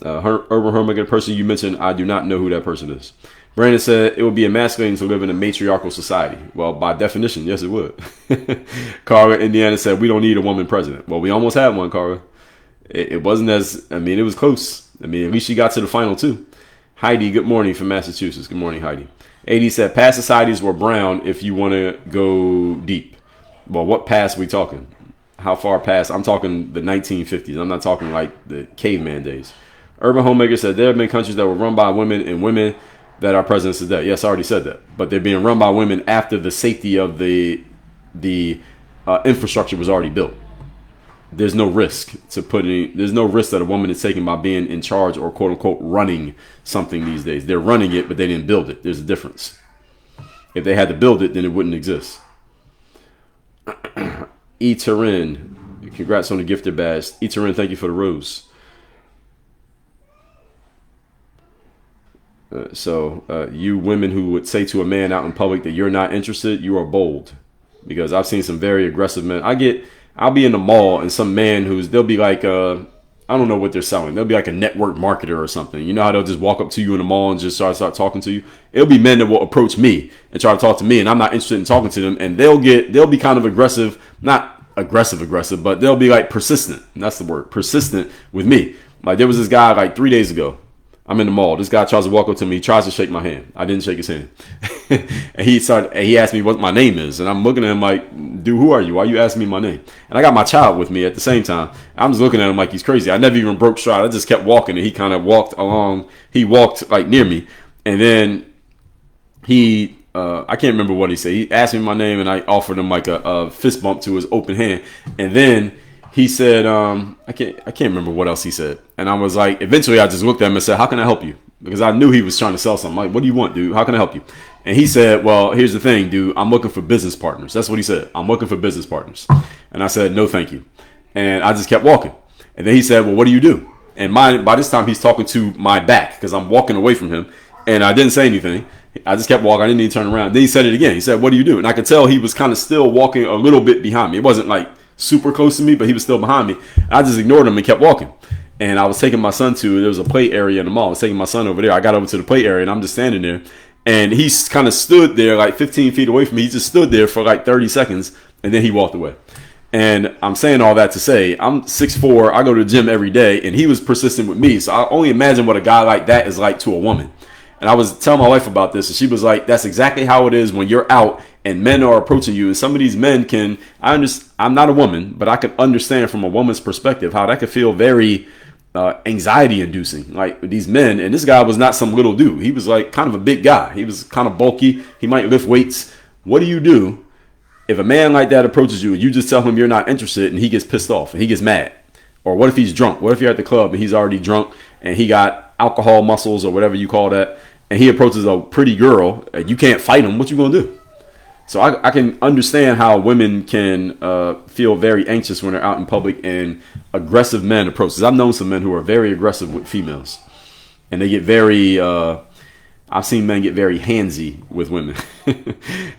Urban Homemaker, the person you mentioned, I do not know who that person is. Brandon said it would be emasculating to live in a matriarchal society. Well, by definition, yes, it would. Carla, Indiana said we don't need a woman president. Well, we almost had one, Carla. It wasn't it was close. At least she got to the final two. Heidi, good morning from Massachusetts. Good morning, Heidi. AD said past societies were brown if you want to go deep. Well, what past are we talking? How far past? I'm talking the 1950s. I'm not talking like the caveman days. Urban Homemaker said there have been countries that were run by women and women that are presidents today. Yes, I already said that. But they're being run by women after the safety of the infrastructure was already built. There's no risk there's no risk that a woman is taking by being in charge or quote unquote running something these days. They're running it, but they didn't build it. There's a difference. If they had to build it, then it wouldn't exist. E. Turin, congrats on the gifted badge. E. Turin, thank you for the rose. You women who would say to a man out in public that you're not interested, you are bold. Because I've seen some very aggressive men. I'll be in the mall and some man they'll be like, I don't know what they're selling. They'll be like a network marketer or something. You know how they'll just walk up to you in the mall and just start talking to you? It'll be men that will approach me and try to talk to me, and I'm not interested in talking to them. And they'll be kind of aggressive, not aggressive, but they'll be like persistent. That's the word, persistent with me. Like there was this guy like 3 days ago. I'm in the mall. This guy tries to walk up to me. He tries to shake my hand. I didn't shake his hand. And he asked me what my name is. And I'm looking at him like, dude, who are you? Why are you asking me my name? And I got my child with me at the same time. I'm just looking at him like he's crazy. I never even broke stride. I just kept walking. And he kind of walked along. He walked like near me. And then I can't remember what he said. He asked me my name and I offered him like a fist bump to his open hand. And then he said, I can't remember what else he said. And I was like, eventually I just looked at him and said, how can I help you? Because I knew he was trying to sell something. I'm like, what do you want, dude? How can I help you? And he said, well, here's the thing, dude. I'm looking for business partners. That's what he said. I'm looking for business partners. And I said, no, thank you. And I just kept walking. And then he said, well, what do you do? And by this time, he's talking to my back because I'm walking away from him. And I didn't say anything. I just kept walking. I didn't even turn around. Then he said it again. He said, what do you do? And I could tell he was kind of still walking a little bit behind me. It wasn't like super close to me, but he was still behind me. I just ignored him and kept walking. And I was taking my son there was a play area in the mall. I was taking my son over there. I got over to the play area and I'm just standing there. And he kind of stood there like 15 feet away from me. He just stood there for like 30 seconds and then he walked away. And I'm saying all that to say I'm 6'4". I go to the gym every day and he was persistent with me. So I only imagine what a guy like that is like to a woman. And I was telling my wife about this and she was like, that's exactly how it is when you're out and men are approaching you. And some of these men I'm not a woman, but I can understand from a woman's perspective how that could feel very anxiety inducing. Like these men, and this guy was not some little dude. He was like kind of a big guy. He was kind of bulky. He might lift weights. What do you do if a man like that approaches you and you just tell him you're not interested and he gets pissed off and he gets mad? Or what if he's drunk? What if you're at the club and he's already drunk and he got alcohol muscles or whatever you call that, and he approaches a pretty girl and you can't fight him? What you gonna do? So I can understand how women can feel very anxious when they're out in public and aggressive men approach. I've known some men who are very aggressive with females, and they get very. I've seen men get very handsy with women,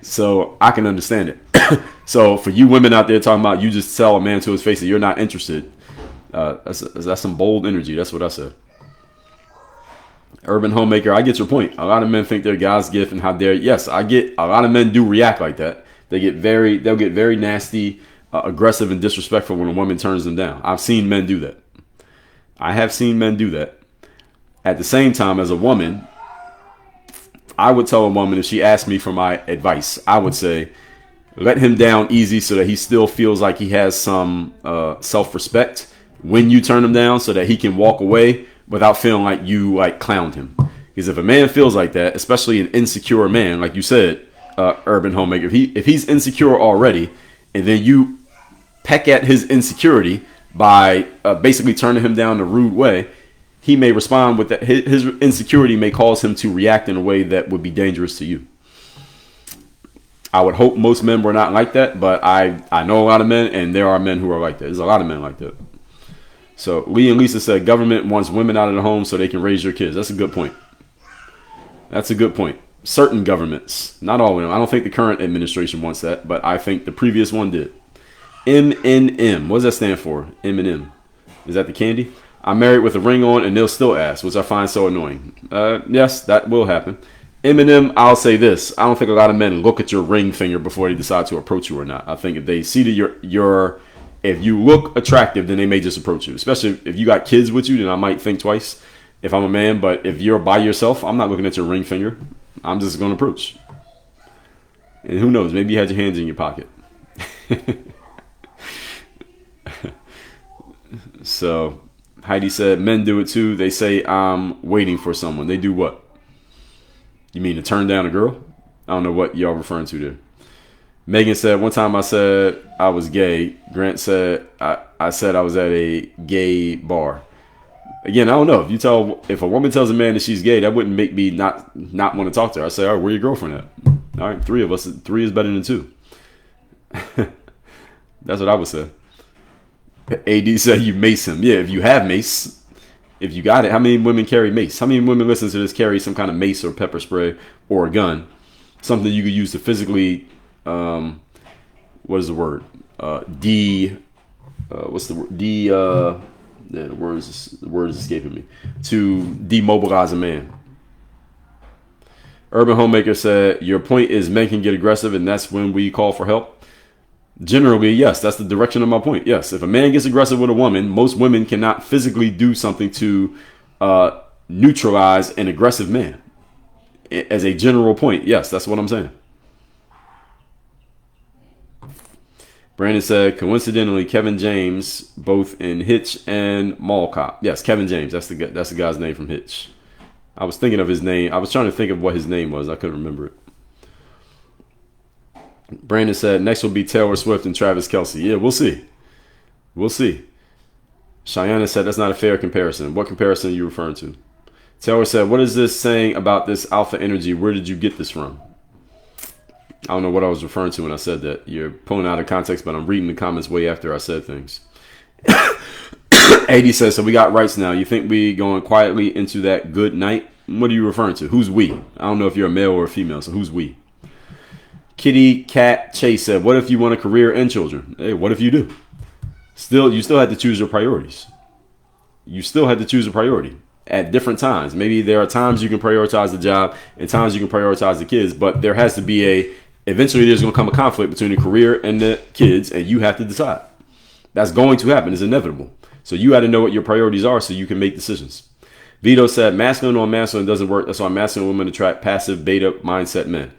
so I can understand it. So for you women out there talking about you just tell a man to his face that you're not interested, that's some bold energy. That's what I said. Urban Homemaker, I get your point. A lot of men think they're God's gift, and how dare. Yes, I get. A lot of men do react like that. They'll get very nasty, aggressive, and disrespectful when a woman turns them down. I've seen men do that. I have seen men do that. At the same time, as a woman, I would tell a woman if she asked me for my advice, I would say, let him down easy so that he still feels like he has some self-respect when you turn him down, so that he can walk away without feeling like you like clowned him. Because if a man feels like that, especially an insecure man, like you said, Urban Homemaker, if he's insecure already, and then you peck at his insecurity by basically turning him down in a rude way, he may respond with that. His insecurity may cause him to react in a way that would be dangerous to you. I would hope most men were not like that, but I know a lot of men, and there are men who are like that. There's a lot of men like that. So Lee and Lisa said government wants women out of the home so they can raise your kids. That's a good point. That's a good point. Certain governments, not all of them. I don't think the current administration wants that, but I think the previous one did. M&M. What does that stand for? M&M. Is that the candy? I'm married with a ring on and they'll still ask, which I find so annoying. Yes, that will happen. M&M, I'll say this. I don't think a lot of men look at your ring finger before they decide to approach you or not. I think if they see that if you look attractive, then they may just approach you. Especially if you got kids with you, then I might think twice if I'm a man. But if you're by yourself, I'm not looking at your ring finger. I'm just going to approach. And who knows? Maybe you had your hands in your pocket. So Heidi said, men do it too. They say, I'm waiting for someone. They do what? You mean to turn down a girl? I don't know what y'all referring to there. Megan said, one time I said I was gay. Grant said, I said I was at a gay bar. Again, I don't know. If a woman tells a man that she's gay, that wouldn't make me not want to talk to her. I say, all right, where your girlfriend at? All right, 3 of us. 3 is better than 2. That's what I would say. AD said you mace him. Yeah, if you have mace, if you got it. How many women carry mace? How many women listen to this carry some kind of mace or pepper spray or a gun? Something you could use to physically, what is the word? What's the word? The word is escaping me. To demobilize a man. Urban Homemaker said, your point is men can get aggressive and that's when we call for help. Generally, yes, that's the direction of my point. Yes, if a man gets aggressive with a woman, most women cannot physically do something to neutralize an aggressive man. As a general point, yes, that's what I'm saying. Brandon said, coincidentally, Kevin James, both in Hitch and Mall Cop. Yes, Kevin James. That's the guy's name from Hitch. I was thinking of his name. I was trying to think of what his name was. I couldn't remember it. Brandon said, next will be Taylor Swift and Travis Kelce. Yeah, we'll see. We'll see. Cheyenne said that's not a fair comparison. What comparison are you referring to? Taylor said, what is this saying about this alpha energy? Where did you get this from? I don't know what I was referring to when I said that. You're pulling out of context, but I'm reading the comments way after I said things. AD says, so we got rights now. You think we going quietly into that good night? What are you referring to? Who's we? I don't know if you're a male or a female, so who's we? Kitty Cat Chase said, what if you want a career and children? Hey, what if you do? You still had to choose your priorities. You still had to choose a priority at different times. Maybe there are times you can prioritize the job and times you can prioritize the kids, but there has to be eventually there's going to come a conflict between the career and the kids, and you have to decide. That's going to happen. It's inevitable. So you got to know what your priorities are so you can make decisions. Vito said, masculine on masculine doesn't work. That's why masculine women attract passive beta mindset men.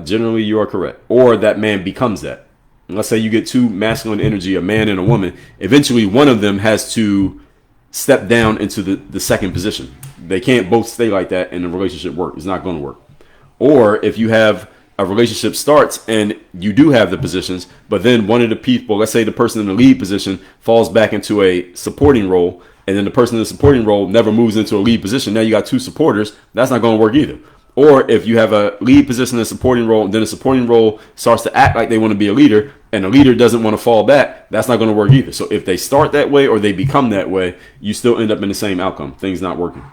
Generally, you are correct. Or that man becomes that. Let's say you get two masculine energy, a man and a woman. Eventually, one of them has to step down into the second position. They can't both stay like that and the relationship work. It's not going to work. Or if you have a relationship starts and you do have the positions, but then one of the people, let's say the person in the lead position falls back into a supporting role, and then the person in the supporting role never moves into a lead position. Now you got two supporters. That's not going to work either. Or if you have a lead position in a supporting role, and then a supporting role starts to act like they want to be a leader, and the leader doesn't want to fall back, that's not going to work either. So if they start that way or they become that way, you still end up in the same outcome. Things not working.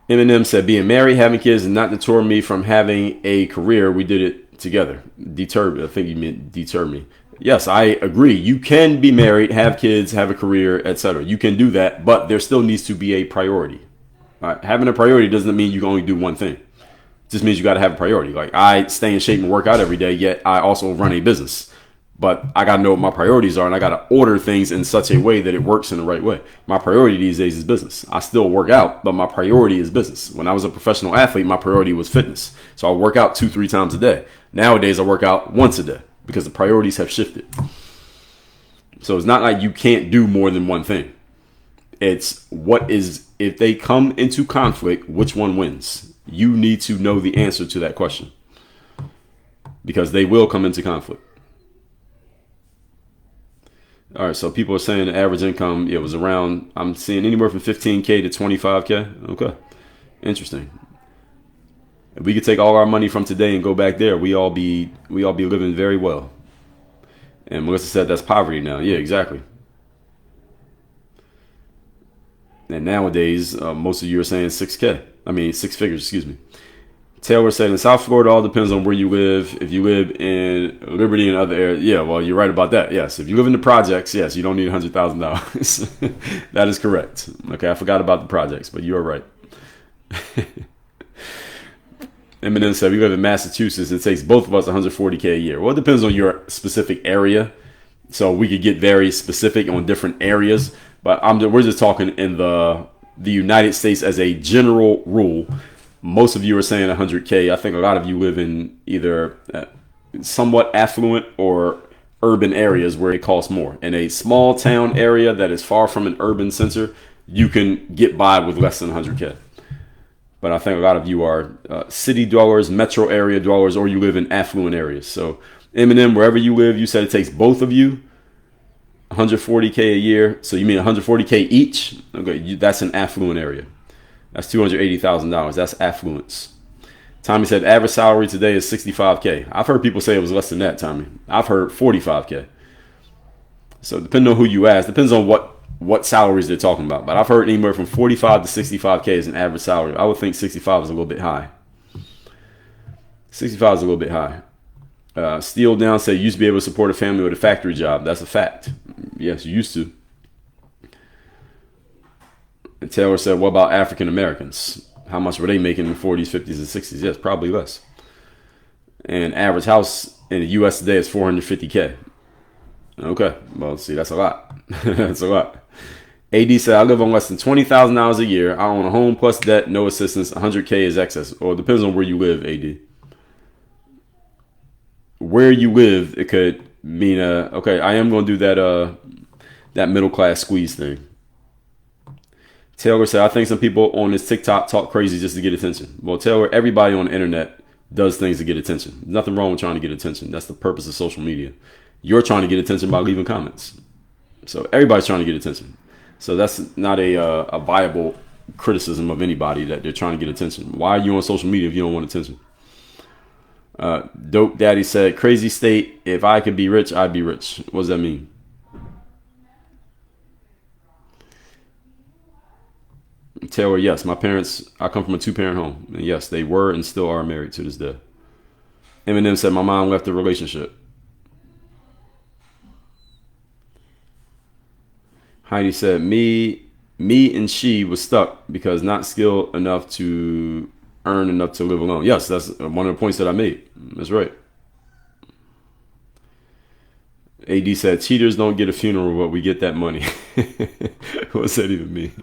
Eminem said, being married, having kids, and not deter me from having a career. We did it together. I think you meant deter me. Yes, I agree. You can be married, have kids, have a career, etc. You can do that, but there still needs to be a priority. All right? Having a priority doesn't mean you can only do one thing. It just means you got to have a priority. Like, I stay in shape and work out every day, yet I also run a business. But I got to know what my priorities are, and I got to order things in such a way that it works in the right way. My priority these days is business. I still work out, but my priority is business. When I was a professional athlete, my priority was fitness. So I work out 2-3 times a day. Nowadays, I work out once a day because the priorities have shifted. So it's not like you can't do more than one thing. It's if they come into conflict, which one wins? You need to know the answer to that question because they will come into conflict. All right, so people are saying the average income, it was around, I'm seeing anywhere from 15K to 25K. Okay, interesting. If we could take all our money from today and go back there, we all be living very well. And Melissa said that's poverty now. Yeah, exactly. And nowadays, most of you are saying 6 figures, excuse me. Taylor said in South Florida, all depends on where you live. If you live in Liberty and other areas, yeah, well, you're right about that. Yes, if you live in the projects, yes, you don't need $100,000. That is correct. Okay, I forgot about the projects, but you are right. Eminem said we live in Massachusetts. It takes both of us $140K a year. Well, it depends on your specific area. So we could get very specific on different areas, but we're just talking in the United States as a general rule. Most of you are saying 100K. I think a lot of you live in either somewhat affluent or urban areas where it costs more. In a small town area that is far from an urban center, you can get by with less than 100K. But I think a lot of you are city dwellers, metro area dwellers, or you live in affluent areas. So Eminem, wherever you live, you said it takes both of you 140K a year. So you mean 140K each? Okay, that's an affluent area. That's $280,000. That's affluence. Tommy said average salary today is 65K. I've heard people say it was less than that, Tommy. I've heard 45K. So depending on who you ask, depends on what salaries they're talking about. But I've heard anywhere from 45 to 65K is an average salary. I would think 65 is a little bit high. 65 is a little bit high. Steel Down said you used to be able to support a family with a factory job. That's a fact. Yes, you used to. And Taylor said, what about African Americans? How much were they making in the 40s, 50s, and 60s? Yes, probably less. And average house in the U.S. today is 450K. Okay, well, see, that's a lot. That's a lot. AD said, I live on less than $20,000 a year. I own a home plus debt, no assistance. 100K is excess. Or it depends on where you live, AD. Where you live, it could mean, okay, I am going to do that middle class squeeze thing. Taylor said, I think some people on this TikTok talk crazy just to get attention. Well, Taylor, everybody on the internet does things to get attention. Nothing wrong with trying to get attention. That's the purpose of social media. You're trying to get attention by leaving comments. So everybody's trying to get attention. So that's not a viable criticism of anybody that they're trying to get attention. Why are you on social media if you don't want attention? Dope Daddy said, crazy state. If I could be rich, I'd be rich. What does that mean? Taylor, yes, my parents, I come from a 2-parent home. And yes, they were and still are married to this day. Eminem said, my mom left the relationship. Heidi said, me and she was stuck because not skilled enough to earn enough to live alone. Yes, that's one of the points that I made. That's right. AD said, cheaters don't get a funeral, but we get that money. What's that even mean?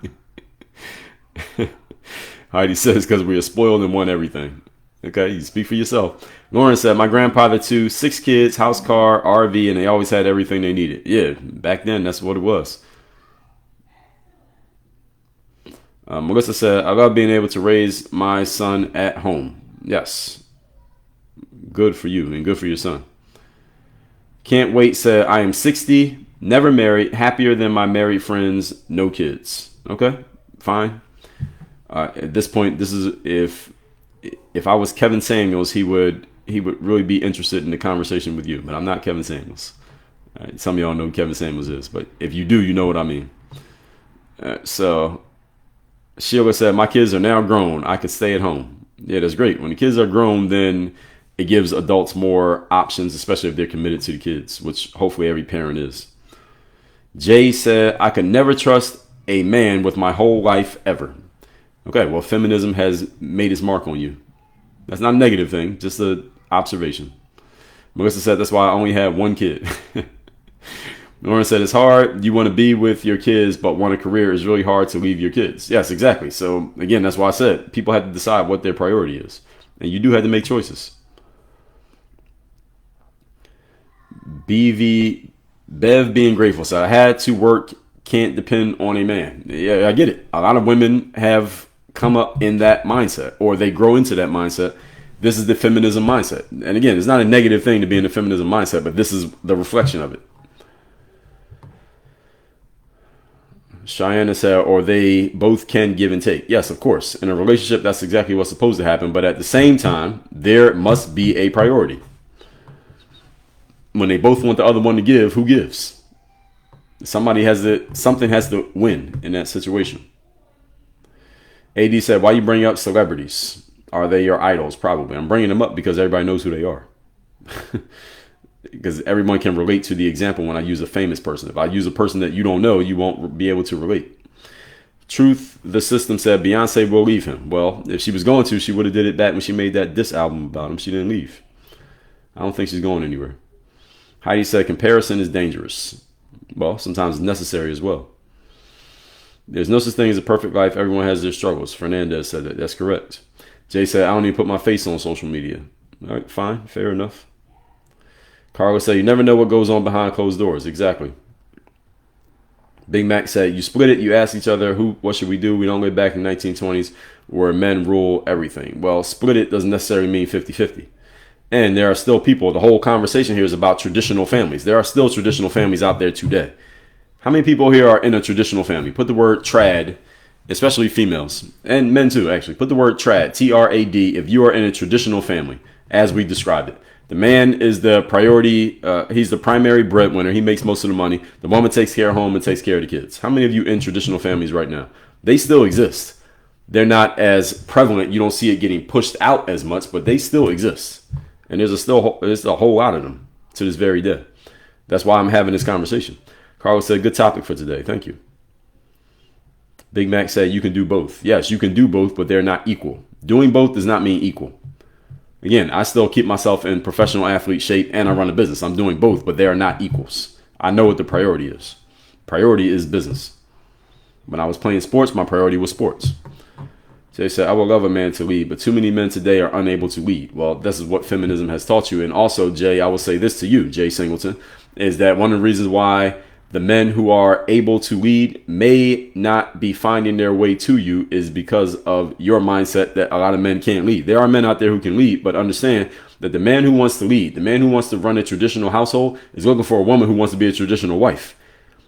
Heidi says, because we are spoiled and want everything. Okay, you speak for yourself. Lauren said, my grandfather too, 6 kids, house, car, RV, and they always had everything they needed. Yeah, back then, that's what it was. Melissa said, I love being able to raise my son at home. Yes. Good for you and good for your son. Can't wait said, I am 60, never married, happier than my married friends, no kids. Okay, fine. At this point, this is if I was Kevin Samuels, he would really be interested in the conversation with you. But I'm not Kevin Samuels. Some of y'all know who Kevin Samuels is, but if you do, you know what I mean. So Sheila said, my kids are now grown. I could stay at home. Yeah, that's great. When the kids are grown, then it gives adults more options, especially if they're committed to the kids, which hopefully every parent is. Jay said, I could never trust a man with my whole life ever. Okay, well, feminism has made its mark on you. That's not a negative thing, just an observation. Melissa said, that's why I only have 1 kid. Lauren said, it's hard. You want to be with your kids, but want a career. It's really hard to leave your kids. Yes, exactly. So, again, that's why I said people have to decide what their priority is. And you do have to make choices. Bev being grateful said, I had to work, can't depend on a man. Yeah, I get it. A lot of women have come up in that mindset, or they grow into that mindset. This is the feminism mindset. And again, it's not a negative thing to be in the feminism mindset, but this is the reflection of it. Cheyenne said, or they both can give and take. Yes, of course. In a relationship, that's exactly what's supposed to happen. But at the same time, there must be a priority. When they both want the other one to give, who gives? Something has to win in that situation. AD said, why you bring up celebrities? Are they your idols? Probably. I'm bringing them up because everybody knows who they are. Because everyone can relate to the example when I use a famous person. If I use a person that you don't know, you won't be able to relate. Truth, the system said Beyonce will leave him. Well, if she was going to, she would have did it back when she made that diss album about him. She didn't leave. I don't think she's going anywhere. Heidi said comparison is dangerous. Well, sometimes it's necessary as well. There's no such thing as a perfect life. Everyone has their struggles. Fernandez said that. That's correct. Jay said, I don't even put my face on social media. All right, fine. Fair enough. Carlos said, you never know what goes on behind closed doors. Exactly. Big Mac said, you split it. You ask each other, what should we do? We don't live back in the 1920s where men rule everything. Well, split it doesn't necessarily mean 50-50. And there are still people. The whole conversation here is about traditional families. There are still traditional families out there today. How many people here are in a traditional family? Put the word trad, especially females and men too, actually. Put the word trad, T-R-A-D, if you are in a traditional family, as we described it. The man is the priority. He's the primary breadwinner. He makes most of the money. The woman takes care of home and takes care of the kids. How many of you in traditional families right now? They still exist. They're not as prevalent. You don't see it getting pushed out as much, but they still exist. And there's a whole lot of them to this very day. That's why I'm having this conversation. Carlos said, good topic for today. Thank you. Big Mac said, you can do both. Yes, you can do both, but they're not equal. Doing both does not mean equal. Again, I still keep myself in professional athlete shape and I run a business. I'm doing both, but they are not equals. I know what the priority is. Priority is business. When I was playing sports, my priority was sports. Jay said, I would love a man to lead, but too many men today are unable to lead. Well, this is what feminism has taught you. And also, Jay, I will say this to you, Jay Singleton, is that one of the reasons why The men who are able to lead may not be finding their way to you is because of your mindset that a lot of men can't lead. There are men out there who can lead, but understand that the man who wants to lead, the man who wants to run a traditional household is looking for a woman who wants to be a traditional wife.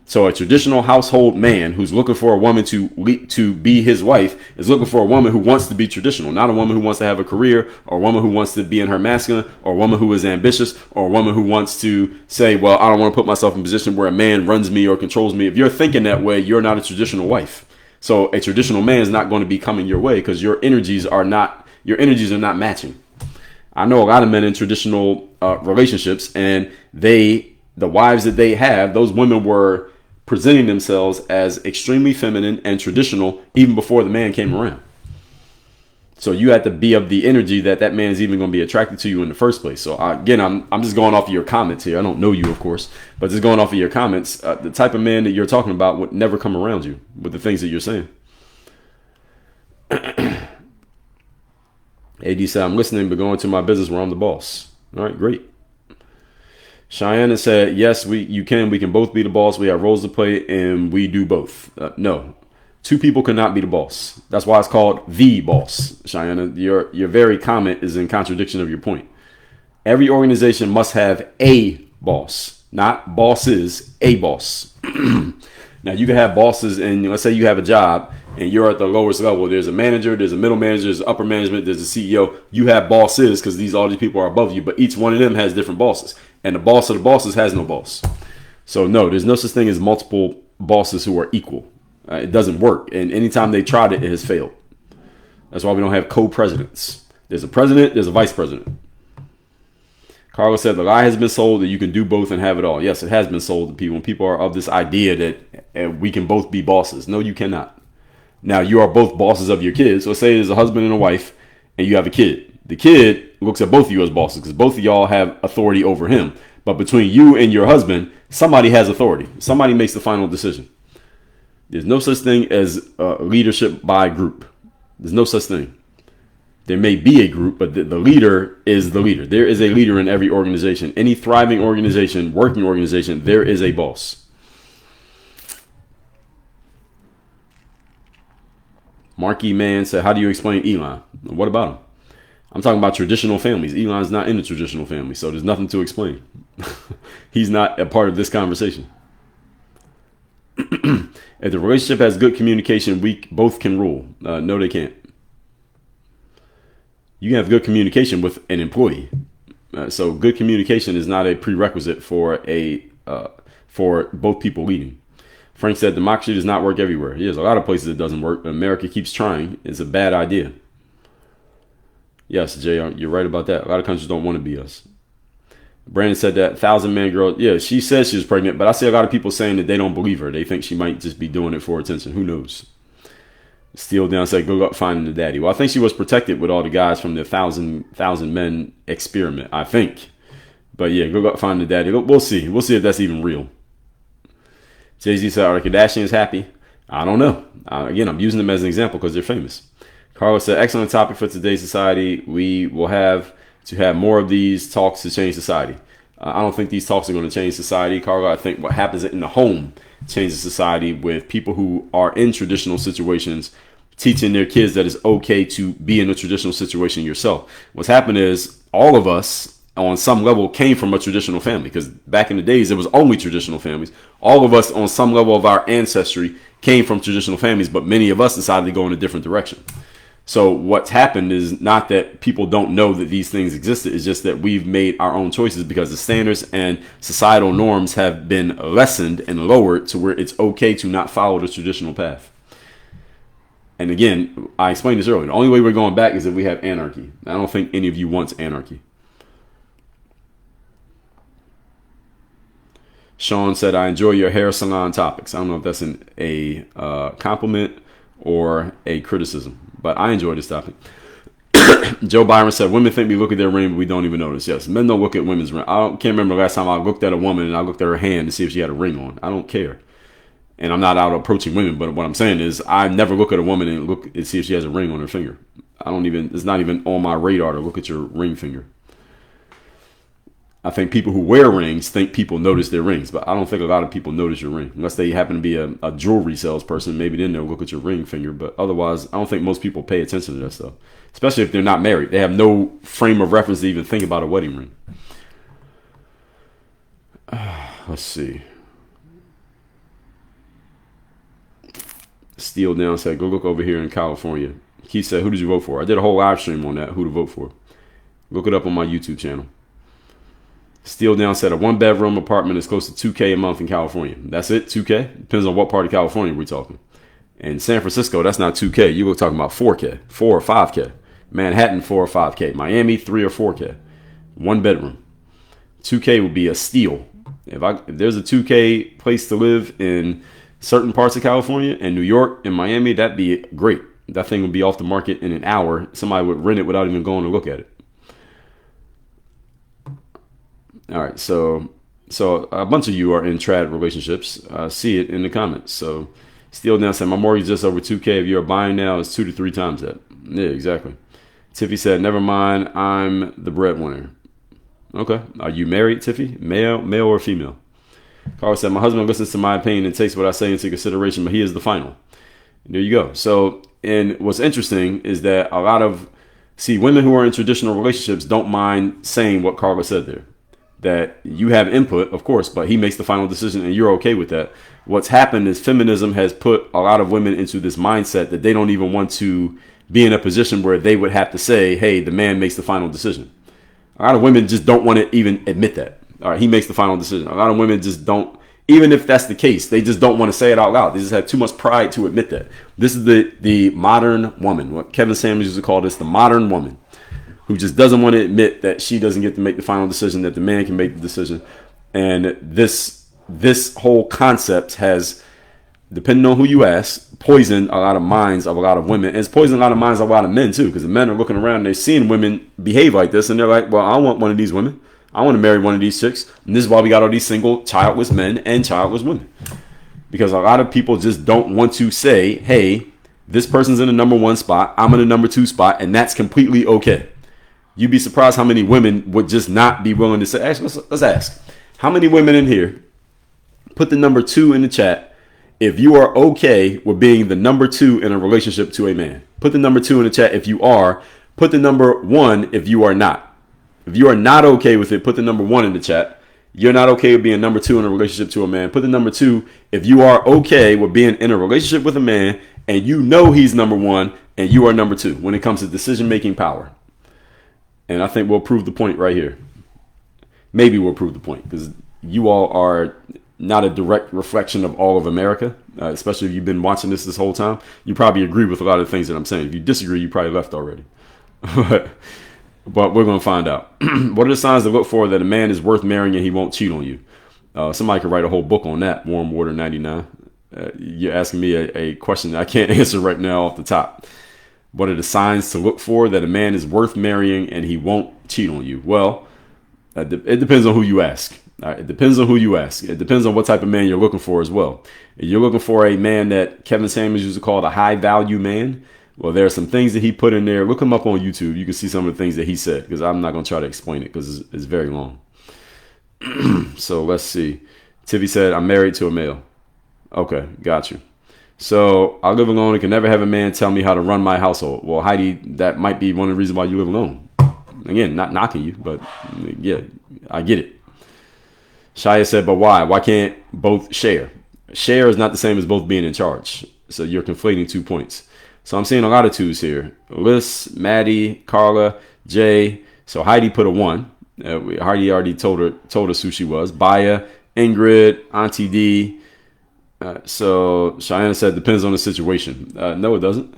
So a traditional household man who's looking for a woman to be his wife is looking for a woman who wants to be traditional, not a woman who wants to have a career, or a woman who wants to be in her masculine, or a woman who is ambitious, or a woman who wants to say, well, I don't want to put myself in a position where a man runs me or controls me. If you're thinking that way, you're not a traditional wife. So a traditional man is not going to be coming your way because your energies are not matching. I know a lot of men in traditional relationships, and the wives that they have, those women were presenting themselves as extremely feminine and traditional even before the man came around. So you have to be of the energy that man is even going to be attracted to you in the first place. So again, I'm just going off of your comments here. I don't know you, of course, but just going off of your comments, the type of man that you're talking about would never come around you with the things that you're saying. AD said, I'm listening, but going to my business where I'm the boss. All right, great. Cheyenne said, yes, we can both be the boss. We have roles to play and we do both. No, two people cannot be the boss. That's why it's called the boss. Cheyenne, your very comment is in contradiction of your point. Every organization must have a boss, not bosses, a boss. Now you can have bosses, and let's say you have a job and you're at the lowest level. There's a manager, there's a middle manager, there's upper management, there's a CEO. You have bosses because all these people are above you, but each one of them has different bosses. And the boss of the bosses has no boss. So no, there's no such thing as multiple bosses who are equal. It doesn't work. And anytime they tried it, it has failed. That's why we don't have co-presidents. There's a president, there's a vice president. Carlos said the lie has been sold that you can do both and have it all. Yes, it has been sold to people. And people are of this idea that we can both be bosses. No, you cannot. Now, you are both bosses of your kids. So say there's a husband and a wife and you have a kid. The kid looks at both of you as bosses because both of y'all have authority over him. But between you and your husband, somebody has authority. Somebody makes the final decision. There's no such thing as leadership by group. There's no such thing. There may be a group, but the leader is the leader. There is a leader in every organization. Any thriving organization, working organization, there is a boss. Marquis Man said, how do you explain Elon? What about him? I'm talking about traditional families. Elon's not in a traditional family, so there's nothing to explain. He's not a part of this conversation. If the relationship has good communication, we both can rule. No, they can't. You can have good communication with an employee. So good communication is not a prerequisite for both people leading. Frank said democracy does not work everywhere. There's a lot of places it doesn't work. America keeps trying. It's a bad idea. Yes, Jay, you're right about that. A lot of countries don't want to be us. Brandon said that 1,000-man girl. Yeah, she says she was pregnant, but I see a lot of people saying that they don't believe her. They think she might just be doing it for attention. Who knows? Steele down said, go up finding the daddy. Well, I think she was protected with all the guys from the 1,000 men experiment, I think. But yeah, go up finding the daddy. We'll see. We'll see if that's even real. Jay-Z said, are the Kardashians happy? I don't know. Again, I'm using them as an example because they're famous. Carlos said, excellent topic for today's society. We will have to have more of these talks to change society. I don't think these talks are going to change society, Carlos. I think what happens in the home changes society with people who are in traditional situations teaching their kids that it's okay to be in a traditional situation yourself. What's happened is all of us on some level came from a traditional family because back in the days, it was only traditional families. All of us on some level of our ancestry came from traditional families, but many of us decided to go in a different direction. So what's happened is not that people don't know that these things existed. It's just that we've made our own choices because the standards and societal norms have been lessened and lowered to where it's okay to not follow the traditional path. And again, I explained this earlier. The only way we're going back is if we have anarchy. I don't think any of you wants anarchy. Sean said, I enjoy your hair salon topics. I don't know if that's a compliment or a criticism, but I enjoy this topic. Joe Byron said, women think we look at their ring, but we don't even notice. Yes, men don't look at women's ring. Can't remember the last time I looked at a woman and I looked at her hand to see if she had a ring on. I don't care. And I'm not out approaching women, but what I'm saying is I never look at a woman and look and see if she has a ring on her finger. It's not even on my radar to look at your ring finger. I think people who wear rings think people notice their rings, but I don't think a lot of people notice your ring unless they happen to be a jewelry salesperson. Maybe then they'll look at your ring finger, but otherwise, I don't think most people pay attention to that stuff, especially if they're not married. They have no frame of reference to even think about a wedding ring. Let's see. Steele Down said, go look over here in California. Keith said, who did you vote for? I did a whole live stream on that, who to vote for. Look it up on my YouTube channel. Steele Down said, a 1-bedroom apartment is close to $2K a month in California. That's it, $2K? Depends on what part of California we're talking. In San Francisco, that's not $2K. You were talking about $4K, $4 or $5K. Manhattan, $4 or $5K. Miami, $3 or $4K. 1 bedroom. $2K would be a steal. If there's a $2K place to live in certain parts of California and New York and Miami, that'd be great. That thing would be off the market in an hour. Somebody would rent it without even going to look at it. All right, so a bunch of you are in trad relationships. See it in the comments. So Steele Down said, my mortgage is just over $2K. If you're buying now, it's 2 to 3 times that. Yeah, exactly. Tiffy said, never mind, I'm the breadwinner. Okay. Are you married, Tiffy? Male or female? Carl said, my husband listens to my opinion and takes what I say into consideration, but he is the final. There you go. So, and what's interesting is that a lot of, women who are in traditional relationships don't mind saying what Carla said there. That you have input, of course, but he makes the final decision and you're okay with that. What's happened is feminism has put a lot of women into this mindset that they don't even want to be in a position where they would have to say, hey, the man makes the final decision. A lot of women just don't want to even admit that. All right, he makes the final decision. A lot of women just don't, even if that's the case, they just don't want to say it out loud. They just have too much pride to admit that. This is the modern woman. What Kevin Samuels used to call this, the modern woman, who just doesn't want to admit that she doesn't get to make the final decision, that the man can make the decision. And this whole concept has, depending on who you ask, poisoned a lot of minds of a lot of women. And it's poisoned a lot of minds of a lot of men too, because the men are looking around and they're seeing women behave like this and they're like, well, I want one of these women. I want to marry one of these chicks. And this is why we got all these single, childless men and childless women. Because a lot of people just don't want to say, hey, this person's in the number 1 spot, I'm in the number 2 spot, and that's completely okay. You'd be surprised how many women would just not be willing to say, actually, let's ask. How many women in here, put the number 2 in the chat, if you are okay with being the number 2 in a relationship to a man? Put the number 2 in the chat if you are. Put the number 1 if you are not. If you are not okay with it, put the number 1 in the chat. You're not okay with being number 2 in a relationship to a man. Put the number 2 if you are okay with being in a relationship with a man and you know he's number 1 and you are number 2 when it comes to decision-making power. And I think we'll prove the point right here. Maybe we'll prove the point because you all are not a direct reflection of all of America, especially if you've been watching this whole time. You probably agree with a lot of the things that I'm saying. If you disagree, you probably left already. But we're going to find out. What are the signs to look for that a man is worth marrying and he won't cheat on you? Somebody could write a whole book on that, Warm Water 99. You're asking me a question that I can't answer right now off the top. What are the signs to look for that a man is worth marrying and he won't cheat on you? Well, it depends on who you ask. It depends on who you ask. It depends on what type of man you're looking for as well. If you're looking for a man that Kevin Samuels used to call a high value man, well, there are some things that he put in there. Look him up on YouTube. You can see some of the things that he said because I'm not going to try to explain it because it's very long. So let's see. Tiffy said, I'm married to a male. Okay, got you. So I live alone and can never have a man tell me how to run my household. Well, Heidi, that might be one of the reasons why you live alone. Again, not knocking you, but yeah, I get it. Shia said, but why? Why can't both share? Share is not the same as both being in charge. So you're conflating 2 points. So I'm seeing a lot of 2s here. Liz, Maddie, Carla, Jay. So Heidi put a 1. Heidi already told us who she was. Baya, Ingrid, Auntie D. So Cheyenne said, depends on the situation. No, it doesn't.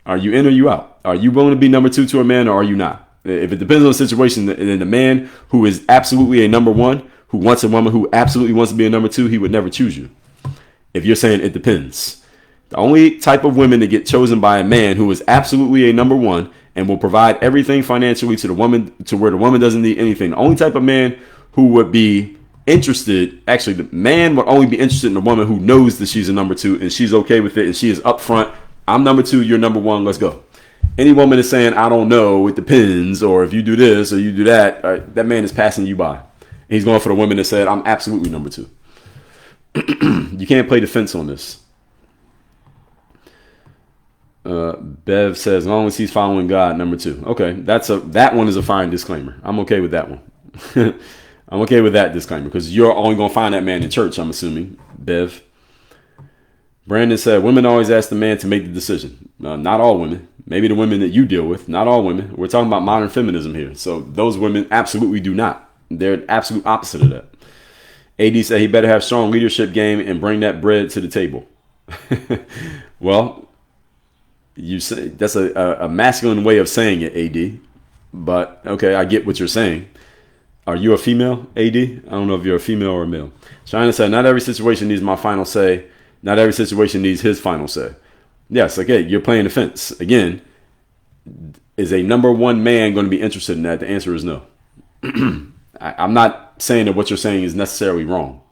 Are you in or you out? Are you willing to be number 2 to a man or are you not? If it depends on the situation, then the man who is absolutely a number 1, who wants a woman who absolutely wants to be a number 2, he would never choose you. If you're saying it depends. The only type of women that get chosen by a man who is absolutely a number 1 and will provide everything financially to the woman, to where the woman doesn't need anything. The only type of man who would be interested, actually, the man would only be interested in a woman who knows that she's a number 2 and she's okay with it and she is upfront. I'm number 2, you're number 1, let's go. Any woman is saying, I don't know, it depends, or if you do this or you do that, that man is passing you by. He's going for the women that said, I'm absolutely number 2. You can't play defense on this. Bev says, as long as he's following God, number 2. Okay, that one is a fine disclaimer. I'm okay with that one. I'm okay with that disclaimer because you're only going to find that man in church, I'm assuming, Bev. Brandon said, women always ask the man to make the decision. Not all women. Maybe the women that you deal with. Not all women. We're talking about modern feminism here. So those women absolutely do not. They're absolute opposite of that. AD said he better have strong leadership game and bring that bread to the table. Well, you say that's a masculine way of saying it, AD. But okay, I get what you're saying. Are you a female, AD? I don't know if you're a female or a male. China said, not every situation needs my final say. Not every situation needs his final say. Yes, okay, you're playing defense. Again, is a number 1 man going to be interested in that? The answer is no. I'm not saying that what you're saying is necessarily wrong.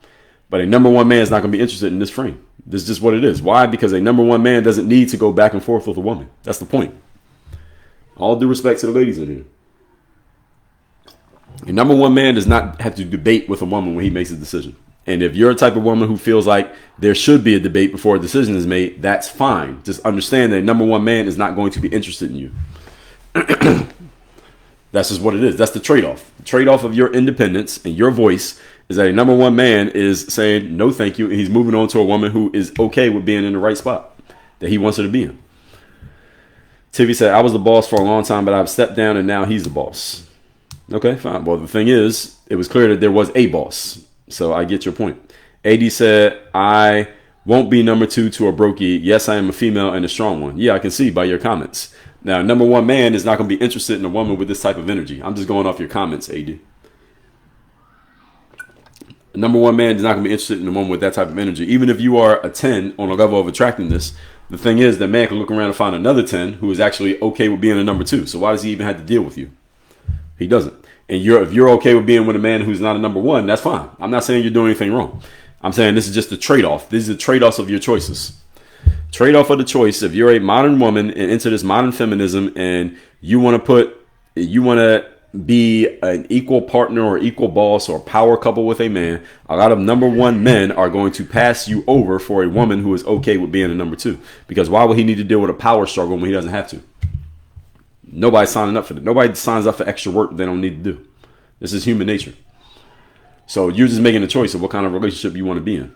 But a number 1 man is not going to be interested in this frame. This is just what it is. Why? Because a number 1 man doesn't need to go back and forth with a woman. That's the point. All due respect to the ladies in here. A number 1 man does not have to debate with a woman when he makes a decision. And if you're a type of woman who feels like there should be a debate before a decision is made, that's fine. Just understand that a number 1 man is not going to be interested in you. That's just what it is. That's the trade-off. The trade-off of your independence and your voice is that a number 1 man is saying no thank you, and he's moving on to a woman who is okay with being in the right spot that he wants her to be in. Tiffy said, I was the boss for a long time, but I've stepped down and now he's the boss. Okay, fine. Well, the thing is, it was clear that there was a boss. So I get your point. AD said, I won't be number 2 to a brokey. Yes, I am a female and a strong one. Yeah, I can see by your comments. Now, number 1 man is not going to be interested in a woman with this type of energy. I'm just going off your comments, AD. Number 1 man is not going to be interested in a woman with that type of energy. Even if you are a 10 on a level of attractiveness, the thing is that man can look around and find another 10 who is actually okay with being a number 2. So why does he even have to deal with you? He doesn't. And if you're okay with being with a man who's not a number 1, that's fine. I'm not saying you're doing anything wrong. I'm saying this is just a trade-off. This is a trade-off of your choices. Trade-off of the choice. If you're a modern woman and into this modern feminism and you want to be an equal partner or equal boss or power couple with a man, a lot of number 1 men are going to pass you over for a woman who is okay with being a number 2. Because why would he need to deal with a power struggle when he doesn't have to? Nobody's signing up for that. Nobody signs up for extra work they don't need to do. This is human nature. So you're just making a choice of what kind of relationship you want to be in.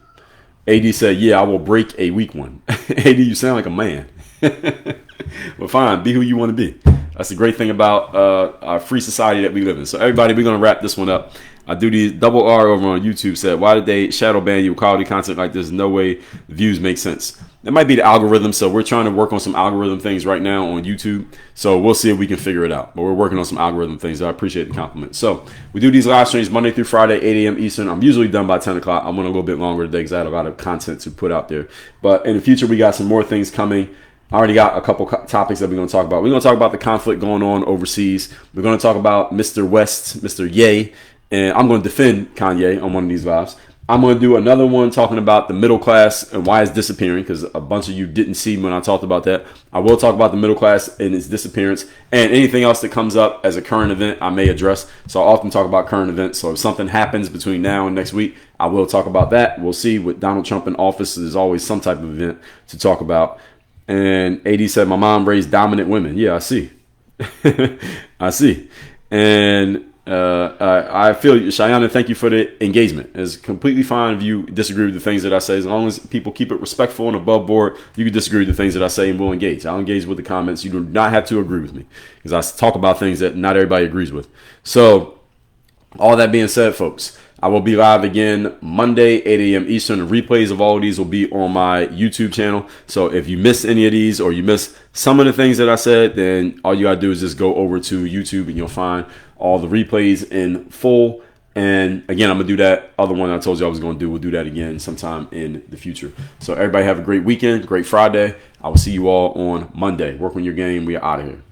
AD said, yeah, I will break a weak one. AD, you sound like a man. Well, fine. Be who you want to be. That's the great thing about our free society that we live in. So everybody, we're going to wrap this one up. I do these double R over on YouTube said, why did they shadow ban you with quality content like this? No way views make sense. That might be the algorithm. So we're trying to work on some algorithm things right now on YouTube. So we'll see if we can figure it out. But we're working on some algorithm things. I appreciate the compliment. So we do these live streams Monday through Friday, 8 a.m. Eastern. I'm usually done by 10 o'clock. I went a little bit longer today because I had a lot of content to put out there. But in the future, we got some more things coming. I already got a couple topics that we're going to talk about. We're going to talk about the conflict going on overseas. We're going to talk about Mr. West, Mr. Ye. And I'm going to defend Kanye on one of these lives. I'm going to do another one talking about the middle class and why it's disappearing, because a bunch of you didn't see when I talked about that. I will talk about the middle class and its disappearance, and anything else that comes up as a current event I may address. So I often talk about current events. So if something happens between now and next week, I will talk about that. We'll see. With Donald Trump in office, there's always some type of event to talk about. And AD said, my mom raised dominant women. Yeah, I see. I see. And I feel you, Cheyenne, thank you for the engagement. It's completely fine if you disagree with the things that I say. As long as people keep it respectful and above board, you can disagree with the things that I say and we'll engage. I'll engage with the comments. You do not have to agree with me because I talk about things that not everybody agrees with. So all that being said, folks, I will be live again Monday, 8 a.m. Eastern. The replays of all of these will be on my YouTube channel. So if you missed any of these or you missed some of the things that I said, then all you got to do is just go over to YouTube and you'll find all the replays in full. And again, I'm going to do that other one I told you I was going to do. We'll do that again sometime in the future. So everybody have a great weekend, great Friday. I will see you all on Monday. Work on your game. We are out of here.